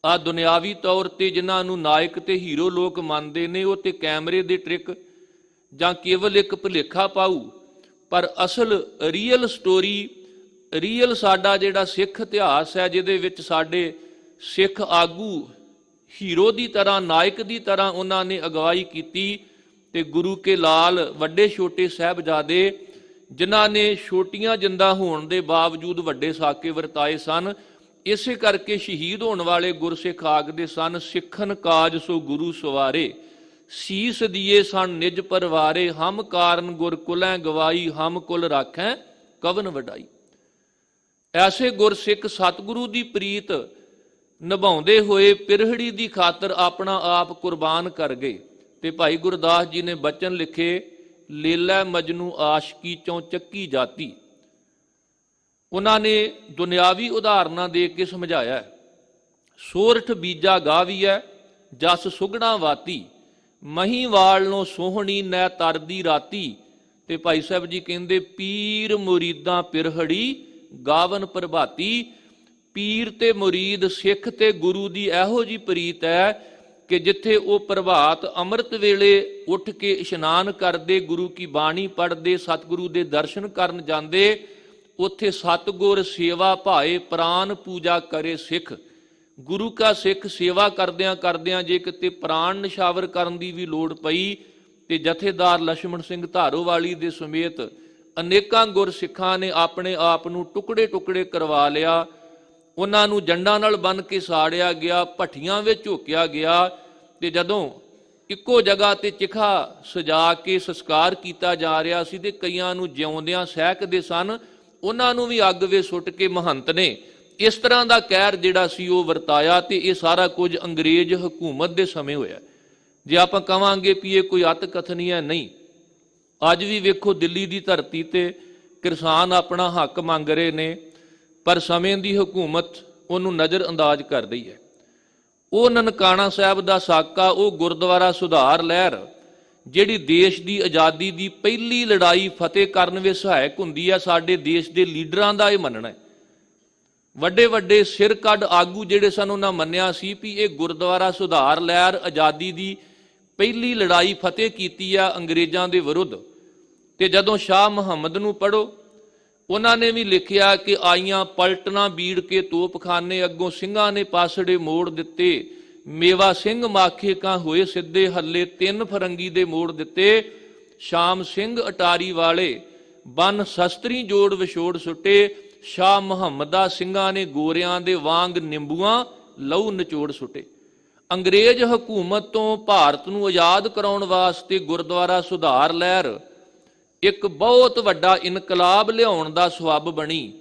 ਆ ਦੁਨਿਆਵੀ ਤੌਰ ਤੇ ਜਿਨ੍ਹਾਂ ਨੂੰ ਨਾਇਕ ਤੇ ਹੀਰੋ ਲੋਕ ਮੰਨਦੇ ਨੇ, ਉਹ ਤੇ ਕੈਮਰੇ ਦੇ ਟ੍ਰਿਕ ਜਾਂ ਕੇਵਲ ਇੱਕ ਭੁਲੇਖਾ ਪਾਊ, ਪਰ ਅਸਲ ਰੀਅਲ ਸਟੋਰੀ, ਰੀਅਲ ਸਾਡਾ ਜਿਹੜਾ ਸਿੱਖ ਇਤਿਹਾਸ ਹੈ ਜਿਹਦੇ ਵਿੱਚ ਸਾਡੇ ਸਿੱਖ ਆਗੂ ਹੀਰੋ ਦੀ ਤਰ੍ਹਾਂ, ਨਾਇਕ ਦੀ ਤਰ੍ਹਾਂ ਉਹਨਾਂ ਨੇ ਅਗਵਾਈ ਕੀਤੀ। ਤੇ ਗੁਰੂ ਕੇ ਲਾਲ ਵੱਡੇ ਛੋਟੇ ਸਾਹਿਬਜ਼ਾਦੇ ਜਿਨ੍ਹਾਂ ਨੇ ਛੋਟੀਆਂ ਜਿੰਦਾ ਹੋਣ ਦੇ ਬਾਵਜੂਦ ਵੱਡੇ ਸਾਕੇ ਵਰਤਾਏ ਸਨ। ਇਸੇ ਕਰਕੇ ਸ਼ਹੀਦ ਹੋਣ ਵਾਲੇ ਗੁਰਸਿੱਖ ਆਖਦੇ ਸਨ, ਸਿੱਖਨ ਕਾਜ ਸੋ ਗੁਰੂ ਸਵਾਰੇ, ਸੀਸ ਦੀਏ ਸਨ ਨਿਜ ਪਰਵਾਰੇ, ਹਮ ਕਾਰਨ ਗੁਰ ਕੁਲੈ ਗਵਾਈ, ਹਮ ਕੁਲ ਰਾਖੈ ਕਵਨ ਵਡਾਈ। ਐਸੇ ਗੁਰਸਿੱਖ ਸਤਿਗੁਰੂ ਦੀ ਪ੍ਰੀਤ ਨਿਭਾਉਂਦੇ ਹੋਏ ਪਿਰਹੜੀ ਦੀ ਖਾਤਰ ਆਪਣਾ ਆਪ ਕੁਰਬਾਨ ਕਰ ਗਏ। ਤੇ ਭਾਈ ਗੁਰਦਾਸ ਜੀ ਨੇ ਬਚਨ ਲਿਖੇ, ਲੇਲਾ ਮਜਨੂ ਆਸ਼ਕੀ ਚੋਂ ਚੱਕੀ ਜਾਤੀ। ਉਹਨਾਂ ਨੇ ਦੁਨਿਆਵੀ ਉਦਾਹਰਨਾਂ ਦੇ ਕੇ ਸਮਝਾਇਆ, ਸੋਰਠ ਬੀਜਾ ਗਾਵੀਐ ਜਸ ਸੁਗਣਾ ਵਾਤੀ, ਮਹੀਵਾਲ ਨੂੰ ਸੋਹਣੀ ਨੈ ਤਰਦੀ ਰਾਤੀ। ਤੇ ਭਾਈ ਸਾਹਿਬ ਜੀ ਕਹਿੰਦੇ, ਪੀਰ ਮੁਰੀਦਾਂ ਪਿਰਹੜੀ ਗਾਵਨ ਪ੍ਰਭਾਤੀ। ਪੀਰ ਤੇ ਮੁਰੀਦ, ਸਿੱਖ ਤੇ ਗੁਰੂ ਦੀ ਇਹੋ ਜੀ ਪ੍ਰੀਤ ਹੈ ਕਿ ਜਿੱਥੇ ਉਹ ਪ੍ਰਭਾਤ ਅੰਮ੍ਰਿਤ ਵੇਲੇ ਉੱਠ ਕੇ ਇਸ਼ਨਾਨ ਕਰਦੇ, ਗੁਰੂ ਕੀ ਬਾਣੀ ਪੜ੍ਹਦੇ, ਸਤਿਗੁਰੂ ਦੇ ਦਰਸ਼ਨ ਕਰਨ ਜਾਂਦੇ, ਉੱਥੇ ਸਤਿਗੁਰ ਸੇਵਾ ਭਾਏ ਪ੍ਰਾਨ ਪੂਜਾ ਕਰੇ ਸਿੱਖ। ਗੁਰੂ ਕਾ ਸਿੱਖ ਸੇਵਾ ਕਰਦਿਆਂ ਕਰਦਿਆਂ ਜੇ ਕਿਤੇ ਪ੍ਰਾਣ ਨਿਸ਼ਾਵਰ ਕਰਨ ਦੀ ਵੀ ਲੋੜ ਪਈ ਤੇ ਜਥੇਦਾਰ ਲਛਮਣ ਸਿੰਘ ਧਾਰੋਵਾਲੀ ਦੇ ਸਮੇਤ ਅਨੇਕਾਂ ਗੁਰਸਿੱਖਾਂ ਨੇ ਆਪਣੇ ਆਪ ਨੂੰ ਟੁਕੜੇ ਟੁਕੜੇ ਕਰਵਾ ਲਿਆ। ਉਹਨਾਂ ਨੂੰ ਜੰਡਾਂ ਨਾਲ ਬੰਨ ਕੇ ਸਾੜਿਆ ਗਿਆ, ਭੱਠੀਆਂ ਵਿੱਚ ਝੋਕਿਆ ਗਿਆ। ਤੇ ਜਦੋਂ ਇੱਕੋ ਜਗ੍ਹਾ ਤੇ ਚਿਖਾ ਸਜਾ ਕੇ ਸੰਸਕਾਰ ਕੀਤਾ ਜਾ ਰਿਹਾ ਸੀ ਤੇ ਕਈਆਂ ਨੂੰ ਜਿਉਂਦਿਆਂ ਸਹਿਕਦੇ ਸਨ, ਉਹਨਾਂ ਨੂੰ ਵੀ ਅੱਗ ਵਿੱਚ ਸੁੱਟ ਕੇ ਮਹੰਤ ਨੇ ਇਸ ਤਰ੍ਹਾਂ ਦਾ ਕਹਿਰ ਜਿਹੜਾ ਸੀ ਉਹ ਵਰਤਾਇਆ। ਤੇ ਇਹ ਸਾਰਾ ਕੁਝ ਅੰਗਰੇਜ਼ ਹਕੂਮਤ ਦੇ ਸਮੇਂ ਹੋਇਆ। ਜੇ ਆਪਾਂ ਕਵਾਂਗੇ ਵੀ ਇਹ ਕੋਈ ਅਤ ਕਥਨੀ ਹੈ, ਨਹੀਂ। ਅੱਜ ਵੀ ਵੇਖੋ ਦਿੱਲੀ ਦੀ ਧਰਤੀ ਤੇ ਕਿਸਾਨ ਆਪਣਾ ਹੱਕ ਮੰਗ ਰਹੇ ਨੇ, ਪਰ ਸਮੇਂ ਦੀ ਹਕੂਮਤ ਉਹਨੂੰ ਨਜ਼ਰ ਅੰਦਾਜ਼ ਕਰ ਰਹੀ ਹੈ। ਉਹ ਨਨਕਾਣਾ ਸਾਹਿਬ ਦਾ ਸਾਕਾ, ਉਹ ਗੁਰਦੁਆਰਾ ਸੁਧਾਰ ਲਹਿਰ ਜਿਹੜੀ ਦੇਸ਼ ਦੀ ਆਜ਼ਾਦੀ ਦੀ ਪਹਿਲੀ ਲੜਾਈ ਫਤਿਹ ਕਰਨ ਵਿੱਚ ਸਹਾਇਕ ਹੁੰਦੀ ਹੈ, ਸਾਡੇ ਦੇਸ਼ ਦੇ ਲੀਡਰਾਂ ਦਾ ਇਹ ਮੰਨਣਾ ਹੈ। ਵੱਡੇ ਵੱਡੇ ਸਿਰ ਕੱਢ ਆਗੂ ਜਿਹੜੇ ਸਨ ਉਹਨਾਂ ਮੰਨਿਆ ਸੀ ਵੀ ਇਹ ਗੁਰਦੁਆਰਾ ਸੁਧਾਰ ਲਹਿਰ ਆਜ਼ਾਦੀ ਦੀ ਪਹਿਲੀ ਲੜਾਈ ਫਤਿਹ ਕੀਤੀ ਆ ਅੰਗਰੇਜ਼ਾਂ ਦੇ ਵਿਰੁੱਧ। ਤੇ ਜਦੋਂ ਸ਼ਾਹ ਮੁਹੰਮਦ ਨੂੰ ਪੜ੍ਹੋ, ਉਹਨਾਂ ਨੇ ਵੀ ਲਿਖਿਆ ਕਿ ਆਈਆਂ ਪਲਟਣਾ ਬੀੜ ਕੇ ਤੋਪਖਾਨੇ, ਅੱਗੋਂ ਸਿੰਘਾਂ ਨੇ ਪਾਸੜੇ ਮੋੜ ਦਿੱਤੇ, ਮੇਵਾ ਸਿੰਘ ਮਾਖੇ ਕਾਂ ਹੋਏ ਸਿੱਧੇ, ਹੱਲੇ 3 ਫਰੰਗੀ ਦੇ ਮੋੜ ਦਿੱਤੇ, ਸ਼ਾਮ ਸਿੰਘ ਅਟਾਰੀ ਵਾਲੇ ਬੰਨ ਸ਼ਸਤਰੀ ਜੋੜ ਵਿਛੋੜ ਸੁੱਟੇ, ਸ਼ਾਹ ਮੁਹੰਮਦਾ ਸਿੰਘਾਂ ਨੇ ਗੋਰਿਆਂ ਦੇ ਵਾਂਗ ਨਿੰਬੂਆਂ ਲਹੂ ਨਿਚੋੜ ਸੁੱਟੇ। ਅੰਗਰੇਜ਼ ਹਕੂਮਤ ਤੋਂ ਭਾਰਤ ਨੂੰ ਆਜ਼ਾਦ ਕਰਾਉਣ ਵਾਸਤੇ ਗੁਰਦੁਆਰਾ ਸੁਧਾਰ ਲਹਿਰ ਇੱਕ ਬਹੁਤ ਵੱਡਾ ਇਨਕਲਾਬ ਲਿਆਉਣ ਦਾ ਸਬੱਬ ਬਣੀ।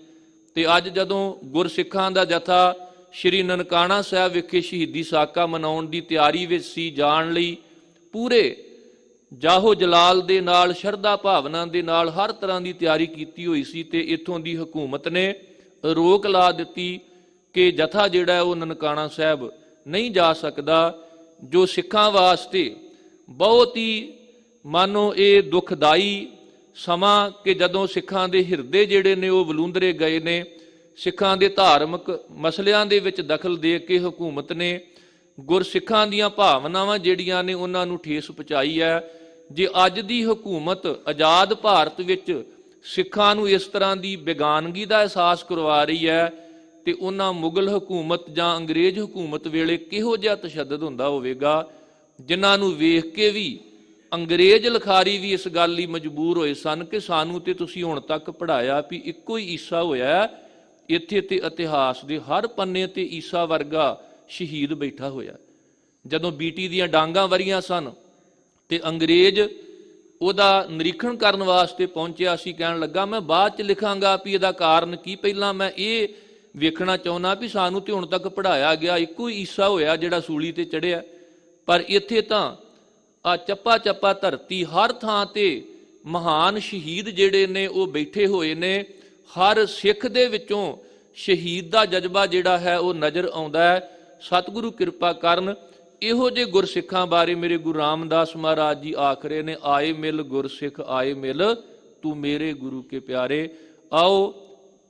ਤੇ ਅੱਜ ਜਦੋਂ ਗੁਰਸਿੱਖਾਂ ਦਾ ਜਥਾ ਸ਼੍ਰੀ ਨਨਕਾਣਾ ਸਾਹਿਬ ਵਿਖੇ ਸ਼ਹੀਦੀ ਸਾਕਾ ਮਨਾਉਣ ਦੀ ਤਿਆਰੀ ਵਿੱਚ ਸੀ, ਜਾਣ ਲਈ ਪੂਰੇ ਜਾਹੋ ਜਲਾਲ ਦੇ ਨਾਲ, ਸ਼ਰਧਾ ਭਾਵਨਾ ਦੇ ਨਾਲ ਹਰ ਤਰ੍ਹਾਂ ਦੀ ਤਿਆਰੀ ਕੀਤੀ ਹੋਈ ਸੀ, ਤੇ ਇੱਥੋਂ ਦੀ ਹਕੂਮਤ ਨੇ ਰੋਕ ਲਾ ਦਿੱਤੀ ਕਿ ਜਥਾ ਜਿਹੜਾ ਉਹ ਨਨਕਾਣਾ ਸਾਹਿਬ ਨਹੀਂ ਜਾ ਸਕਦਾ, ਜੋ ਸਿੱਖਾਂ ਵਾਸਤੇ ਬਹੁਤ ਹੀ ਮਾਨੋ ਇਹ ਦੁਖਦਾਈ ਸਮਾਂ ਕਿ ਜਦੋਂ ਸਿੱਖਾਂ ਦੇ ਹਿਰਦੇ ਜਿਹੜੇ ਨੇ ਉਹ ਵਲੂੰਦਰੇ ਗਏ ਨੇ। ਸਿੱਖਾਂ ਦੇ ਧਾਰਮਿਕ ਮਸਲਿਆਂ ਦੇ ਵਿੱਚ ਦਖਲ ਦੇ ਕੇ ਹਕੂਮਤ ਨੇ ਗੁਰਸਿੱਖਾਂ ਦੀਆਂ ਭਾਵਨਾਵਾਂ ਜਿਹੜੀਆਂ ਨੇ ਉਹਨਾਂ ਨੂੰ ਠੇਸ ਪਹੁੰਚਾਈ ਹੈ। ਜੇ ਅੱਜ ਦੀ ਹਕੂਮਤ ਆਜ਼ਾਦ ਭਾਰਤ ਵਿੱਚ ਸਿੱਖਾਂ ਨੂੰ ਇਸ ਤਰ੍ਹਾਂ ਦੀ ਬੇਗਾਨਗੀ ਦਾ ਅਹਿਸਾਸ ਕਰਵਾ ਰਹੀ ਹੈ, ਤੇ ਉਹਨਾਂ ਮੁਗਲ ਹਕੂਮਤ ਜਾਂ ਅੰਗਰੇਜ਼ ਹਕੂਮਤ ਵੇਲੇ ਕਿਹੋ ਜਿਹਾ ਤਸ਼ੱਦਦ ਹੁੰਦਾ ਹੋਵੇਗਾ, ਜਿਨ੍ਹਾਂ ਨੂੰ ਵੇਖ ਕੇ ਵੀ ਅੰਗਰੇਜ਼ ਲਿਖਾਰੀ ਵੀ ਇਸ ਗੱਲ ਲਈ ਮਜਬੂਰ ਹੋਏ ਸਨ ਕਿ ਸਾਨੂੰ ਤੇ ਤੁਸੀਂ ਹੁਣ ਤੱਕ ਪੜ੍ਹਾਇਆ ਵੀ ਇੱਕੋ ਹੀ ਈਸਾ ਹੋਇਆ, ਇੱਥੇ ਤੇ ਇਤਿਹਾਸ ਦੇ ਹਰ ਪੰਨੇ ਤੇ ਈਸਾ ਵਰਗਾ ਸ਼ਹੀਦ ਬੈਠਾ ਹੋਇਆ। ਜਦੋਂ ਬੀਟੀ ਦੀਆਂ ਡਾਂਗਾਂ ਵਰੀਆਂ ਸਨ ਤੇ ਅੰਗਰੇਜ਼ ਉਹਦਾ ਨਿਰੀਖਣ ਕਰਨ ਵਾਸਤੇ ਪਹੁੰਚਿਆ ਸੀ, ਕਹਿਣ ਲੱਗਾ ਮੈਂ ਬਾਅਦ ਚ ਲਿਖਾਂਗਾ ਵੀ ਇਹਦਾ ਕਾਰਨ ਕੀ, ਪਹਿਲਾਂ ਮੈਂ ਇਹ ਵੇਖਣਾ ਚਾਹੁੰਦਾ ਵੀ ਸਾਨੂੰ ਤੇ ਹੁਣ ਤੱਕ ਪੜ੍ਹਾਇਆ ਗਿਆ ਇੱਕੋ ਹੀ ਈਸਾ ਹੋਇਆ ਜਿਹੜਾ ਸੂਲੀ ਤੇ ਚੜਿਆ, ਪਰ ਇੱਥੇ ਤਾਂ ਆ ਚੱਪਾ ਚੱਪਾ ਧਰਤੀ ਹਰ ਥਾਂ ਤੇ ਮਹਾਨ ਸ਼ਹੀਦ ਜਿਹੜੇ ਨੇ ਉਹ ਬੈਠੇ ਹੋਏ ਨੇ। ਹਰ ਸਿੱਖ ਦੇ ਵਿੱਚੋਂ ਸ਼ਹੀਦ ਦਾ ਜਜ਼ਬਾ ਜਿਹੜਾ ਹੈ ਉਹ ਨਜ਼ਰ ਆਉਂਦਾ ਹੈ। ਸਤਿਗੁਰੂ ਕਿਰਪਾ ਕਰਨ। ਇਹੋ ਜਿਹੇ ਗੁਰਸਿੱਖਾਂ ਬਾਰੇ ਮੇਰੇ ਗੁਰੂ ਰਾਮਦਾਸ ਮਹਾਰਾਜ ਜੀ ਆਖ ਰਹੇ ਨੇ, ਆਏ ਮਿਲ ਗੁਰਸਿੱਖ ਆਏ ਮਿਲ ਤੂੰ ਮੇਰੇ ਗੁਰੂ ਕੇ ਪਿਆਰੇ। ਆਓ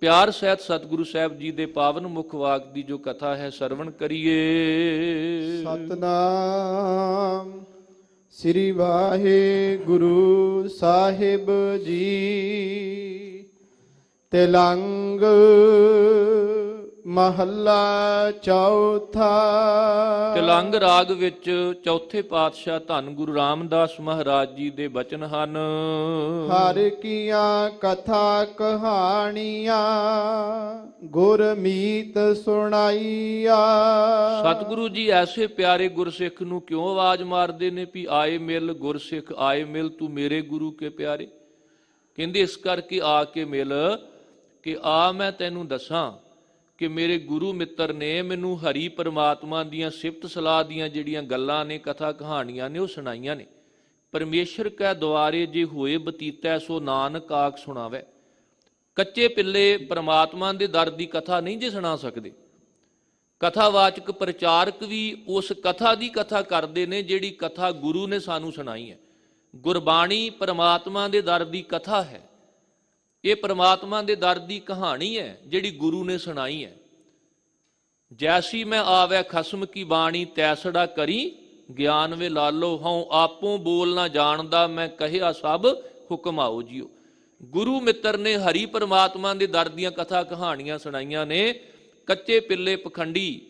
ਪਿਆਰ ਸਹਿਤ ਸਤਿਗੁਰੂ ਸਾਹਿਬ ਜੀ ਦੇ ਪਾਵਨ ਮੁਖ ਵਾਕ ਦੀ ਜੋ ਕਥਾ ਹੈ ਸਰਵਣ ਕਰੀਏ। ਸਤਨਾਮ ਸ੍ਰੀ ਵਾਹਿਗੁਰੂ ਸਾਹਿਬ ਜੀ। ਤਿਲੰਗ ਮਹੱਲਾ ਚੌਥਾ। ਤਿਲੰਗ ਰਾਗ ਵਿੱਚ ਚੌਥੇ ਪਾਤਸ਼ਾਹ ਧੰਨ ਗੁਰੂ ਰਾਮਦਾਸ ਮਹਾਰਾਜ ਜੀ ਦੇ ਬਚਨ ਹਨ। ਹਰ ਕੀਆਂ ਕਥਾ ਕਹਾਣੀਆਂ ਗੁਰਮੀਤ ਸੁਣਾਈਆ। ਸਤਿਗੁਰੂ ਜੀ ਐਸੇ ਪਿਆਰੇ ਗੁਰਸਿੱਖ ਨੂੰ ਕਿਉਂ ਆਵਾਜ਼ ਮਾਰਦੇ ਨੇ ਵੀ ਆਏ ਮਿਲ ਗੁਰਸਿੱਖ ਆਏ ਮਿਲ ਤੂੰ ਮੇਰੇ ਗੁਰੂ ਕੇ ਪਿਆਰੇ। ਕਹਿੰਦੇ ਇਸ ਕਰਕੇ ਆ ਕੇ ਮਿਲ ਕਿ ਆ ਮੈਂ ਤੈਨੂੰ ਦੱਸਾਂ ਕਿ ਮੇਰੇ ਗੁਰੂ ਮਿੱਤਰ ਨੇ ਮੈਨੂੰ ਹਰੀ ਪਰਮਾਤਮਾ ਦੀਆਂ ਸਿਫਤ ਸਲਾਹ ਦੀਆਂ ਜਿਹੜੀਆਂ ਗੱਲਾਂ ਨੇ, ਕਥਾ ਕਹਾਣੀਆਂ ਨੇ, ਉਹ ਸੁਣਾਈਆਂ ਨੇ। ਪਰਮੇਸ਼ਰ ਕੈ ਦੁਆਰੇ ਜੇ ਹੋਏ ਬਤੀਤੈ ਸੋ ਨਾਨਕ ਆਖ ਸੁਣਾਵੇ। ਕੱਚੇ ਪਿੱਲੇ ਪਰਮਾਤਮਾ ਦੇ ਦਰ ਦੀ ਕਥਾ ਨਹੀਂ ਜੇ ਸੁਣਾ ਸਕਦੇ। ਕਥਾਵਾਚਕ ਪ੍ਰਚਾਰਕ ਵੀ ਉਸ ਕਥਾ ਦੀ ਕਥਾ ਕਰਦੇ ਨੇ ਜਿਹੜੀ ਕਥਾ ਗੁਰੂ ਨੇ ਸਾਨੂੰ ਸੁਣਾਈ ਹੈ। ਗੁਰਬਾਣੀ ਪਰਮਾਤਮਾ ਦੇ ਦਰ ਦੀ ਕਥਾ ਹੈ। ਇਹ ਪਰਮਾਤਮਾ ਦੇ ਦਰ ਦੀ ਕਹਾਣੀ ਹੈ ਜਿਹੜੀ ਗੁਰੂ ਨੇ ਸੁਣਾਈ ਹੈ। ਜੈਸੀ ਮੈਂ ਆਵੈ ਖਸਮ ਕੀ ਬਾਣੀ ਤੈਸੜਾ ਕਰੀ ਗਿਆਨ ਵੇ ਲਾਲੋ। ਹਉ ਆਪੋਂ ਬੋਲ ਨਾ ਜਾਣਦਾ ਮੈਂ ਕਹਿਆ ਸਭ ਹੁਕਮ ਆਓ ਜੀਓ। ਗੁਰੂ ਮਿੱਤਰ ਨੇ ਹਰੀ ਪਰਮਾਤਮਾ ਦੇ ਦਰ ਦੀਆਂ ਕਥਾ ਕਹਾਣੀਆਂ ਸੁਣਾਈਆਂ ਨੇ। ਕੱਚੇ ਪਿੱਲੇ ਪਖੰਡੀ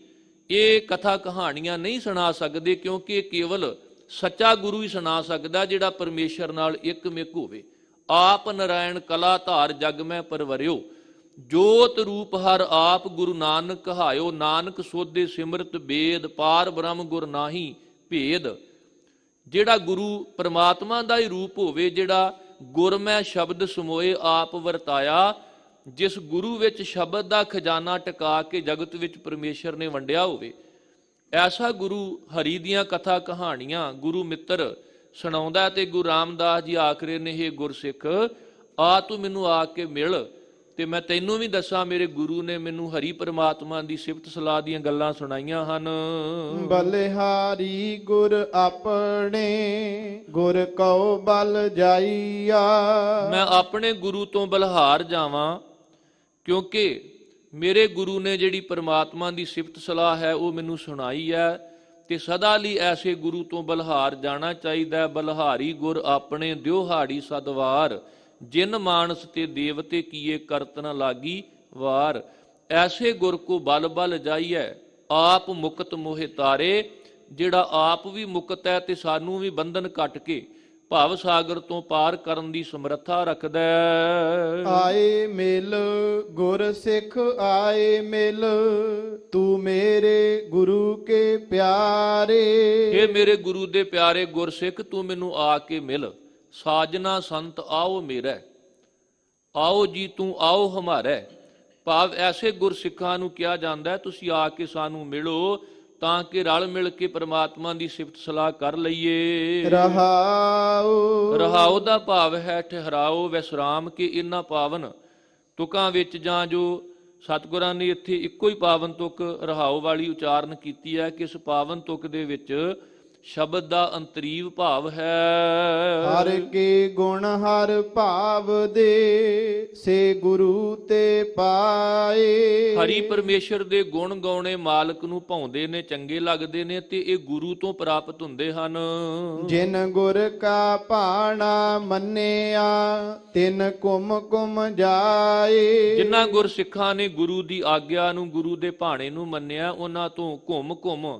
ਇਹ ਕਥਾ ਕਹਾਣੀਆਂ ਨਹੀਂ ਸੁਣਾ ਸਕਦੇ, ਕਿਉਂਕਿ ਇਹ ਕੇਵਲ ਸੱਚਾ ਗੁਰੂ ਹੀ ਸੁਣਾ ਸਕਦਾ ਜਿਹੜਾ ਪਰਮੇਸ਼ਰ ਨਾਲ ਇੱਕਮਿਕ ਹੋਵੇ। ਆਪ ਨਰਾਇਣ ਕਲਾ ਧਾਰ ਜਗ ਮੈਂ ਪਰਵਰਿਓ। ਜੋਤ ਰੂਪ ਹਰ ਆਪ ਗੁਰੂ ਨਾਨਕ ਕਹਾਇਓ। ਨਾਨਕ ਸੋਧੇ ਸਿਮਰਤ ਬੇਦ ਪਾਰ ਬ੍ਰਹਮ ਗੁਰ ਨਾਹੀ ਭੇਦ। ਜਿਹੜਾ ਗੁਰੂ ਪਰਮਾਤਮਾ ਦਾ ਹੀ ਰੂਪ ਹੋਵੇ, ਜਿਹੜਾ ਗੁਰਮੈ ਸ਼ਬਦ ਸਮੋਏ ਆਪ ਵਰਤਾਇਆ, ਜਿਸ ਗੁਰੂ ਵਿੱਚ ਸ਼ਬਦ ਦਾ ਖਜ਼ਾਨਾ ਟਿਕਾ ਕੇ ਜਗਤ ਵਿੱਚ ਪਰਮੇਸ਼ਰ ਨੇ ਵੰਡਿਆ ਹੋਵੇ, ਐਸਾ ਗੁਰੂ ਹਰੀ ਦੀਆਂ ਕਥਾ ਕਹਾਣੀਆਂ ਗੁਰੂ ਮਿੱਤਰ ਸੁਣਾਉਂਦਾ। ਤੇ ਗੁਰੂ ਰਾਮਦਾਸ ਜੀ ਆਖਰੇ ਨੇ, ਇਹ ਗੁਰਸਿੱਖ ਆ ਤੂੰ ਮੈਨੂੰ ਆ ਕੇ ਮਿਲ ਤੇ ਮੈਂ ਤੈਨੂੰ ਵੀ ਦੱਸਾਂ ਮੇਰੇ ਗੁਰੂ ਨੇ ਮੈਨੂੰ ਹਰੀ ਪਰਮਾਤਮਾ ਦੀ ਸਿਫਤ ਸਲਾਹ ਦੀਆਂ ਗੱਲਾਂ ਸੁਣਾਈਆਂ ਹਨ। ਬਲਿਹਾਰੀ ਗੁਰ ਆਪਣੇ ਗੁਰ ਕਉ ਬਲ ਜਾਈਆ। ਮੈਂ ਆਪਣੇ ਗੁਰੂ ਤੋਂ ਬਲਿਹਾਰ ਜਾਵਾਂ, ਕਿਉਂਕਿ ਮੇਰੇ ਗੁਰੂ ਨੇ ਜਿਹੜੀ ਪਰਮਾਤਮਾ ਦੀ ਸਿਫਤ ਸਲਾਹ ਹੈ ਉਹ ਮੈਨੂੰ ਸੁਣਾਈ ਹੈ, ਤੇ ਸਦਾ ਲਈ ਐਸੇ ਗੁਰੂ ਤੋਂ ਬਲਿਹਾਰ ਜਾਣਾ ਚਾਹੀਦਾ ਹੈ। ਬਲਿਹਾਰੀ ਗੁਰ ਆਪਣੇ ਦਿਓ ਹਾੜੀ ਸਦਵਾਰ ਜਿਨ ਮਾਨਸ ਤੇ ਦੇਵਤੇ ਕੀਏ ਕਰਤ ਨ ਲਾਗੀ ਵਾਰ। ਐਸੇ ਗੁਰ ਕੋ ਬਲ ਬਲ ਜਾਈਐ ਆਪ ਮੁਕਤ ਮੋਹਿ ਤਾਰੇ। ਜਿਹੜਾ ਆਪ ਵੀ ਮੁਕਤ ਹੈ ਤੇ ਸਾਨੂੰ ਵੀ ਬੰਧਨ ਕੱਟ ਕੇ ਭਵ ਸਾਗਰ ਤੋਂ ਪਾਰ ਕਰਨ ਦੀ ਸਮਰੱਥਾ ਰੱਖਦਾ ਹੈ। ਆਏ ਮਿਲ ਗੁਰ ਸਿੱਖ ਆਏ ਮਿਲ, ਤੂੰ ਮੇਰੇ ਗੁਰੂ ਕੇ ਪਿਆਰੇ। ਇਹ ਮੇਰੇ ਗੁਰੂ ਦੇ ਪਿਆਰੇ ਗੁਰਸਿੱਖ, ਤੂੰ ਮੈਨੂੰ ਆ ਕੇ ਮਿਲ। ਸਾਜਨਾ ਸੰਤ ਆਓ ਮੇਰਾ, ਆਓ ਜੀ ਤੂੰ ਆਓ ਹਮਾਰਾ। ਭਾਵ ਐਸੇ ਗੁਰਸਿੱਖਾਂ ਨੂੰ ਕਿਹਾ ਜਾਂਦਾ ਹੈ ਤੁਸੀਂ ਆ ਕੇ ਸਾਨੂੰ ਮਿਲੋ, ਤਾਂ ਕਿ ਰਲ ਮਿਲ ਕੇ ਪ੍ਰਮਾਤਮਾ ਦੀ ਸਿਫਤ ਸਲਾਹ ਕਰ ਲਈਏ। ਰਹਾਉ ਰਹਾਉ ਦਾ ਭਾਵ ਹੈ ਠਹਿਰਾਓ, ਵਿਸਰਾਮ ਕੇ ਇਹਨਾਂ ਪਾਵਨ ਤੁਕਾਂ ਵਿੱਚ, ਜਾਂ ਜੋ ਸਤਿਗੁਰਾਂ ਨੇ ਇੱਥੇ ਇੱਕੋ ਹੀ ਪਾਵਨ ਤੁਕ ਰਹਾਉ ਵਾਲੀ ਉਚਾਰਨ ਕੀਤੀ ਹੈ ਕਿ ਇਸ ਪਾਵਨ ਤੁਕ ਦੇ ਵਿੱਚ ਸ਼ਬਦ ਦਾ ਅੰਤਰੀਵ ਭਾਵ ਹੈ। ਹਰ ਕੇ ਗੁਣ ਹਰ ਭਾਵ ਦੇ, ਸੇ ਗੁਰੂ ਤੇ ਪਾਏ। ਹਰੀ ਪਰਮੇਸ਼ਰ ਦੇ ਗੁਣ ਗਾਉਣੇ ਮਾਲਕ ਨੂੰ ਭਾਉਂਦੇ ਨੇ, ਚੰਗੇ ਲੱਗਦੇ ਨੇ, ਤੇ ਇਹ ਗੁਰੂ ਤੋਂ ਪ੍ਰਾਪਤ ਹੁੰਦੇ ਹਨ। ਜਿਨ ਗੁਰ ਕਾ ਭਾਣਾ ਮੰਨਿਆ, ਤਿਨ ਕੁਮ ਕੁਮ ਜਾਏ। ਜਿਨ੍ਹਾਂ ਗੁਰਸਿੱਖਾਂ ਨੇ ਗੁਰੂ ਦੀ ਆਗਿਆ ਨੂੰ, ਗੁਰੂ ਦੇ ਭਾਣੇ ਨੂੰ ਮੰਨਿਆ, ਉਹਨਾਂ ਤੋਂ ਘੁੰਮ ਘੁੰਮ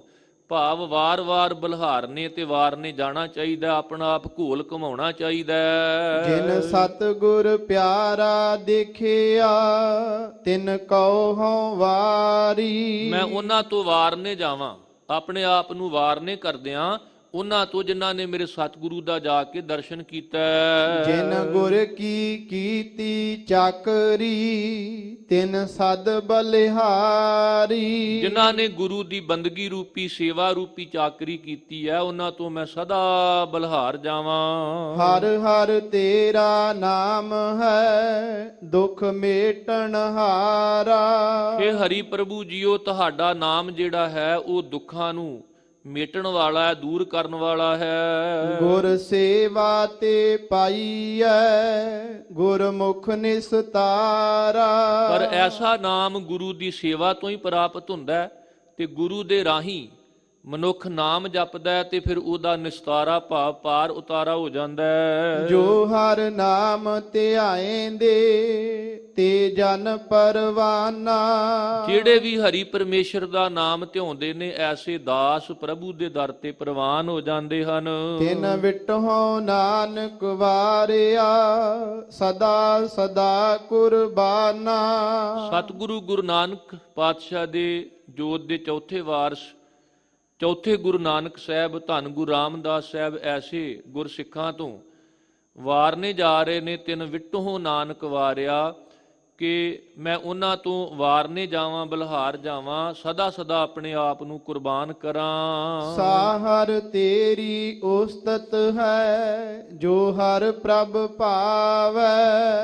ਭਾਵ ਵਾਰ-ਵਾਰ ਬਲਹਾਰਨੇ ਤੇ ਵਾਰਨੇ ਜਾਣਾ ਚਾਹੀਦਾ, ਆਪਣਾ ਆਪ ਘੋਲ ਘਮਾਉਣਾ ਚਾਹੀਦਾ। ਜਿਨ ਸਤਿਗੁਰ ਪਿਆਰਾ ਦੇਖਿਆ, ਤਿਨ ਕਉ ਹਉ ਵਾਰੀ। ਮੈਂ ਉਹਨਾਂ ਤੋਂ ਵਾਰਨੇ ਜਾਵਾਂ, ਆਪਣੇ ਆਪ ਨੂੰ ਵਾਰਨੇ ਕਰਦਿਆਂ ਉਹਨਾਂ ਤੋਂ ਜਿਨ੍ਹਾਂ ਨੇ ਮੇਰੇ ਸਤਿਗੁਰੂ ਦਾ ਜਾ ਕੇ ਦਰਸ਼ਨ ਕੀਤਾ। ਜਿਨ ਗੁਰ ਕੀ ਕੀਤੀ ਚਾਕਰੀ, ਤਿਨ ਸਦ ਬਲਿਹਾਰੀ। ਜਿਨ੍ਹਾਂ ਨੇ ਗੁਰੂ ਦੀ ਬੰਦਗੀ ਰੂਪੀ ਸੇਵਾ ਰੂਪੀ ਚਾਕਰੀ ਕੀਤੀ ਹੈ, ਉਹਨਾਂ ਤੋਂ ਮੈਂ ਸਦਾ ਬਲਹਾਰ ਜਾਵਾਂ। ਹਰ ਹਰ ਤੇਰਾ ਨਾਮ ਹੈ, ਦੁਖ ਮੇਟਣ ਹਾਰਾ। ਇਹ ਹਰੀ ਪ੍ਰਭੂ ਜੀਓ, ਤੁਹਾਡਾ ਨਾਮ ਜਿਹੜਾ ਹੈ ਉਹ ਦੁੱਖਾਂ ਨੂੰ ਮੇਟਣ ਵਾਲਾ ਹੈ, ਦੂਰ ਕਰਨ ਵਾਲਾ ਹੈ। ਗੁਰ ਸੇਵਾ ਤੇ ਪਾਈਐ, ਗੁਰਮੁਖ ਨਿਸਤਾਰਾ। ਪਰ ਐਸਾ ਨਾਮ ਗੁਰੂ ਦੀ ਸੇਵਾ ਤੋਂ ਹੀ ਪ੍ਰਾਪਤ ਹੁੰਦਾ ਹੈ, ਤੇ ਗੁਰੂ ਦੇ ਰਾਹੀਂ ਮਨੁੱਖ ਨਾਮ ਜਪਦਾ ਹੈ ਤੇ ਫਿਰ ਉਹਦਾ ਨਿਸਤਾਰਾ ਭਾਵ ਪਾਰ ਉਤਾਰਾ ਹੋ ਜਾਂਦਾ ਹੈ। ਜੋ ਹਰ ਨਾਮ ਧਿਆਏਂਦੇ, ਤੇ ਜਨ ਪਰਵਾਨਾ। ਜਿਹੜੇ ਵੀ ਹਰੀ ਪਰਮੇਸ਼ਰ ਦਾ ਨਾਮ ਧਿਆਉਂਦੇ ਨੇ, ਐਸੇ ਦਾਸ ਪ੍ਰਭੂ ਦੇ ਦਰ ਤੇ ਪ੍ਰਵਾਨ ਹੋ ਜਾਂਦੇ ਹਨ। ਤਿਨ ਵਿਟਹੁ ਨਾਨਕ ਵਾਰਿਆ, ਸਦਾ ਸਦਾ ਕੁਰਬਾਨਾ। ਸਤਿਗੁਰੂ ਗੁਰੂ ਨਾਨਕ ਪਾਤਸ਼ਾਹ ਦੇ ਜੋਤ ਦੇ ਚੌਥੇ ਵਾਰਸ, ਚੌਥੇ ਗੁਰੂ ਨਾਨਕ ਸਾਹਿਬ, ਧੰਨ ਗੁਰੂ ਰਾਮਦਾਸ ਸਾਹਿਬ ਐਸੇ ਗੁਰਸਿੱਖਾਂ ਤੋਂ ਵਾਰਨੇ ਜਾ ਰਹੇ ਨੇ। ਤਿਨ ਵਿਟਹੁ ਨਾਨਕ ਵਾਰਿਆ, ਕਿ ਮੈਂ ਉਹਨਾਂ ਤੋਂ ਵਾਰਨੇ ਜਾਵਾਂ, ਬਲਹਾਰ ਜਾਵਾਂ, ਸਦਾ ਸਦਾ ਆਪਣੇ ਆਪ ਨੂੰ ਕੁਰਬਾਨ ਕਰਾਂ। ਸਾਹਰ ਤੇਰੀ ਉਸਤਤ ਹੈ, ਜੋ ਹਰ ਪ੍ਰਭ ਭਾਵੈ।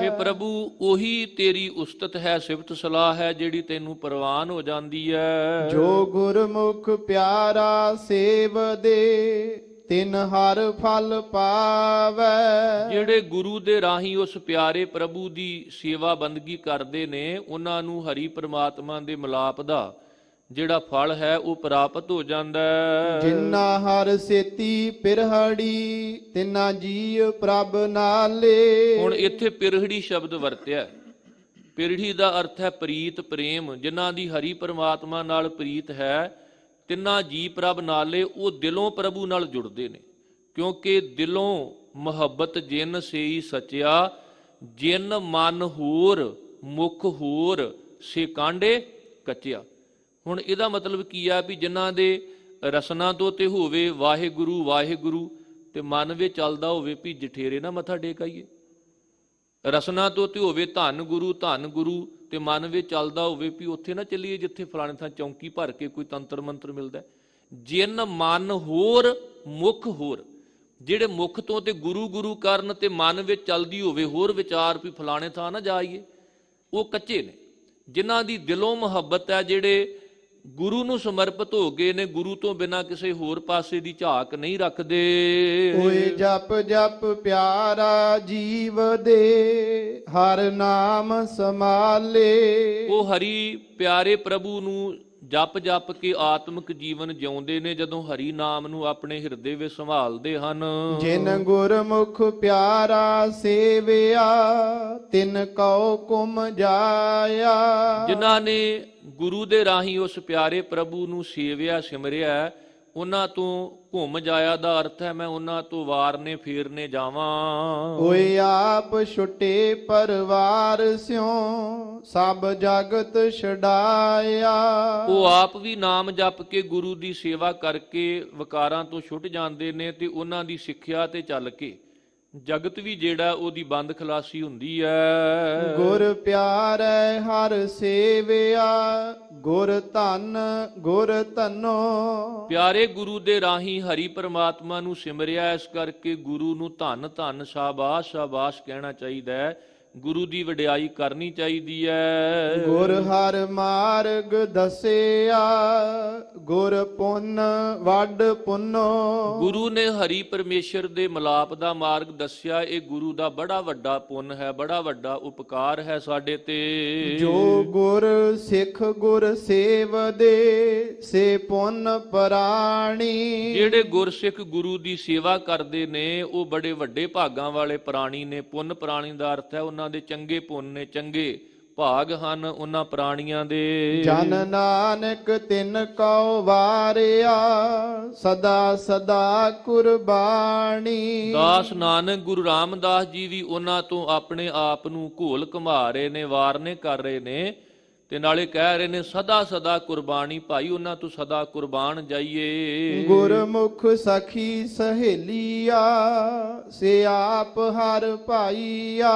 हे ਪ੍ਰਭੂ, ਉਹੀ ਤੇਰੀ ਉਸਤਤ ਹੈ, ਸਿਫਤ ਸਲਾਹ ਹੈ ਜਿਹੜੀ ਤੈਨੂੰ ਪ੍ਰਵਾਨ ਹੋ ਜਾਂਦੀ ਹੈ। ਜੋ ਗੁਰਮੁਖ ਪਿਆਰਾ ਸੇਵ ਦੇ, ਤਿਨ ਹਰ ਫਲ ਪਾਵੈ। ਜਿਹੜੇ ਗੁਰੂ ਦੇ ਰਾਹੀਂ ਉਸ ਪਿਆਰੇ ਪ੍ਰਭੂ ਦੀ ਸੇਵਾ ਬੰਦਗੀ ਕਰਦੇ ਨੇ, ਉਹਨਾਂ ਨੂੰ ਹਰੀ ਪ੍ਰਮਾਤਮਾ ਦੇ ਮਿਲਾਪ ਦਾ ਜਿਹੜਾ ਫਲ ਹੈ ਉਹ ਪ੍ਰਾਪਤ ਹੋ ਜਾਂਦਾ ਹੈ। ਜਿਨ੍ਹਾਂ ਹਰ ਸੇਤੀ ਪਿਰਹੜੀ, ਤਿਨਾ ਜੀਅ ਪ੍ਰਭ ਨਾਲੇ। ਹੁਣ ਇੱਥੇ ਪਿਰਹੜੀ ਸ਼ਬਦ ਵਰਤਿਆ। ਪਿਰਹੜੀ ਦਾ ਅਰਥ ਹੈ ਪ੍ਰੀਤ, ਪ੍ਰੇਮ। ਜਿਨ੍ਹਾਂ ਦੀ ਹਰੀ ਪ੍ਰਮਾਤਮਾ ਨਾਲ ਪ੍ਰੀਤ ਹੈ, ਤਿੰਨਾ ਜੀ ਪ੍ਰਭ ਨਾਲੇ, ਉਹ ਦਿਲੋਂ ਪ੍ਰਭੂ ਨਾਲ ਜੁੜਦੇ ਨੇ। ਕਿਉਂਕਿ ਦਿਲੋਂ ਮੁਹੱਬਤ ਜਿਨ ਸੇਈ ਸਚਿਆ, ਜਿਨ ਮਨ ਹੋਰ ਮੁਖ ਹੋਰ, ਸੇ ਕਾਂਡੇ ਕੱਚਿਆ। ਹੁਣ ਇਹਦਾ ਮਤਲਬ ਕੀ ਆ ਵੀ ਜਿਨ੍ਹਾਂ ਦੇ ਰਸਨਾ ਤੋਂ ਤੇ ਹੋਵੇ ਵਾਹਿਗੁਰੂ ਵਾਹਿਗੁਰੂ, ਤੇ ਮਨ ਵਿੱਚ ਚੱਲਦਾ ਹੋਵੇ ਵੀ ਜਠੇਰੇ ਨਾ ਮੱਥਾ ਟੇਕਾਈਏ। ਰਸਨਾ ਤੋਂ ਤੇ ਹੋਵੇ ਧੰਨ ਗੁਰੂ, ਤੇ ਮਨ ਵਿੱਚ ਚੱਲਦਾ ਹੋਵੇ ਵੀ ਉੱਥੇ ਨਾ ਚੱਲੀਏ ਜਿੱਥੇ ਫਲਾਣੇ ਥਾਂ ਚੌਂਕੀ ਭਰ ਕੇ ਕੋਈ ਤੰਤਰ ਮੰਤਰ ਮਿਲਦਾ। ਜਿਨ ਮਨ ਹੋਰ ਮੁਖ ਹੋਰ, ਜਿਹੜੇ ਮੁਖ ਤੋਂ ਤੇ ਗੁਰੂ ਕਰਨ ਤੇ ਮਨ ਵਿੱਚ ਚੱਲਦੀ ਹੋਵੇ ਹੋਰ ਵਿਚਾਰ ਵੀ ਫਲਾਣੇ ਥਾਂ ਨਾ ਜਾਈਏ, ਉਹ ਕੱਚੇ ਨੇ। ਜਿਨ੍ਹਾਂ ਦੀ ਦਿਲੋਂ ਮੁਹੱਬਤ ਹੈ, ਜਿਹੜੇ ਗੁਰੂ ਨੂੰ ਸਮਰਪਿਤ ਹੋ ਗਏ ਨੇ, ਗੁਰੂ ਤੋਂ ਬਿਨਾਂ ਕਿਸੇ ਹੋਰ ਪਾਸੇ ਦੀ ਝਾਕ ਨਹੀਂ ਰੱਖਦੇ। ਓਏ ਜਪ ਜਪ ਪਿਆਰਾ ਜੀਵ ਦੇ, ਹਰ ਨਾਮ ਸਮਾਲੇ। ਉਹ ਹਰੀ ਪਿਆਰੇ ਪ੍ਰਭੂ ਨੂੰ ਜਪ ਜਪ ਕੇ ਆਤਮਿਕ ਜੀਵਨ ਜਿਉਂਦੇ ਨੇ ਜਦੋਂ ਹਰੀ ਨਾਮ ਨੂੰ ਆਪਣੇ ਹਿਰਦੇ ਵਿੱਚ ਸੰਭਾਲਦੇ ਹਨ। ਜਿਨ ਗੁਰਮੁਖ ਪਿਆਰਾ ਸੇਵਿਆ ਤਿਨ ਕਉ ਕੁਮ ਜਾਇਆ। ਜਿਨ੍ਹਾਂ ਨੇ ਗੁਰੂ ਦੇ ਰਾਹੀਂ ਉਸ ਪਿਆਰੇ ਪ੍ਰਭੂ ਨੂੰ ਸੇਵਿਆ ਸਿਮਰਿਆ, ਉਹਨਾਂ ਤੋਂ ਘੁੰਮ ਜਾਇਆ ਦਾ ਅਰਥ ਹੈ ਮੈਂ ਉਹਨਾਂ ਤੋਂ ਵਾਰਨੇ ਫੇਰਨੇ ਜਾਵਾਂ। ਹੋਏ ਆਪ ਛੁਟੇ ਪਰਵਾਰ ਸਿਉ ਸਭ ਜਗਤ ਛਡਾਇਆ। ਉਹ ਆਪ ਵੀ ਨਾਮ ਜਪ ਕੇ ਗੁਰੂ ਦੀ ਸੇਵਾ ਕਰਕੇ ਵਿਕਾਰਾਂ ਤੋਂ ਛੁੱਟ ਜਾਂਦੇ ਨੇ ਤੇ ਉਹਨਾਂ ਦੀ ਸਿੱਖਿਆ ਤੇ ਚੱਲ ਕੇ ਜਗਤ ਵੀ ਜਿਹੜਾ ਉਹਦੀ ਬੰਦ ਖਲਾਸੀ ਹੁੰਦੀ ਹੈ। ਗੁਰ ਪਿਆਰੈ ਹਰ ਸੇਵਿਆ ਗੁਰ ਧਨ ਗੁਰ ਧਨੋ। ਪਿਆਰੇ ਗੁਰੂ ਦੇ ਰਾਹੀਂ ਹਰੀ ਪਰਮਾਤਮਾ ਨੂੰ ਸਿਮਰਿਆ, ਇਸ ਕਰਕੇ ਗੁਰੂ ਨੂੰ ਧੰਨ ਧੰਨ ਸ਼ਾਬਾਸ਼ ਸ਼ਾਬਾਸ਼ ਕਹਿਣਾ ਚਾਹੀਦਾ ਹੈ, ਗੁਰੂ ਦੀ ਵਡਿਆਈ ਕਰਨੀ ਚਾਹੀਦੀ ਹੈ। ਗੁਰ ਹਰ ਮਾਰਗ ਦਸਿਆ ਗੁਰ ਪੁੰਨ ਵੱਡ ਪੁੰਨੋ। ਗੁਰੂ ਨੇ ਹਰੀ ਪਰਮੇਸ਼ਰ ਦੇ ਮਿਲਾਪ ਦਾ ਮਾਰਗ ਦੱਸਿਆ, ਇਹ ਗੁਰੂ ਦਾ ਬੜਾ ਵੱਡਾ ਪੁੰਨ ਹੈ, ਬੜਾ ਵੱਡਾ ਉਪਕਾਰ ਹੈ ਸਾਡੇ ਤੇ। ਜੋ ਗੁਰ ਸਿੱਖ ਗੁਰ ਸੇਵਦੇ ਸੇ ਪੁੰਨ ਪ੍ਰਾਣੀ। ਜਿਹੜੇ ਗੁਰਸਿੱਖ ਗੁਰੂ ਦੀ ਸੇਵਾ ਕਰਦੇ ਨੇ ਉਹ ਬੜੇ ਵੱਡੇ ਭਾਗਾਂ ਵਾਲੇ ਪ੍ਰਾਣੀ ਨੇ। ਪੁੰਨ ਪ੍ਰਾਣੀ ਦਾ ਅਰਥ ਹੈ ਉਹਨਾਂ ਦੇ ਚੰਗੇ ਪੁੰਨ ਨੇ, ਚੰਗੇ ਭਾਗ ਹਨ ਉਹਨਾਂ ਪ੍ਰਾਣੀਆਂ ਦੇ। ਜਨ ਨਾਨਕ ਤਿਨ ਕਉ ਵਾਰਿਆ ਸਦਾ ਸਦਾ ਕੁਰਬਾਨੀ। ਦਾਸ ਨਾਨਕ ਗੁਰੂ ਰਾਮਦਾਸ ਜੀ ਵੀ ਉਹਨਾਂ ਤੋਂ ਆਪਣੇ ਆਪ ਨੂੰ ਘੋਲ ਘੁਮਾ ਰਹੇ ਨੇ, ਵਾਰਨੇ ਕਰ ਰਹੇ ਨੇ ਤੇ ਨਾਲੇ ਕਹਿ ਰਹੇ ਨੇ ਸਦਾ ਸਦਾ ਕੁਰਬਾਨੀ। ਭਾਈ ਉਹਨਾਂ ਤੋਂ ਸਦਾ ਕੁਰਬਾਨ ਜਾਈਏ। ਗੁਰਮੁਖ ਸਖੀ ਸਹੇਲੀਆ ਸੇ ਆਪ ਹਰ ਭਾਈਆ।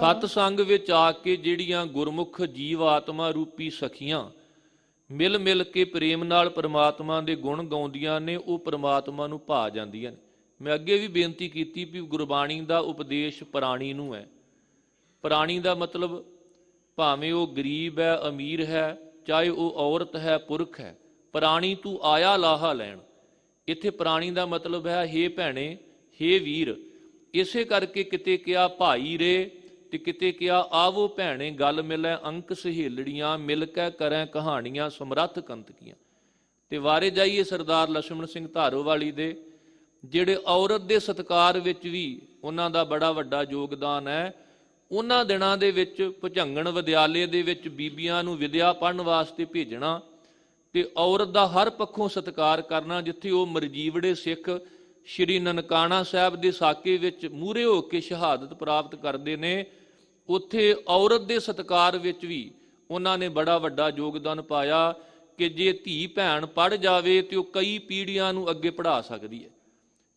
ਸਤ ਸੰਗ ਵਿੱਚ ਆ ਕੇ ਜਿਹੜੀਆਂ ਗੁਰਮੁਖ ਜੀਵ ਆਤਮਾ ਰੂਪੀ ਸਖੀਆਂ ਮਿਲ ਮਿਲ ਕੇ ਪ੍ਰੇਮ ਨਾਲ ਪ੍ਰਮਾਤਮਾ ਦੇ ਗੁਣ ਗਾਉਂਦੀਆਂ ਨੇ, ਉਹ ਪ੍ਰਮਾਤਮਾ ਨੂੰ ਭਾ ਜਾਂਦੀਆਂ ਨੇ। ਮੈਂ ਅੱਗੇ ਵੀ ਬੇਨਤੀ ਕੀਤੀ ਵੀ ਗੁਰਬਾਣੀ ਦਾ ਉਪਦੇਸ਼ ਪ੍ਰਾਣੀ ਨੂੰ ਹੈ। ਪ੍ਰਾਣੀ ਦਾ ਮਤਲਬ ਭਾਵੇਂ ਉਹ ਗਰੀਬ ਹੈ ਅਮੀਰ ਹੈ, ਚਾਹੇ ਉਹ ਔਰਤ ਹੈ ਪੁਰਖ ਹੈ, ਪ੍ਰਾਣੀ ਤੂੰ ਆਇਆ ਲਾਹਾ ਲੈਣ। ਇੱਥੇ ਪ੍ਰਾਣੀ ਦਾ ਮਤਲਬ ਹੈ ਹੇ ਭੈਣੇ ਹੇ ਵੀਰ। ਇਸੇ ਕਰਕੇ ਕਿਤੇ ਕਿਹਾ ਭਾਈ ਰੇ ਤੇ ਕਿਤੇ ਕਿਹਾ ਆਵੋ ਭੈਣੇ ਗੱਲ ਮਿਲੈ ਅੰਕ ਸਹੇਲੜੀਆਂ ਮਿਲ ਕੇ ਕਰੈ ਕਹਾਣੀਆਂ ਸਮਰੱਥ ਕੰਤਕੀਆਂ। ਤੇ ਵਾਰੇ ਜਾਈਏ ਸਰਦਾਰ ਲਛਮਣ ਸਿੰਘ ਧਾਰੋਵਾਲੀ ਦੇ, ਜਿਹੜੇ ਔਰਤ ਦੇ ਸਤਿਕਾਰ ਵਿੱਚ ਵੀ ਉਹਨਾਂ ਦਾ ਬੜਾ ਵੱਡਾ ਯੋਗਦਾਨ ਹੈ। ਉਹਨਾਂ ਦਿਨਾਂ ਦੇ ਵਿੱਚ ਭੁਜੰਗਣ ਵਿਦਿਆਲੇ ਦੇ ਵਿੱਚ ਬੀਬੀਆਂ ਨੂੰ ਵਿਦਿਆ ਪੜ੍ਹਨ ਵਾਸਤੇ ਭੇਜਣਾ ਤੇ ਔਰਤ ਦਾ ਹਰ ਪੱਖੋਂ ਸਤਿਕਾਰ ਕਰਨਾ। ਜਿੱਥੇ ਉਹ ਮਰਜੀਵੜੇ ਸਿੱਖ ਸ਼੍ਰੀ ਨਨਕਾਣਾ ਸਾਹਿਬ ਦੇ ਸਾਕੇ ਵਿੱਚ ਮੂਹਰੇ ਹੋ ਕੇ ਸ਼ਹਾਦਤ ਪ੍ਰਾਪਤ ਕਰਦੇ ਨੇ, ਉੱਥੇ ਔਰਤ ਦੇ ਸਤਿਕਾਰ ਵਿੱਚ ਵੀ ਉਹਨਾਂ ਨੇ ਬੜਾ ਵੱਡਾ ਯੋਗਦਾਨ ਪਾਇਆ ਕਿ ਜੇ ਧੀ ਭੈਣ ਪੜ੍ਹ ਜਾਵੇ ਤੇ ਉਹ ਕਈ ਪੀੜ੍ਹੀਆਂ ਨੂੰ ਅੱਗੇ ਪੜ੍ਹਾ ਸਕਦੀ ਹੈ।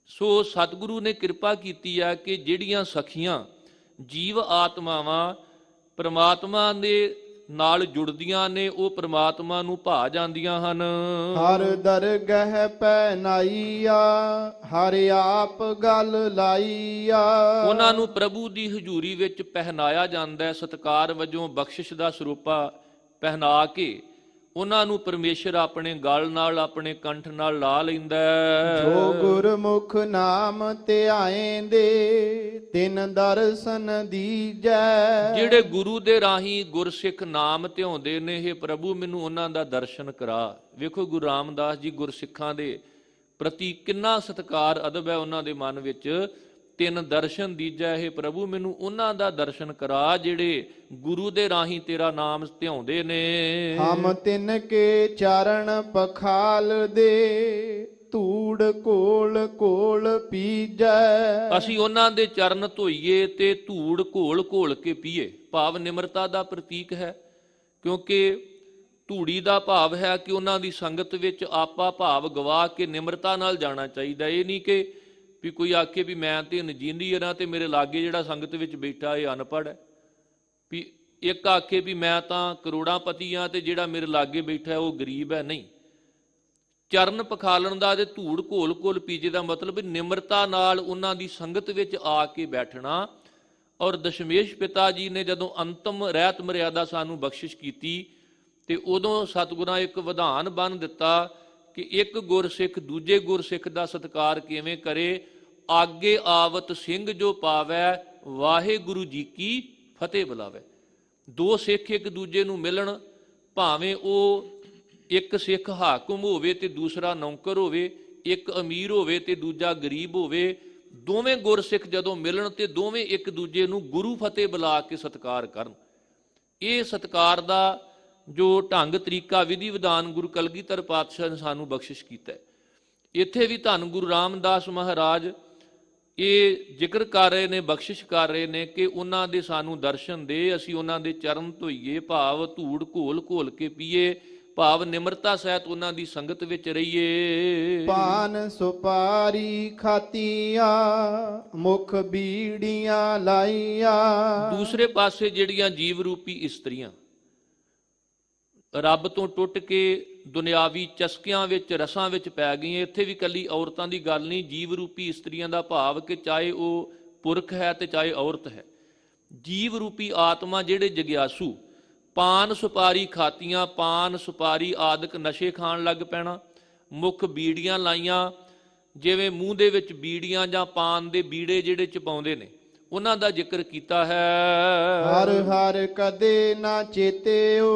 ਸੋ ਸਤਿਗੁਰੂ ਨੇ ਕਿਰਪਾ ਕੀਤੀ ਹੈ ਕਿ ਜਿਹੜੀਆਂ ਸਖੀਆਂ ਜੀਵ ਆਤਮਾਵਾਂ ਪ੍ਰਮਾਤਮਾ ਦੇ ਨਾਲ ਜੁੜਦੀਆਂ ਨੇ, ਉਹ ਪ੍ਰਮਾਤਮਾ ਨੂੰ ਭਾ ਜਾਂਦੀਆਂ ਹਨ। ਹਰ ਦਰਗਹਿ ਪੈ ਨਾਈਆ ਹਰ ਆਪ ਗਲ ਲਾਈਆ। ਉਹਨਾਂ ਨੂੰ ਪ੍ਰਭੂ ਦੀ ਹਜ਼ੂਰੀ ਵਿੱਚ ਪਹਿਨਾਇਆ ਜਾਂਦਾ ਹੈ, ਸਤਿਕਾਰ ਵਜੋਂ ਬਖਸ਼ਿਸ਼ ਦਾ ਸਰੂਪਾ ਪਹਿਨਾ ਕੇ ਉਹਨਾਂ ਨੂੰ ਪਰਮੇਸ਼ਰ ਆਪਣੇ ਗਲ ਨਾਲ ਆਪਣੇ ਕੰਠ ਨਾਲ ਲਾ ਲੈਂਦਾ। ਜੋ ਗੁਰਮੁਖ ਨਾਮ ਧਿਆਏਂਦੇ ਤਿਨ ਦਰਸ਼ਨ ਦੀਜੈ। ਜਿਹੜੇ ਗੁਰੂ ਦੇ ਰਾਹੀਂ ਗੁਰਸਿੱਖ ਨਾਮ ਧਿਆਉਂਦੇ ਨੇ, ਇਹ ਪ੍ਰਭੂ ਮੈਨੂੰ ਉਹਨਾਂ ਦਾ ਦਰਸ਼ਨ ਕਰਾ। ਵੇਖੋ ਗੁਰੂ ਰਾਮਦਾਸ ਜੀ ਗੁਰਸਿੱਖਾਂ ਦੇ ਪ੍ਰਤੀ ਕਿੰਨਾ ਸਤਿਕਾਰ ਅਦਬ ਹੈ ਉਹਨਾਂ ਦੇ ਮਨ ਵਿੱਚ। ਤਿੰਨ ਦਰਸ਼ਨ ਦੀਜੈ, ਇਹ ਪ੍ਰਭੂ ਮੈਨੂੰ ਉਹਨਾਂ ਦਾ ਦਰਸ਼ਨ ਕਰਾ ਜਿਹੜੇ ਗੁਰੂ ਦੇ ਰਾਹੀਂ ਤੇਰਾ ਨਾਮ ਧਿਆਉਂਦੇ ਨੇ। ਹਮ ਤਿਨ ਕੇ ਚਰਨ ਪਖਾਲ ਦੇ ਧੂੜ ਕੋਲ ਕੋਲ ਪੀਜੈ। ਅਸੀਂ ਉਹਨਾਂ ਦੇ ਚਰਨ ਧੋਈਏ ਤੇ ਧੂੜ ਘੋਲ ਘੋਲ ਕੇ ਪੀਏ। ਭਾਵ ਨਿਮਰਤਾ ਦਾ ਪ੍ਰਤੀਕ ਹੈ, ਕਿਉਂਕਿ ਧੂੜੀ ਦਾ ਭਾਵ ਹੈ ਕਿ ਉਹਨਾਂ ਦੀ ਸੰਗਤ ਵਿੱਚ ਆਪਾ ਭਾਵ ਗਵਾ ਕੇ ਨਿਮਰਤਾ ਨਾਲ ਜਾਣਾ ਚਾਹੀਦਾ। ਇਹ ਨਹੀਂ ਕਿ ਵੀ ਕੋਈ ਆਖੇ ਵੀ ਮੈਂ ਤੇ ਇੰਜੀਨੀਅਰ ਹਾਂ ਤੇ ਮੇਰੇ ਲਾਗੇ ਜਿਹੜਾ ਸੰਗਤ ਵਿੱਚ ਬੈਠਾ ਇਹ ਅਨਪੜ੍ਹ ਹੈ। ਵੀ ਇੱਕ ਆਖੇ ਵੀ ਮੈਂ ਤਾਂ ਕਰੋੜਾਂਪਤੀ ਹਾਂ ਤੇ ਜਿਹੜਾ ਮੇਰੇ ਲਾਗੇ ਬੈਠਾ ਉਹ ਗਰੀਬ ਹੈ। ਨਹੀਂ, ਚਰਨ ਪਖਾਲਣ ਦਾ ਤੇ ਧੂੜ ਘੋਲ ਘੋਲ ਪੀਜੇ ਦਾ ਮਤਲਬ ਨਿਮਰਤਾ ਨਾਲ ਉਹਨਾਂ ਦੀ ਸੰਗਤ ਵਿੱਚ ਆ ਕੇ ਬੈਠਣਾ। ਔਰ ਦਸ਼ਮੇਸ਼ ਪਿਤਾ ਜੀ ਨੇ ਜਦੋਂ ਅੰਤਮ ਰਹਿਤ ਮਰਿਆਦਾ ਸਾਨੂੰ ਬਖਸ਼ਿਸ਼ ਕੀਤੀ ਤੇ ਉਦੋਂ ਸਤਿਗੁਰਾਂ ਇੱਕ ਵਿਧਾਨ ਬੰਨ੍ਹ ਦਿੱਤਾ ਕਿ ਇੱਕ ਗੁਰਸਿੱਖ ਦੂਜੇ ਗੁਰਸਿੱਖ ਦਾ ਸਤਿਕਾਰ ਕਿਵੇਂ ਕਰੇ। ਆਗੇ ਆਵਤ ਸਿੰਘ ਜੋ ਪਾਵੈ ਵਾਹਿਗੁਰੂ ਜੀ ਕੀ ਫਤਿਹ ਬੁਲਾਵੇ। ਦੋ ਸਿੱਖ ਇੱਕ ਦੂਜੇ ਨੂੰ ਮਿਲਣ, ਭਾਵੇਂ ਉਹ ਇੱਕ ਸਿੱਖ ਹਾਕਮ ਹੋਵੇ ਤੇ ਦੂਸਰਾ ਨੌਕਰ ਹੋਵੇ, ਇੱਕ ਅਮੀਰ ਹੋਵੇ ਤੇ ਦੂਜਾ ਗਰੀਬ ਹੋਵੇ, ਦੋਵੇਂ ਗੁਰਸਿੱਖ ਜਦੋਂ ਮਿਲਣ ਤੇ ਦੋਵੇਂ ਇੱਕ ਦੂਜੇ ਨੂੰ ਗੁਰੂ ਫਤਿਹ ਬੁਲਾ ਕੇ ਸਤਿਕਾਰ ਕਰਨ। ਇਹ ਸਤਿਕਾਰ ਦਾ ਜੋ ਢੰਗ ਤਰੀਕਾ ਵਿਧੀ ਵਿਧਾਨ ਗੁਰੂ ਕਲਗੀਧਰ ਪਾਤਸ਼ਾਹ ਨੇ ਸਾਨੂੰ ਬਖਸ਼ਿਸ਼ ਕੀਤਾ ਹੈ। ਇੱਥੇ ਵੀ ਧੰਨ ਗੁਰੂ ਰਾਮਦਾਸ ਮਹਾਰਾਜ ਇਹ ਜ਼ਿਕਰ ਕਰ ਰਹੇ ਨੇ, ਬਖਸ਼ਿਸ਼ ਕਰ ਰਹੇ ਨੇ ਕਿ ਉਹਨਾਂ ਦੇ ਸਾਨੂੰ ਦਰਸ਼ਨ ਦੇ, ਅਸੀਂ ਉਹਨਾਂ ਦੇ ਚਰਨ ਧੋਈਏ, ਭਾਵ ਧੂੜ ਘੋਲ ਘੋਲ ਕੇ ਪੀਏ, ਭਾਵ ਨਿਮਰਤਾ ਸਹਿਤ ਉਹਨਾਂ ਦੀ ਸੰਗਤ ਵਿੱਚ ਰਹੀਏ। ਪਾਨ ਸੁਪਾਰੀ ਖਾਤੀਆਂ ਮੁਖ ਬੀੜੀਆਂ ਲਾਈਆਂ। ਦੂਸਰੇ ਪਾਸੇ ਜਿਹੜੀਆਂ ਜੀਵ ਰੂਪੀ ਇਸਤਰੀਆਂ ਰੱਬ ਤੋਂ ਟੁੱਟ ਕੇ ਦੁਨਿਆਵੀ ਚਸਕਿਆਂ ਵਿੱਚ ਰਸਾਂ ਵਿੱਚ ਪੈ ਗਈਆਂ, ਇੱਥੇ ਵੀ ਇਕੱਲੀ ਔਰਤਾਂ ਦੀ ਗੱਲ ਨਹੀਂ, ਜੀਵ ਰੂਪੀ ਇਸਤਰੀਆਂ ਦਾ ਭਾਵ ਕਿ ਚਾਹੇ ਉਹ ਪੁਰਖ ਹੈ ਤੇ ਚਾਹੇ ਔਰਤ ਹੈ, ਜੀਵ ਰੂਪੀ ਆਤਮਾ ਜਿਹੜੇ ਜਗਿਆਸੂ, ਪਾਨ ਸੁਪਾਰੀ ਖਾਤੀਆਂ, ਪਾਨ ਸੁਪਾਰੀ ਆਦਿਕ ਨਸ਼ੇ ਖਾਣ ਲੱਗ ਪੈਣਾ, ਮੁੱਖ ਬੀੜੀਆਂ ਲਾਈਆਂ, ਜਿਵੇਂ ਮੂੰਹ ਦੇ ਵਿੱਚ ਬੀੜੀਆਂ ਜਾਂ ਪਾਨ ਦੇ ਬੀੜੇ ਜਿਹੜੇ ਚਪਾਉਂਦੇ ਨੇ, ਉਹਨਾਂ ਦਾ ਜ਼ਿਕਰ ਕੀਤਾ ਹੈ। ਹਰ ਹਰ ਕਦੇ ਨਾ ਚੇਤਿਓ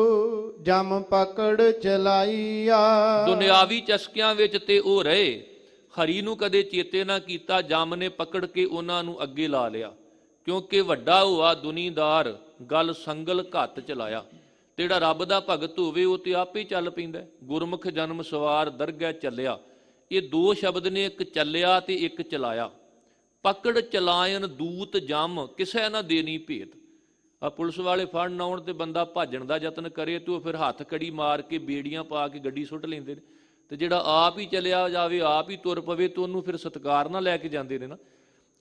ਜਮ ਪਕੜ ਚਲਾਈਆ। ਦੁਨਿਆਵੀ ਚਸਕਿਆਂ ਵਿੱਚ ਤੇ ਉਹ ਰਹੇ, ਹਰੀ ਨੂੰ ਕਦੇ ਚੇਤੇ ਨਾ ਕੀਤਾ, ਜਮ ਨੇ ਪਕੜ ਕੇ ਉਹਨਾਂ ਨੂੰ ਅੱਗੇ ਲਾ ਲਿਆ, ਕਿਉਂਕਿ ਵੱਡਾ ਹੋਆ ਦੁਨੀਦਾਰ ਗੱਲ ਸੰਗਲ ਘੱਤ ਚਲਾਇਆ। ਤੇ ਜਿਹੜਾ ਰੱਬ ਦਾ ਭਗਤ ਹੋਵੇ ਉਹ ਤੇ ਆਪੇ ਚੱਲ ਪੈਂਦਾ। ਗੁਰਮੁਖ ਜਨਮ ਸਵਾਰ ਦਰਗਹਿ ਚੱਲਿਆ, ਇਹ ਦੋ ਸ਼ਬਦ ਨੇ, ਇੱਕ ਚੱਲਿਆ ਤੇ ਇੱਕ ਚਲਾਇਆ। ਪਕੜ ਚਲਾਇਨ ਦੂਤ ਜਮ ਕਿਸੇ ਨਾ ਦੇਣੀ ਭੇਤ। ਆ ਪੁਲਿਸ ਵਾਲੇ ਫੜਨ ਆਉਣ ਤੇ ਬੰਦਾ ਭਾਜਣ ਦਾ ਯਤਨ ਕਰੇ ਤੇ ਉਹ ਫਿਰ ਹੱਥ ਕੜੀ ਮਾਰ ਕੇ ਬੇੜੀਆਂ ਪਾ ਕੇ ਗੱਡੀ ਸੁੱਟ ਲੈਂਦੇ ਨੇ, ਤੇ ਜਿਹੜਾ ਆਪ ਹੀ ਚਲਿਆ ਜਾਵੇ, ਆਪ ਹੀ ਤੁਰ ਪਵੇ, ਤੇ ਉਹਨੂੰ ਫਿਰ ਸਤਿਕਾਰ ਨਾਲ ਲੈ ਕੇ ਜਾਂਦੇ ਨੇ ਨਾ।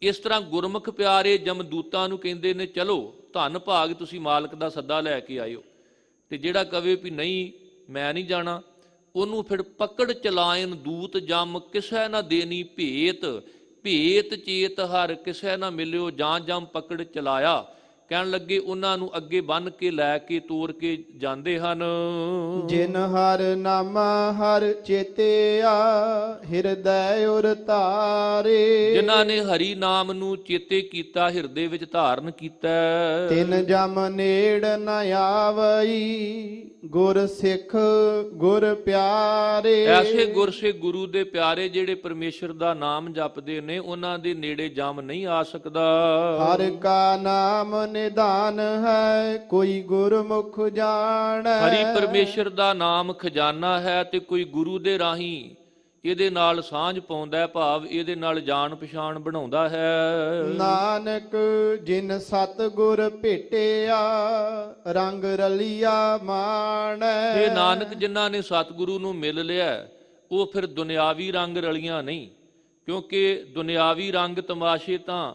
ਇਸ ਤਰ੍ਹਾਂ ਗੁਰਮੁਖ ਪਿਆਰੇ ਜਮਦੂਤਾਂ ਨੂੰ ਕਹਿੰਦੇ ਨੇ, ਚਲੋ ਧੰਨ ਭਾਗ ਤੁਸੀਂ ਮਾਲਕ ਦਾ ਸੱਦਾ ਲੈ ਕੇ ਆਇਓ। ਤੇ ਜਿਹੜਾ ਕਵੇ ਵੀ ਨਹੀਂ ਮੈਂ ਨਹੀਂ ਜਾਣਾ, ਉਹਨੂੰ ਫਿਰ ਪਕੜ ਚਲਾਇਨ ਦੂਤ ਜਮ ਕਿਸੇ ਨਾ ਦੇਣੀ ਭੇਤ। ਭੇਤ ਚੇਤ ਹਰ ਕਿਸੇ ਨਾ ਮਿਲਿਓ, ਜਾਂ ਜਮ ਪਕੜ ਚਲਾਇਆ। ਕਹਿਣ ਲੱਗੇ ਉਹਨਾਂ ਨੂੰ ਅੱਗੇ ਬੰਨ ਕੇ ਲੈ ਕੇ ਤੋਰ ਕੇ ਜਾਂਦੇ ਹਨ। ਜਿਨ ਹਰ ਨਾਮਾ ਹਰ ਚੇਤਿਆ ਹਿਰਦੈ ਉਰ ਧਾਰੇ। ਜਿਨ੍ਹਾਂ ਨੇ ਹਰੀ ਨਾਮ ਨੂੰ ਚੇਤੇ ਕੀਤਾ, ਹਿਰਦੇ ਵਿੱਚ ਧਾਰਨ ਕੀਤਾ। ਤਿਨ ਜਮ ਨੇੜ ਨ ਆਵਈ ਗੁਰ ਸਿੱਖ ਗੁਰ ਪਿਆਰੇ। ਐਸੇ ਗੁਰਸਿੱਖ ਗੁਰੂ ਦੇ ਪਿਆਰੇ ਜਿਹੜੇ ਪਰਮੇਸ਼ਰ ਦਾ ਨਾਮ ਜਪਦੇ ਨੇ, ਉਹਨਾਂ ਦੇ ਨੇੜੇ ਜਮ ਨਹੀਂ ਆ ਸਕਦਾ। ਹਰ ਕਾ ਨਾਮ ਨਿਦਾਨ ਹੈ ਕੋਈ ਗੁਰਮੁਖ ਜਾਣੈ। ਹਰੀ ਪਰਮੇਸ਼ਰ ਦਾ ਨਾਮ ਖਜ਼ਾਨਾ ਹੈ ਤੇ ਕੋਈ ਗੁਰੂ ਦੇ ਰਾਹੀਂ ਇਹਦੇ ਨਾਲ ਸਾਂਝ ਪਾਉਂਦਾ, ਭਾਵ ਇਹਦੇ ਨਾਲ ਜਾਣ ਪਛਾਣ ਬਣਾਉਂਦਾ ਹੈ। ਨਾਨਕ ਜਿਨ ਸਤਿਗੁਰ ਭੇਟਿਆ ਰੰਗ ਰਲੀਆ ਮਾਣੈ। ਇਹ ਨਾਨਕ ਜਿਨ੍ਹਾਂ ਨੇ ਸਤਿਗੁਰੂ ਨੂੰ ਮਿਲ ਲਿਆ, ਉਹ ਫਿਰ ਦੁਨਿਆਵੀ ਰੰਗ ਰਲੀਆਂ ਨਹੀਂ, ਕਿਉਂਕਿ ਦੁਨਿਆਵੀ ਰੰਗ ਤਮਾਸ਼ੇ ਤਾਂ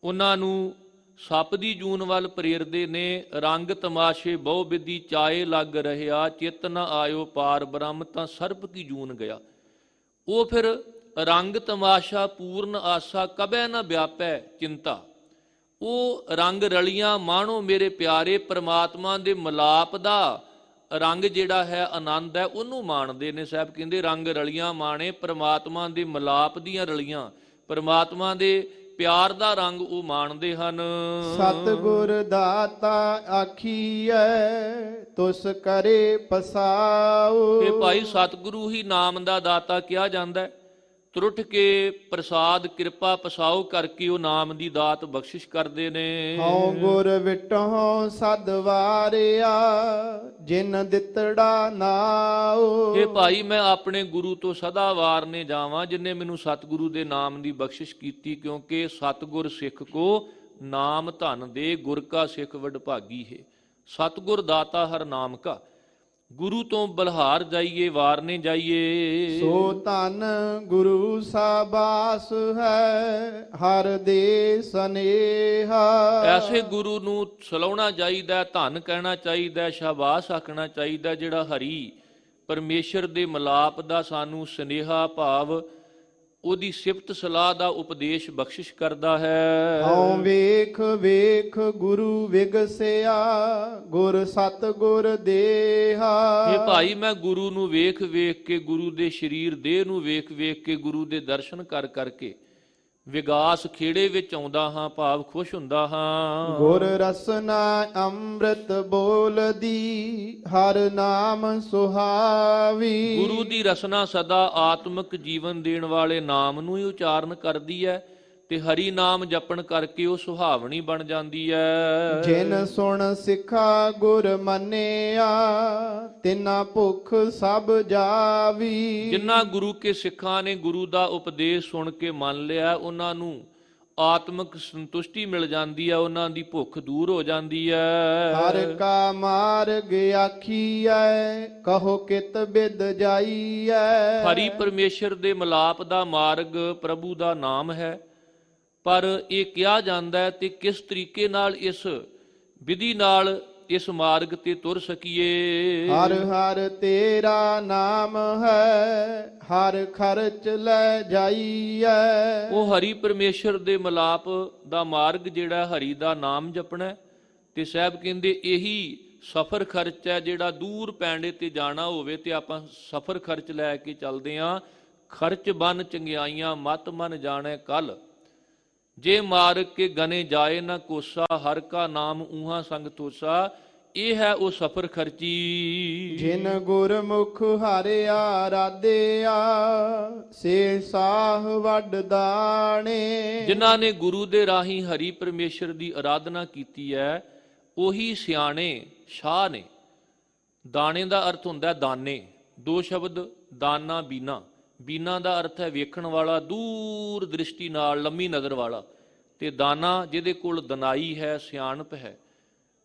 ਉਹਨਾਂ ਨੂੰ ਸੱਪ ਦੀ ਜੂਨ ਵੱਲ ਪ੍ਰੇਰਦੇ ਨੇ। ਰੰਗ ਤਮਾਸ਼ੇ ਬਹੁ ਵਿਧੀ ਚਾਏ ਲੱਗ ਰਹਿਆ, ਚਿਤ ਨ ਆਇਓ ਪਾਰ ਬ੍ਰਹਮ ਤਾਂ ਸਰਪ ਕੀ ਜੂਨ ਗਿਆ। ਉਹ ਫਿਰ ਰੰਗ ਤਮਾਸ਼ਾ ਪੂਰਨ ਆਸਾ ਕਬੈ ਨ ਵਿਆਪੈ ਚਿੰਤਾ। ਉਹ ਰੰਗ ਰਲੀਆਂ ਮਾਣੋ ਮੇਰੇ ਪਿਆਰੇ, ਪਰਮਾਤਮਾ ਦੇ ਮਿਲਾਪ ਦਾ ਰੰਗ ਜਿਹੜਾ ਹੈ, ਆਨੰਦ ਹੈ, ਉਹਨੂੰ ਮਾਣਦੇ ਨੇ। ਸਾਹਿਬ ਕਹਿੰਦੇ ਰੰਗ ਰਲੀਆਂ ਮਾਣੇ, ਪਰਮਾਤਮਾ ਦੇ ਮਿਲਾਪ ਦੀਆਂ ਰਲੀਆਂ, ਪਰਮਾਤਮਾ ਦੇ ਪਿਆਰ ਦਾ ਰੰਗ ਉਹ ਮਾਣਦੇ ਹਨ। ਸਤਿਗੁਰ ਦਾਤਾ ਆਖੀਐ ਤੁਸ ਕਰੇ ਪਸਾਉ। ਇਹ ਭਾਈ ਸਤਿਗੁਰੂ ਹੀ ਨਾਮ ਦਾ ਦਾਤਾ ਕਿਹਾ ਜਾਂਦਾ ਹੈ। ਤਰੁੱਠ ਕੇ ਪ੍ਰਸਾਦ ਕਿਰਪਾ ਪਸਾਉ ਕਰਕੇ ਉਹ ਨਾਮ ਦੀ ਦਾਤ ਬਖਸ਼ਿਸ਼ ਕਰਦੇ ਨੇ। ਹਉ ਗੁਰ ਵਿਟਹੁ ਸਦ ਵਾਰਿਆ ਜਿਨ ਦਿੱਤੜਾ ਨਾਉ। ਇਹ ਭਾਈ ਮੈਂ ਆਪਣੇ ਗੁਰੂ ਤੋਂ ਸਦਾ ਵਾਰਨੇ ਜਾਵਾਂ, ਜਿਨੇ ਮੈਨੂੰ ਸਤਿਗੁਰੂ ਦੇ ਨਾਮ ਦੀ ਬਖਸ਼ਿਸ਼ ਕੀਤੀ, ਕਿਉਂਕਿ ਸਤਿਗੁਰ ਸਿੱਖ ਕੋ ਨਾਮ ਧਨ ਦੇ, ਗੁਰ ਕਾ ਸਿੱਖ ਵਡਭਾਗੀ ਹੈ। ਸਤਿਗੁਰ ਦਾਤਾ ਹਰ ਨਾਮ ਕਾ, ਗੁਰੂ ਤੋਂ ਬਲਹਾਰ ਜਾਈਏ, ਵਾਰਨੇ ਜਾਈਏ। ਸੋ ਧਨ ਗੁਰੂ ਸਾਬਾਸ ਹੈ ਹਰ ਦੇ ਸਨੇਹਾ। ਐਸੇ ਗੁਰੂ ਨੂੰ ਸਲਾਉਣਾ ਚਾਹੀਦਾ, ਧੰਨ ਕਹਿਣਾ ਚਾਹੀਦਾ, ਸ਼ਾਬਾਸ਼ ਆਖਣਾ ਚਾਹੀਦਾ, ਜਿਹੜਾ ਹਰੀ ਪਰਮੇਸ਼ਰ ਦੇ ਮਿਲਾਪ ਦਾ ਸਾਨੂੰ ਸਨੇਹਾ ਭਾਵ ਉਹਦੀ ਸਿਫਤ ਸਲਾਹ ਦਾ ਉਪਦੇਸ਼ ਬਖਸ਼ਿਸ਼ ਕਰਦਾ ਹੈ। ਹਉ ਵੇਖ ਵੇਖ ਗੁਰੂ ਵਿਗਸਿਆ ਗੁਰ ਸਤਿਗੁਰ ਦੇਹਾ। ਇਹ ਭਾਈ ਮੈਂ ਗੁਰੂ ਨੂੰ ਵੇਖ ਵੇਖ ਕੇ, ਗੁਰੂ ਦੇ ਸਰੀਰ ਦੇਹ ਨੂੰ ਵੇਖ ਵੇਖ ਕੇ, ਗੁਰੂ ਦੇ ਦਰਸ਼ਨ ਕਰ ਕਰਕੇ ਵਿਗਾਸ ਖੇੜੇ ਵਿੱਚ ਆਉਂਦਾ ਹਾਂ, ਭਾਵ ਖੁਸ਼ ਹੁੰਦਾ ਹਾਂ। ਗੁਰ ਰਸਨਾ ਅੰਮ੍ਰਿਤ ਬੋਲਦੀ, ਹਰ ਨਾਮ ਸੁਹਾਵੀ। ਗੁਰੂ ਦੀ ਰਸਨਾ ਸਦਾ ਆਤਮਿਕ ਜੀਵਨ ਦੇਣ ਵਾਲੇ ਨਾਮ ਨੂੰ ਹੀ ਉਚਾਰਨ ਕਰਦੀ ਹੈ ਤੇ ਹਰੀ ਨਾਮ ਜਪਣ ਕਰਕੇ ਉਹ ਸੁਹਾਵਣੀ ਬਣ ਜਾਂਦੀ ਹੈ। ਜਿਨ ਸੁਣ ਸਿੱਖਾ ਗੁਰ ਮੰਨਿਆ, ਤਿਨਾ ਭੁੱਖ ਸਭ ਜਾਵੀ। ਜਿਨ੍ਹਾਂ ਗੁਰੂ ਕੇ ਸਿੱਖਾਂ ਨੇ ਗੁਰੂ ਦਾ ਉਪਦੇਸ਼ ਸੁਣ ਕੇ ਮੰਨ ਲਿਆ, ਉਹਨਾਂ ਨੂੰ ਆਤਮਿਕ ਸੰਤੁਸ਼ਟੀ ਮਿਲ ਜਾਂਦੀ ਹੈ, ਉਹਨਾਂ ਦੀ ਭੁੱਖ ਦੂਰ ਹੋ ਜਾਂਦੀ ਹੈ। ਹਰ ਕਾ ਮਾਰਗ ਆਖੀਐ, ਕਹੋ ਕਿਤ ਬਿਦ ਜਾਈਐ। ਹਰੀ ਪਰਮੇਸ਼ਰ ਦੇ ਮਿਲਾਪ ਦਾ ਮਾਰਗ ਪ੍ਰਭੂ ਦਾ ਨਾਮ ਹੈ, ਪਰ ਇਹ ਕਿਹਾ ਜਾਂਦਾ ਹੈ ਤੇ ਕਿਸ ਤਰੀਕੇ ਨਾਲ ਇਸ ਵਿਧੀ ਨਾਲ ਇਸ ਮਾਰਗ ਤੇ ਤੁਰ ਸਕੀਏ। ਹਰ ਹਰ ਤੇਰਾ ਨਾਮ ਹੈ, ਹਰ ਖਰਚ ਲੈ ਜਾਈਐ। ਉਹ ਹਰੀ ਪਰਮੇਸ਼ਰ ਦੇ ਮਿਲਾਪ ਦਾ ਮਾਰਗ ਜਿਹੜਾ ਹਰੀ ਦਾ ਨਾਮ ਜਪਣਾ, ਤੇ ਸਾਹਿਬ ਕਹਿੰਦੇ ਇਹੀ ਸਫਰ ਖਰਚ ਹੈ। ਜਿਹੜਾ ਦੂਰ ਪੈਂਡੇ ਤੇ ਜਾਣਾ ਹੋਵੇ ਤੇ ਆਪਾਂ ਸਫਰ ਖਰਚ ਲੈ ਕੇ ਚੱਲਦੇ ਆਂ। ਖਰਚ ਬਨ ਚੰਗਿਆਈਆਂ ਮਤ ਮਨ ਜਾਣੈ ਕੱਲ, ਜੇ ਮਾਰਗ ਕੇ ਗਨੇ ਜਾਏ ਨਾ ਕੋਸਾ, ਹਰ ਕਾ ਨਾਮ ਊਹਾ ਸੰਗ ਤੋਸਾ। ਇਹ ਹੈ ਉਹ ਸਫਰ ਖਰਚੀ। ਜਿਨ ਗੁਰਮੁਖ ਹਾਰਿਆ ਰਾਧਿਆ, ਸੇ ਸਾਹ ਵੱਡ ਦਾਣੇ। ਜਿਨ੍ਹਾਂ ਨੇ ਗੁਰੂ ਦੇ ਰਾਹੀਂ ਹਰੀ ਪਰਮੇਸ਼ਰ ਦੀ ਆਰਾਧਨਾ ਕੀਤੀ ਹੈ, ਉਹੀ ਸਿਆਣੇ ਸ਼ਾਹ ਨੇ। ਦਾਣੇ ਦਾ ਅਰਥ ਹੁੰਦਾ ਦਾਨੇ, ਦੋ ਸ਼ਬਦ ਦਾਨਾ ਬੀਨਾ। ਬੀਨਾ ਦਾ ਅਰਥ ਹੈ ਵੇਖਣ ਵਾਲਾ, ਦੂਰ ਦ੍ਰਿਸ਼ਟੀ ਨਾਲ, ਲੰਮੀ ਨਜ਼ਰ ਵਾਲਾ, ਤੇ ਦਾਨਾ ਜਿਹਦੇ ਕੋਲ ਦਨਾਈ ਹੈ, ਸਿਆਣਪ ਹੈ।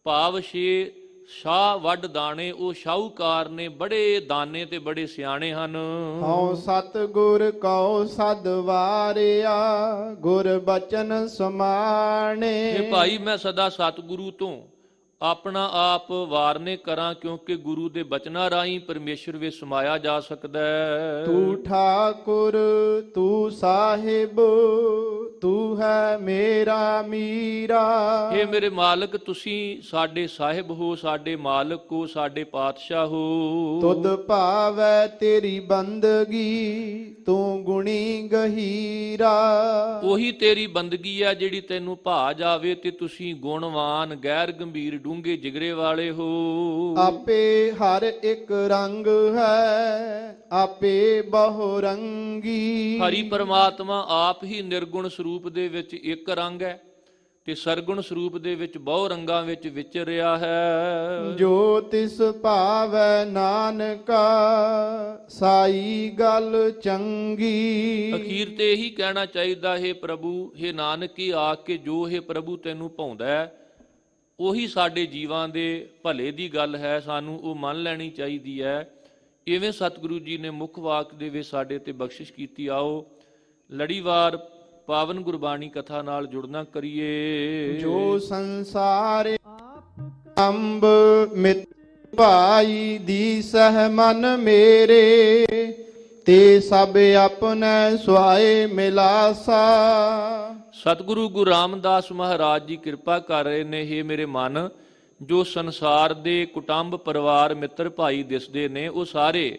ਭਾਵ ਛੇ ਸ਼ਾਹ ਵੱਡ ਦਾਣੇ, ਉਹ ਸ਼ਾਹੂਕਾਰ ਨੇ, ਬੜੇ ਦਾਨੇ ਤੇ ਬੜੇ ਸਿਆਣੇ ਹਨ। ਹਉ ਸਤ ਗੁਰ ਕਉ ਸਦ ਵਾਰਿਆ, ਗੁਰ ਬਚਨ ਸਮਾਣੇ। ਇਹ ਭਾਈ ਮੈਂ ਸਦਾ ਸਤਿਗੁਰੂ ਤੋਂ ਆਪਣਾ ਆਪ ਵਾਰਨੇ ਕਰਾਂ, ਕਿਉਂਕਿ ਗੁਰੂ ਦੇ ਬਚਨਾਂ ਰਾਹੀਂ ਪਰਮੇਸ਼ਰ ਵਿੱਚ ਸਮਾਇਆ ਜਾ ਸਕਦਾ ਹੈ। ਤੂੰ ਠਾਕੁਰ ਤੂੰ ਸਾਹਿਬ, ਤੂੰ ਹੈ ਮੇਰਾ ਮੀਰਾ। ਇਹ ਮੇਰੇ ਮਾਲਕ, ਤੁਸੀਂ ਸਾਡੇ ਸਾਹਿਬ ਹੋ, ਸਾਡੇ ਮਾਲਕ ਹੋ, ਸਾਡੇ ਪਾਤਸ਼ਾਹ ਹੋ। ਤੁਧ ਭਾਵੈ ਤੇਰੀ ਬੰਦਗੀ, ਤੂੰ ਗੁਣੀ ਗਹੀਰਾ। ਉਹੀ ਤੇਰੀ ਬੰਦਗੀ ਹੈ ਜਿਹੜੀ ਤੈਨੂੰ ਭਾ ਜਾਵੇ, ਤੇ ਤੁਸੀਂ ਗੁਣਵਾਨ, ਗੈਰ ਗੰਭੀਰ, ਡੂੰਘੇ ਜਿਗਰੇ ਵਾਲੇ ਹੋ। ਆਪੇ ਹਰ ਇੱਕ ਰੰਗ ਹੈ, ਆਪੇ ਬਹੁ ਰੰਗੀ। ਹਰੀ ਪਰਮਾਤਮਾ ਆਪ ਹੀ ਨਿਰਗੁਣ ਸਰੂਪ ਦੇ ਵਿੱਚ ਇੱਕ ਰੰਗ ਹੈ, ਤੇ ਸਰਗੁਣ ਸਰੂਪ ਦੇ ਵਿੱਚ ਬਹੁ ਰੰਗਾਂ ਵਿੱਚ ਵਿਚਰ ਰਿਹਾ ਹੈ। ਜੋ ਤਿਸ ਭਾਵੈ ਨਾਨਕਾ, ਸਾਈ ਗੱਲ ਚੰਗੀ। ਅਖੀਰ ਤੇ ਇਹੀ ਕਹਿਣਾ ਚਾਹੀਦਾ, ਹੈ ਪ੍ਰਭੂ, ਹੈ ਨਾਨਕੀ ਆ ਕੇ ਜੋ ਹੈ ਪ੍ਰਭੂ ਤੈਨੂੰ ਭਾਉਂਦਾ ਹੈ, ਉਹੀ ਸਾਡੇ ਜੀਵਾਂ ਦੇ ਭਲੇ ਦੀ ਗੱਲ ਹੈ, ਸਾਨੂੰ ਉਹ ਮੰਨ ਲੈਣੀ ਚਾਹੀਦੀ ਹੈ। ਇਵੇਂ ਸਤਿਗੁਰੂ ਜੀ ਨੇ ਮੁੱਖ ਵਾਕ ਦੇ ਵਿੱਚ ਸਾਡੇ ਤੇ ਬਖਸ਼ਿਸ਼ ਕੀਤੀ। ਆਓ ਲੜੀਵਾਰ ਪਾਵਨ ਗੁਰਬਾਣੀ ਕਥਾ ਨਾਲ ਜੁੜਨਾ ਕਰੀਏ। ਜੋ ਸੰਸਾਰ ਅੰਬ ਮਿਤ ਭਾਈ ਦੀ ਸਹਿ ਮਨ ਮੇਰੇ, ਤੇ ਸਭ ਆਪਣੇ ਸੁਆਏ ਮਿਲਾਸਾ। ਸਤਿਗੁਰੂ ਗੁਰੂ ਰਾਮਦਾਸ ਮਹਾਰਾਜ ਜੀ ਕਿਰਪਾ ਕਰ ਰਹੇ ਨੇ। ਇਹ ਮੇਰੇ ਮਨ, ਜੋ ਸੰਸਾਰ ਦੇ ਕੁਟੰਬ, ਪਰਿਵਾਰ, ਮਿੱਤਰ, ਭਾਈ ਦਿਸਦੇ ਨੇ, ਉਹ ਸਾਰੇ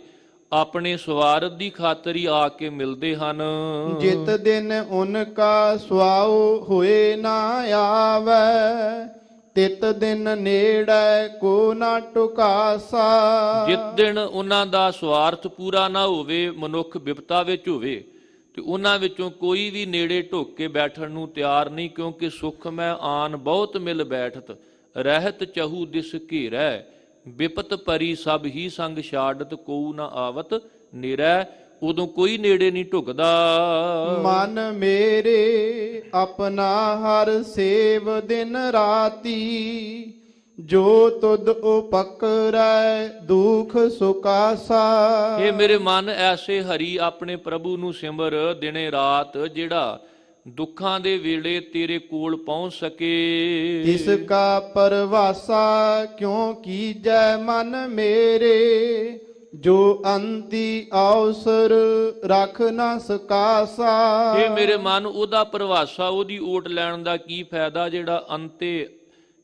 ਆਪਣੇ ਸਵਾਰਥ ਦੀ ਖਾਤਰ ਹੀ ਆ ਕੇ ਮਿਲਦੇ ਹਨ। ਜਿਤ ਦਿਨ ਉਨਕਾ ਸੁਆਉ ਹੋਏ ਨਾ ਆਵੈ, ਤਿਤ ਦਿਨ ਨੇੜੇ ਕੋ ਨਾ ਟੁਕਾਸਾ। ਜਿਤ ਦਿਨ ਉਹਨਾਂ ਦਾ ਸਵਾਰਥ ਪੂਰਾ ਨਾ ਹੋਵੇ, ਮਨੁੱਖ ਵਿਪਤਾ ਵਿੱਚ ਹੋਵੇ, ਤੇ ਉਹਨਾਂ ਵਿੱਚੋਂ ਕੋਈ ਵੀ ਨੇੜੇ ਢੁੱਕ ਕੇ ਬੈਠਣ ਨੂੰ ਤਿਆਰ ਨਹੀਂ, ਕਿਉਂਕਿ ਸੁਖ ਮੈਂ ਆਨ ਬਹੁਤ ਮਿਲ ਬੈਠਤ, ਰਹਿਤ ਚਹੂ ਦਿਸ ਘੇਰੈ, ਵਿਪਤ ਪਰੀ ਸਭ ਹੀ ਸੰਗ ਛਾੜਤ, ਕੋਊ ਨਾ ਆਵਤ ਨਿਰੈ। ਉਦੋਂ ਕੋਈ ਨੇੜੇ ਨਹੀਂ ਢੁਕਦਾ। ਮਨ ਮੇਰੇ ਆਪਣਾ ਹਰ ਸੇਵ ਦਿਨ ਰਾਤੀ, ਜੋ ਤੁਧ ਉਪਕਰੈ ਦੁਖ ਸੁਕਾਸਾ। ਇਹ ਮੇਰੇ ਮਨ, ਐਸੇ ਹਰੀ ਆਪਣੇ ਪ੍ਰਭੂ ਨੂੰ ਸਿਮਰ ਦਿਨੇ ਰਾਤ, ਜਿਹੜਾ ਦੁੱਖਾਂ ਦੇ ਵੇਲੇ ਤੇਰੇ ਕੋਲ ਪਹੁੰਚ ਸਕੇ। ਇਸ ਕਾ ਪਰਵਾਸਾ ਕਿਉ ਕੀਜੈ ਮਨ ਮੇਰੇ, ਜੋ ਅੰਤੀ ਅਵਸਰ ਰੱਖ ਨਾ ਸਕਾਸਾ। ਇਹ ਮੇਰੇ ਮਨ, ਉਹਦਾ ਪਰਵਾਸਾ, ਉਹਦੀ ਓਟ ਲੈਣ ਦਾ ਕੀ ਫਾਇਦਾ ਜਿਹੜਾ ਅੰਤੇ,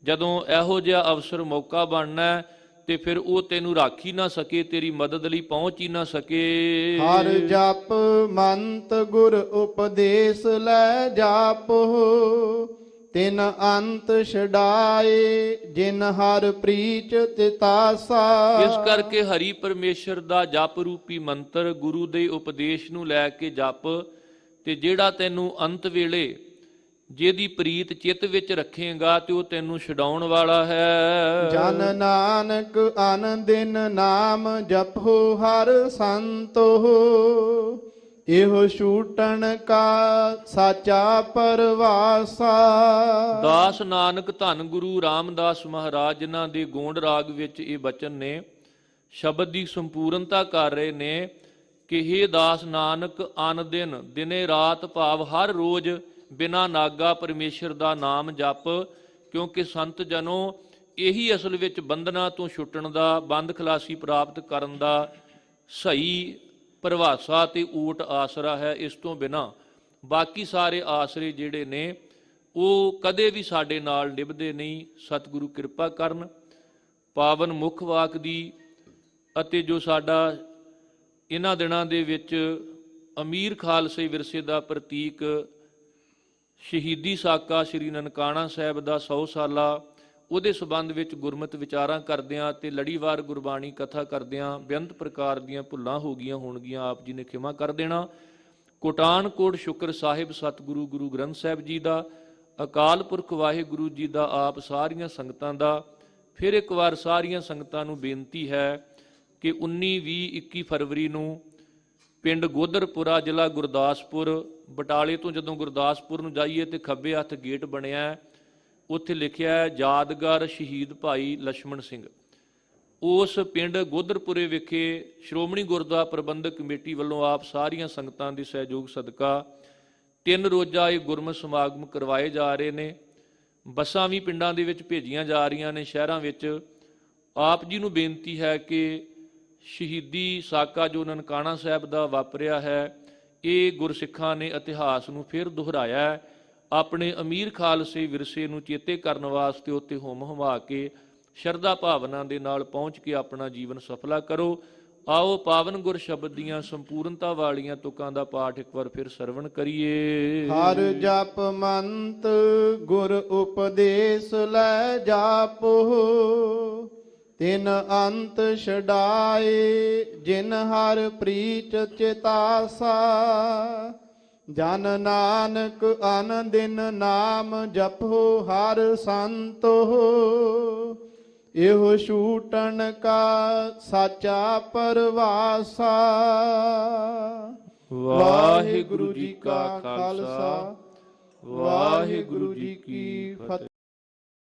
ਜਦੋਂ ਇਹੋ ਜਿਹਾ ਅਵਸਰ ਮੌਕਾ ਬਣਨਾ ਤੇ ਫਿਰ ਉਹ ਤੈਨੂੰ ਰੱਖ ਹੀ ਨਾ ਸਕੇ, ਤੇਰੀ ਮਦਦ ਲਈ ਪਹੁੰਚ ਹੀ ਨਾ ਸਕੇ। ਹਰ ਜਪ ਮੰਤ ਗੁਰ ਉਪਦੇਸ਼ ਲੈ ਜਾਪੋ, ਤਿਨ ਅੰਤ ਛਡਾਏ ਜਿਨ ਹਰ ਪ੍ਰੀਚ ਤਿਤਾਸਾ। ਇਸ ਕਰਕੇ ਹਰੀ ਪਰਮੇਸ਼ਰ ਦਾ ਜਪ ਰੂਪੀ ਮੰਤਰ ਗੁਰੂ ਦੇ ਉਪਦੇਸ਼ ਨੂੰ ਲੈ ਕੇ ਜਪ, ਤੇ ਜਿਹੜਾ ਤੈਨੂੰ ਅੰਤ ਵੇਲੇ ਜਿਹਦੀ ਪ੍ਰੀਤ ਚਿੱਤ ਵਿੱਚ ਰੱਖੇਗਾ ਤੇ ਉਹ ਤੈਨੂੰ ਛਡਾਉਣ ਵਾਲਾ ਹੈ। ਜਨ ਨਾਨਕ ਅਨ ਦਿਨ ਨਾਮ ਜਪੋ ਹਰ ਸੰਤੋ, ਇਹੋ ਛੂਟਣ ਕਾ ਸਾਚਾ ਪਰਵਾਸਾ। ਦਾਸ ਨਾਨਕ ਧੰਨ ਗੁਰੂ ਰਾਮਦਾਸ ਮਹਾਰਾਜ ਜਿਨ੍ਹਾਂ ਦੇ ਗੋਂਡ ਰਾਗ ਵਿੱਚ ਇਹ ਬਚਨ ਨੇ, ਸ਼ਬਦ ਦੀ ਸੰਪੂਰਨਤਾ ਕਰ ਰਹੇ ਨੇ ਕਿ ਹੇ ਦਾਸ ਨਾਨਕ ਅਨ ਦਿਨ, ਦਿਨੇ ਰਾਤ ਭਾਵ ਹਰ ਰੋਜ਼ ਬਿਨਾ ਨਾਗਾ ਪਰਮੇਸ਼ਰ ਦਾ ਨਾਮ ਜਪ, ਕਿਉਂਕਿ ਸੰਤ ਜਨੋ ਇਹੀ ਅਸਲ ਵਿੱਚ ਬੰਧਨਾਂ ਤੋਂ ਛੁੱਟਣ ਦਾ, ਬੰਦ ਖਲਾਸੀ ਪ੍ਰਾਪਤ ਕਰਨ ਦਾ ਸਹੀ ਪਰਿਭਾਸ਼ਾ ਤੇ ਊਟ ਆਸਰਾ ਹੈ। ਇਸ ਤੋਂ ਬਿਨਾ ਬਾਕੀ ਸਾਰੇ ਆਸਰੇ ਜਿਹੜੇ ਨੇ ਉਹ ਕਦੇ ਵੀ ਸਾਡੇ ਨਾਲ ਨਿਭਦੇ ਨਹੀਂ। ਸਤਿਗੁਰੂ ਕਿਰਪਾ ਕਰਨ, ਪਾਵਨ ਮੁੱਖ ਵਾਕ ਦੀ ਅਤੇ ਜੋ ਸਾਡਾ ਇਹਨਾਂ ਦਿਨਾਂ ਦੇ ਵਿੱਚ ਅਮੀਰ ਖਾਲਸੇ ਵਿਰਸੇ ਦਾ ਪ੍ਰਤੀਕ ਸ਼ਹੀਦੀ ਸਾਕਾ ਸ੍ਰੀ ਨਨਕਾਣਾ ਸਾਹਿਬ ਦਾ 100 ਸਾਲਾ, ਉਹਦੇ ਸੰਬੰਧ ਵਿੱਚ ਗੁਰਮਤਿ ਵਿਚਾਰਾਂ ਕਰਦਿਆਂ ਤੇ ਲੜੀਵਾਰ ਗੁਰਬਾਣੀ ਕਥਾ ਕਰਦਿਆਂ ਬੇਅੰਤ ਪ੍ਰਕਾਰ ਦੀਆਂ ਭੁੱਲਾਂ ਹੋ ਗਈਆਂ ਹੋਣਗੀਆਂ, ਆਪ ਜੀ ਨੇ ਖਿਮਾ ਕਰ ਦੇਣਾ। ਕੋਟਾਨਕੋਟ ਸ਼ੁਕਰ ਸਾਹਿਬ ਸਤਿਗੁਰੂ ਗੁਰੂ ਗ੍ਰੰਥ ਸਾਹਿਬ ਜੀ ਦਾ, ਅਕਾਲ ਪੁਰਖ ਵਾਹਿਗੁਰੂ ਜੀ ਦਾ, ਆਪ ਸਾਰੀਆਂ ਸੰਗਤਾਂ ਦਾ। ਫਿਰ ਇੱਕ ਵਾਰ ਸਾਰੀਆਂ ਸੰਗਤਾਂ ਨੂੰ ਬੇਨਤੀ ਹੈ ਕਿ 19, 20, 21 ਫਰਵਰੀ ਨੂੰ ਪਿੰਡ ਗੋਦਰਪੁਰਾ, ਜ਼ਿਲ੍ਹਾ ਗੁਰਦਾਸਪੁਰ, ਬਟਾਲੇ ਤੋਂ ਜਦੋਂ ਗੁਰਦਾਸਪੁਰ ਨੂੰ ਜਾਈਏ ਤੇ ਖੱਬੇ ਹੱਥ ਗੇਟ ਬਣਿਆ, ਉੱਥੇ ਲਿਖਿਆ ਹੈ ਯਾਦਗਾਰ ਸ਼ਹੀਦ ਭਾਈ ਲਛਮਣ ਸਿੰਘ। ਉਸ ਪਿੰਡ ਗੋਦਰਪੁਰੇ ਵਿਖੇ ਸ਼੍ਰੋਮਣੀ ਗੁਰਦੁਆਰਾ ਪ੍ਰਬੰਧਕ ਕਮੇਟੀ ਵੱਲੋਂ ਆਪ ਸਾਰੀਆਂ ਸੰਗਤਾਂ ਦੇ ਸਹਿਯੋਗ ਸਦਕਾ 3 ਰੋਜ਼ਾ ਇਹ ਗੁਰਮਤਿ ਸਮਾਗਮ ਕਰਵਾਏ ਜਾ ਰਹੇ ਨੇ। ਬੱਸਾਂ ਵੀ ਪਿੰਡਾਂ ਦੇ ਵਿੱਚ ਭੇਜੀਆਂ ਜਾ ਰਹੀਆਂ ਨੇ, ਸ਼ਹਿਰਾਂ ਵਿੱਚ। ਆਪ ਜੀ ਨੂੰ ਬੇਨਤੀ ਹੈ ਕਿ ਸ਼ਹੀਦੀ ਸਾਕਾ ਜੋ ਨਨਕਾਣਾ ਸਾਹਿਬ ਦਾ ਵਾਪਰਿਆ ਹੈ, ਇਹ ਗੁਰਸਿੱਖਾਂ ਨੇ ਇਤਿਹਾਸ ਨੂੰ ਫਿਰ ਦੁਹਰਾਇਆ ਹੈ। ਆਪਣੇ ਅਮੀਰ ਖਾਲਸੇ ਵਿਰਸੇ ਨੂੰ ਚੇਤੇ ਕਰਨ ਵਾਸਤੇ ਉੱਤੇ ਹੁੰਮ ਹੁਮਾ ਕੇ ਸ਼ਰਧਾ ਭਾਵਨਾ ਦੇ ਨਾਲ ਪਹੁੰਚ ਕੇ ਆਪਣਾ ਜੀਵਨ ਸਫਲਾ ਕਰੋ। ਆਓ ਪਾਵਨ ਗੁਰ ਸ਼ਬਦ ਦੀਆਂ ਸੰਪੂਰਨਤਾ ਵਾਲੀਆਂ ਤੁਕਾਂ ਦਾ ਪਾਠ ਇੱਕ ਵਾਰ ਫਿਰ ਸਰਵਣ ਕਰੀਏ। ਹਰ ਜਪ ਮੰਤ ਗੁਰ ਉਪਦੇਸ਼ ਲੈ ਜਾਪੋ, ਤਿਨ ਅੰਤ ਛਡਾਏ ਜਿਨ ਹਰ ਪ੍ਰੀਚ ਚਿਤਾਸਾ। ਜਨ ਨਾਨਕ ਅਨ ਦਿਨ ਨਾਮ ਜਪੋ ਹਰ ਸੰਤੋ, ਇਹੋ ਛੂਟਣ ਕਾ ਸਾਚਾ ਪਰਵਾਸਾ। ਵਾਹਿਗੁਰੂ ਜੀ ਕਾ ਖਾਲਸਾ, ਵਾਹਿਗੁਰੂ ਜੀ ਕੀ ਫਤਿਹ।